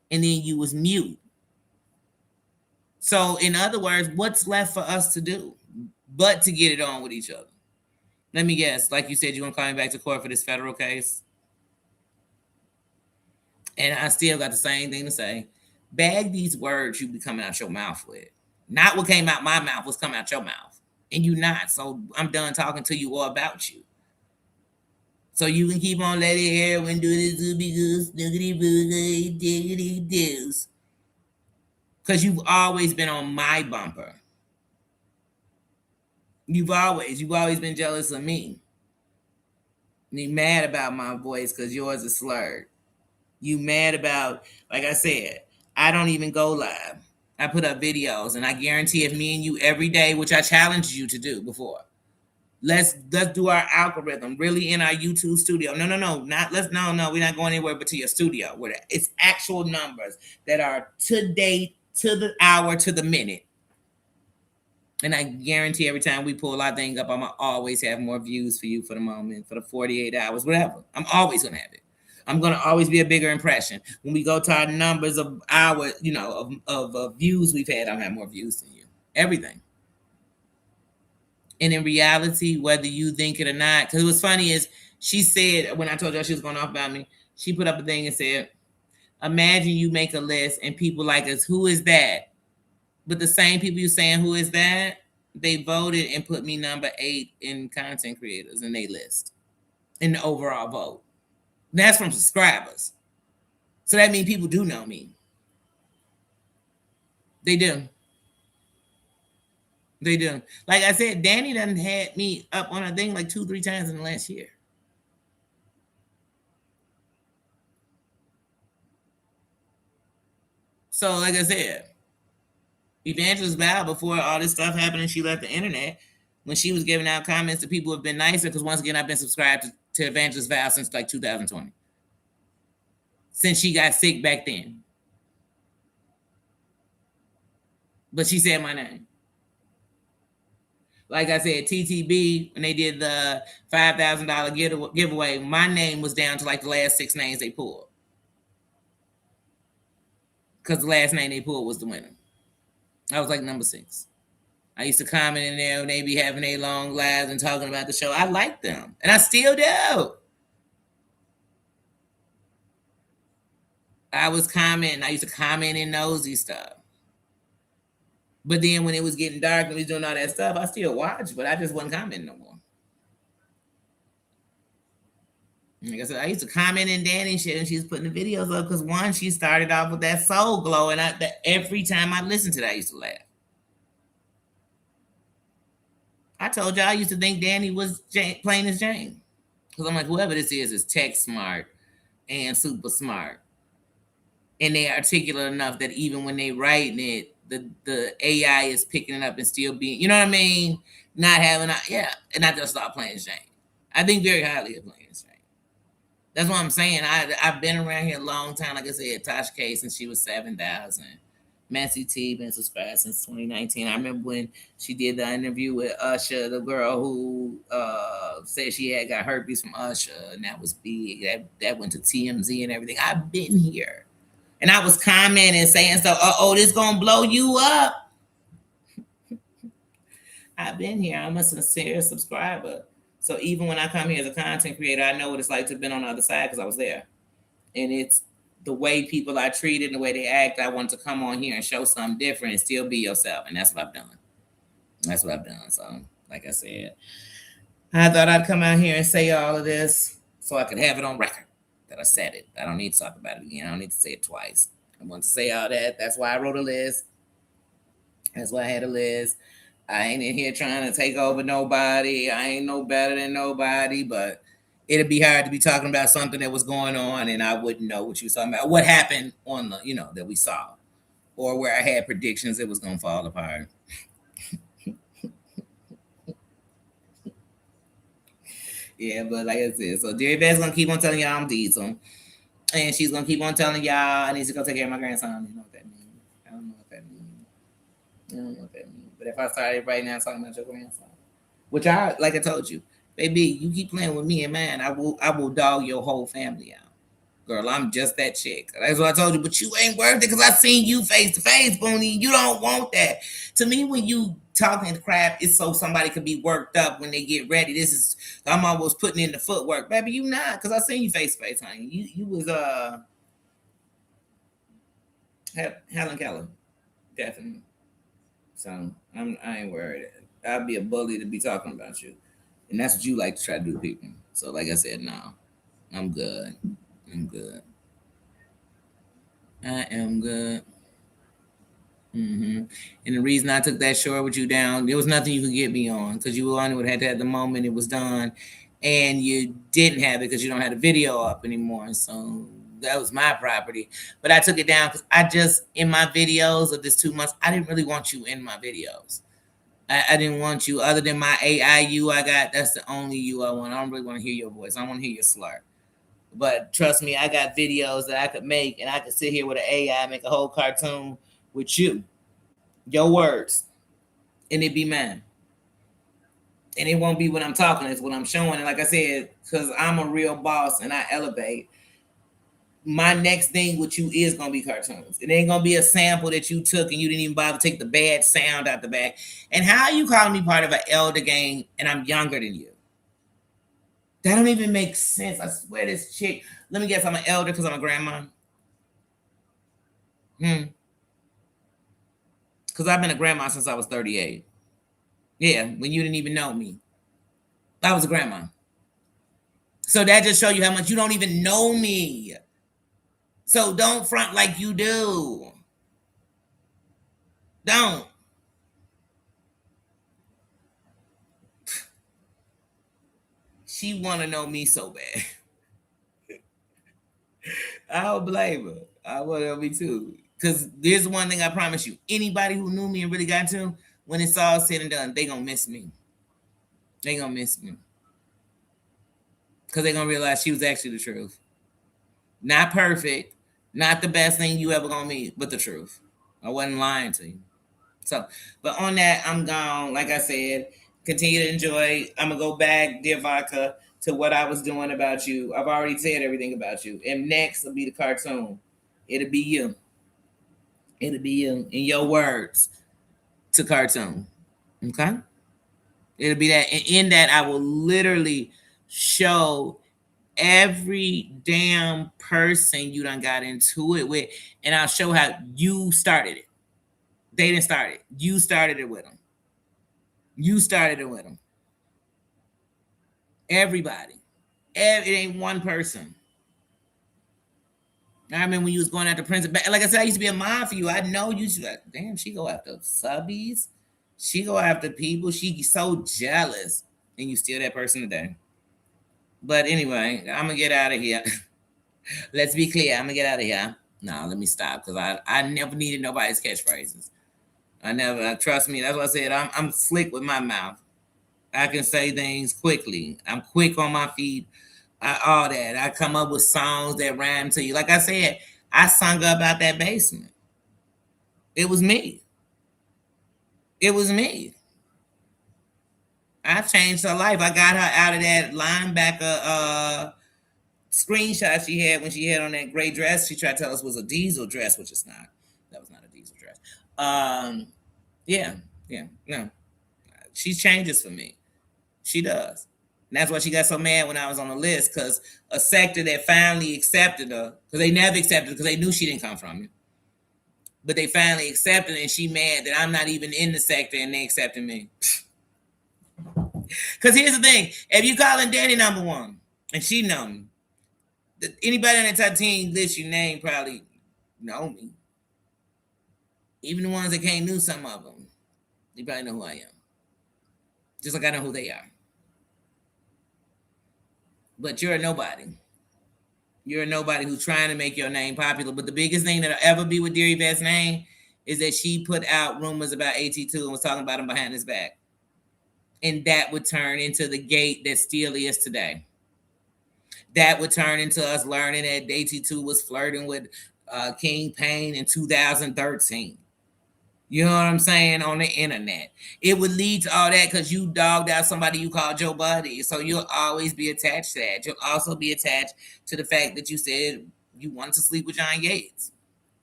and then you was mute. So in other words, what's left for us to do but to get it on with each other? Let me guess. Like you said, you're gonna call me back to court for this federal case, and I still got the same thing to say. Bag these words you be coming out your mouth with. Not what came out my mouth, what's coming out your mouth. And you not. So I'm done talking to you or about you. So you can keep on letting everyone do this doobie goose, doogity boogity, diggity doos. Because you've always been on my bumper. You've always been jealous of me. You mad about my voice because yours is slurred. You mad about, like I said, I don't even go live. I put up videos, and I guarantee if me and you every day, which I challenged you to do before, let's do our algorithm really in our YouTube studio. No, we're not going anywhere but to your studio where it's actual numbers that are to date, to the hour, to the minute. And I guarantee every time we pull our thing up, I'm gonna always have more views for you for the moment, for the 48 hours, whatever. I'm always gonna have it. I'm gonna always be a bigger impression. When we go to our numbers of our, of views we've had, I'll have more views than you. Everything. And in reality, whether you think it or not, because what's funny is she said, when I told her she was going off about me, she put up a thing and said, imagine you make a list and people like us, who is that? But the same people you saying, who is that? They voted and put me number 8 in content creators in their list, in the overall vote. That's from subscribers. So that means people do know me. They do. They do. Like I said, Danny done had me up on a thing like 2-3 times in the last year. So, like I said, Evangelist Val, before all this stuff happened and she left the internet, when she was giving out comments to people who have been nicer, because once again, I've been subscribed to Evangelist Val since like 2020. Since she got sick back then. But she said my name. Like I said, TTB, when they did the $5,000 giveaway, my name was down to like the last 6 names they pulled. Because the last name they pulled was the winner. I was like number 6. I used to comment in there when they be having their long lives and talking about the show. I like them. And I still do. I was commenting. I used to comment in nosy stuff. But then when it was getting dark and we was doing all that stuff, I still watched, but I just wasn't commenting no more. Like I said, I used to comment in Danny shit, and she was putting the videos up because one, she started off with that soul glow, and every time I listened to that, I used to laugh. I told you I used to think Danny was plain as Jane, because I'm like, whoever this is tech smart and super smart, and they articulate enough that even when they writing it, the AI is picking it up and still being, you know what I mean? Not having, and I just start playing Jane. I think very highly of playing Jane. That's what I'm saying. I've been around here a long time. Like I said, Tasha K since she was 7,000. Massey T been subscribed since 2019. I remember when she did the interview with Usher, the girl who said she had got herpes from Usher, and that was big. That went to TMZ and everything. I've been here. And I was commenting saying stuff, this gonna blow you up. I've been here. I'm a sincere subscriber. So even when I come here as a content creator, I know what it's like to have been on the other side because I was there. And it's the way people are treated and the way they act. I want to come on here and show something different and still be yourself. And that's what I've done. That's what I've done. So, like I said, I thought I'd come out here and say all of this so I could have it on record that I said it. I don't need to talk about it again. I don't need to say it twice. I want to say all that. That's why I wrote a list. That's why I had a list. I ain't in here trying to take over nobody. I ain't no better than nobody, but it'd be hard to be talking about something that was going on and I wouldn't know what you was talking about. What happened on the, that we saw. Or where I had predictions it was gonna fall apart. Yeah, but like I said, so Jerry Beth's gonna keep on telling y'all I'm diesel. And she's gonna keep on telling y'all I need to go take care of my grandson. You know what that means. I don't know what that means. I don't know what that means. But if I started right now talking about your grandson, which I like I told you, baby, you keep playing with me and man, I will dog your whole family out. Girl, I'm just that chick. That's what I told you. But you ain't worth it because I seen you face to face, Booney. You don't want that. To me, when you talking crap, it's so somebody can be worked up when they get ready. I'm almost putting in the footwork, baby. You not because I seen you face to face, honey. You was Helen Keller, definitely. So I ain't worried. I'd be a bully to be talking about you, and that's what you like to try to do to people. So like I said, no, I'm good. I'm good. I am good. And the reason I took that short with you down, there was nothing you could get me on because you only would have had to have the moment it was done, and you didn't have it because you don't have the video up anymore. So that was my property. But I took it down because I just in my videos of this 2 months, I didn't really want you in my videos. I didn't want you other than my AI you I got. That's the only you I want. I don't really want to hear your voice. I want to hear your slur. But trust me, I got videos that I could make, and I could sit here with an AI, make a whole cartoon with you, your words, and it be mine. And it won't be what I'm talking; it's what I'm showing. And like I said, because I'm a real boss and I elevate. My next thing with you is gonna be cartoons. It ain't gonna be a sample that you took and you didn't even bother to take the bad sound out the back. And how are you calling me part of an elder gang and I'm younger than you? That don't even make sense. I swear this chick. Let me guess, I'm an elder because I'm a grandma. Because I've been a grandma since I was 38. Yeah, when you didn't even know me. I was a grandma. So that just show you how much you don't even know me. So don't front like you do. Don't. She want to know me so bad. I don't blame her. I want to know me too. Because there's one thing I promise you. Anybody who knew me and really got to, when it's all said and done, they going to miss me. They going to miss me. Because they going to realize she was actually the truth. Not perfect. Not the best thing you ever going to meet, but the truth. I wasn't lying to you. So, but on that, I'm gone. Like I said, continue to enjoy. I'm going to go back, dear Vodka, to what I was doing about you. I've already said everything about you. And next will be the cartoon. It'll be you. It'll be you in your words to cartoon. Okay? It'll be that. And in that, I will literally show every damn person you done got into it with. And I'll show how you started it. They didn't start it. You started it with them. You started it with them. Everybody. It ain't one person. I remember when you was going after Prince. Like I said, I used to be a mom for you. I know you. Like, damn, she go after subbies. She go after people. She so jealous, and you still that person today. But anyway, I'm gonna get out of here. Let's be clear. I'm gonna get out of here. No, let me stop because I never needed nobody's catchphrases. I never. Trust me. That's what I said. I'm slick with my mouth. I can say things quickly. I'm quick on my feet. All that. I come up with songs that rhyme to you. Like I said, I sung about that basement. It was me. It was me. I changed her life. I got her out of that linebacker screenshot she had when she had on that gray dress. She tried to tell us was a diesel dress, which it's not. That was not a diesel dress. Yeah, yeah, no. She changes for me. She does. And that's why she got so mad when I was on the list, because a sector that finally accepted her, because they never accepted her because they knew she didn't come from it. But they finally accepted her, and she mad that I'm not even in the sector and they accepted me. Because here's the thing. If you calling Danny number one, and she know me, anybody on that top 10 list you name probably know me. Even the ones that can't know some of them, you probably know who I am. Just like I know who they are. But you're a nobody. You're a nobody who's trying to make your name popular. But the biggest thing that'll ever be with Dear Yvette's name is that she put out rumors about AT2 and was talking about him behind his back. And that would turn into the gate that still is today. That would turn into us learning that AT2 was flirting with King Payne in 2013. You know what I'm saying? On the internet. It would lead to all that because you dogged out somebody you called your buddy. So you'll always be attached to that. You'll also be attached to the fact that you said you wanted to sleep with John Yates.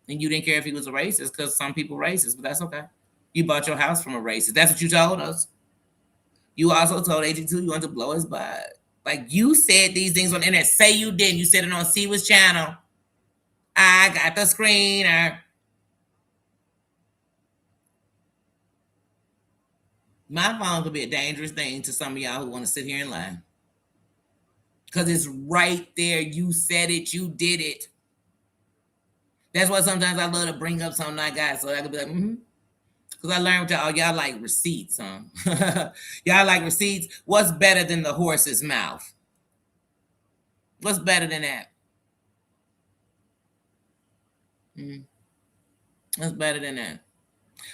And you didn't care if he was a racist, because some people racist, but that's okay. You bought your house from a racist. That's what you told us. You also told AT2 you wanted to blow his butt. Like, you said these things on the internet. Say you didn't. You said it on Siwa's channel. I got the screener. My phone could be a dangerous thing to some of y'all who want to sit here and lie. Because it's right there. You said it. You did it. That's why sometimes I love to bring up something I got so I could be like, Because I learned with y'all like receipts, huh? Y'all like receipts. What's better than the horse's mouth? What's better than that? What's better than that?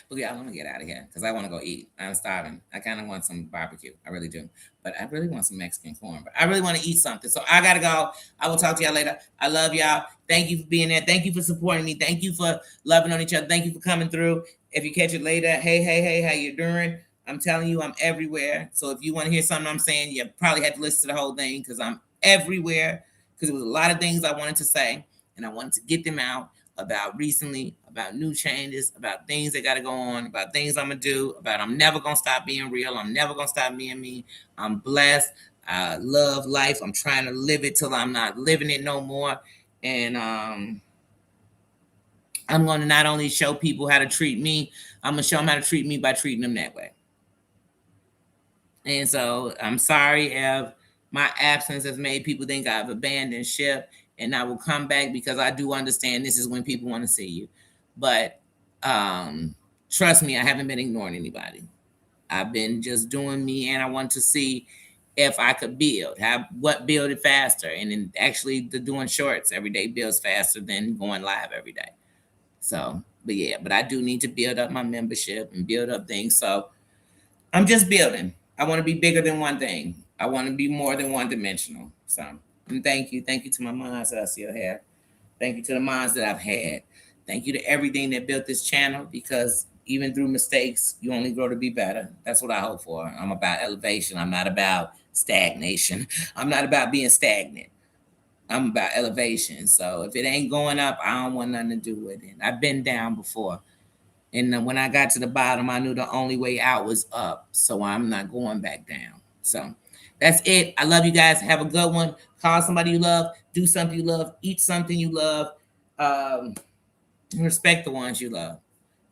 But yeah, I'm gonna get out of here because I want to go eat. I'm starving. I kind of want some barbecue. I really do. But I really want some Mexican corn. But I really want to eat something. So I gotta go. I will talk to y'all later. I love y'all. Thank you for being there. Thank you for supporting me. Thank you for loving on each other. Thank you for coming through. If you catch it later, hey, how you doing? I'm telling you, I'm everywhere. So if you want to hear something I'm saying, you probably had to listen to the whole thing because I'm everywhere. Because there was a lot of things I wanted to say and I wanted to get them out about recently, about new changes, about things that got to go on, about things I'm going to do, about I'm never going to stop being real. I'm never going to stop being me. I'm blessed. I love life. I'm trying to live it till I'm not living it no more. And I'm going to not only show people how to treat me, I'm going to show them how to treat me by treating them that way. And so I'm sorry if my absence has made people think I've abandoned ship. And I will come back because I do understand this is when people want to see you. But trust me, I haven't been ignoring anybody. I've been just doing me, and I want to see if I could build. What build it faster? And then actually doing shorts every day builds faster than going live every day. So, but I do need to build up my membership and build up things. So I'm just building. I want to be bigger than one thing. I want to be more than one dimensional. So, and thank you. Thank you to my moms that I still have. Thank you to the moms that I've had. Thank you to everything that built this channel, because even through mistakes, you only grow to be better. That's what I hope for. I'm about elevation. I'm not about stagnation. I'm not about being stagnant. I'm about elevation. So if it ain't going up, I don't want nothing to do with it. I've been down before. And when I got to the bottom, I knew the only way out was up. So I'm not going back down. So that's it. I love you guys. Have a good one. Call somebody you love. Do something you love. Eat something you love. Respect the ones you love.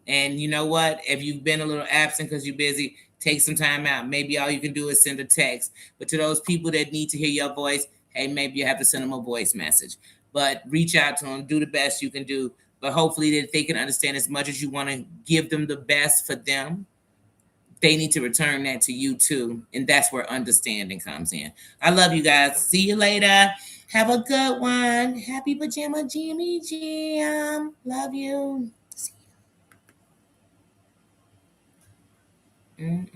And you know what? If you've been a little absent because you're busy, take some time out. Maybe all you can do is send a text. But to those people that need to hear your voice, hey, maybe you have to send them a voice message. But reach out to them. Do the best you can do. But hopefully that they can understand, as much as you want to give them the best for them, they need to return that to you too. And that's where understanding comes in. I love you guys. See you later. Have a good one. Happy Pajama Jimmy Jam. Love you. See you.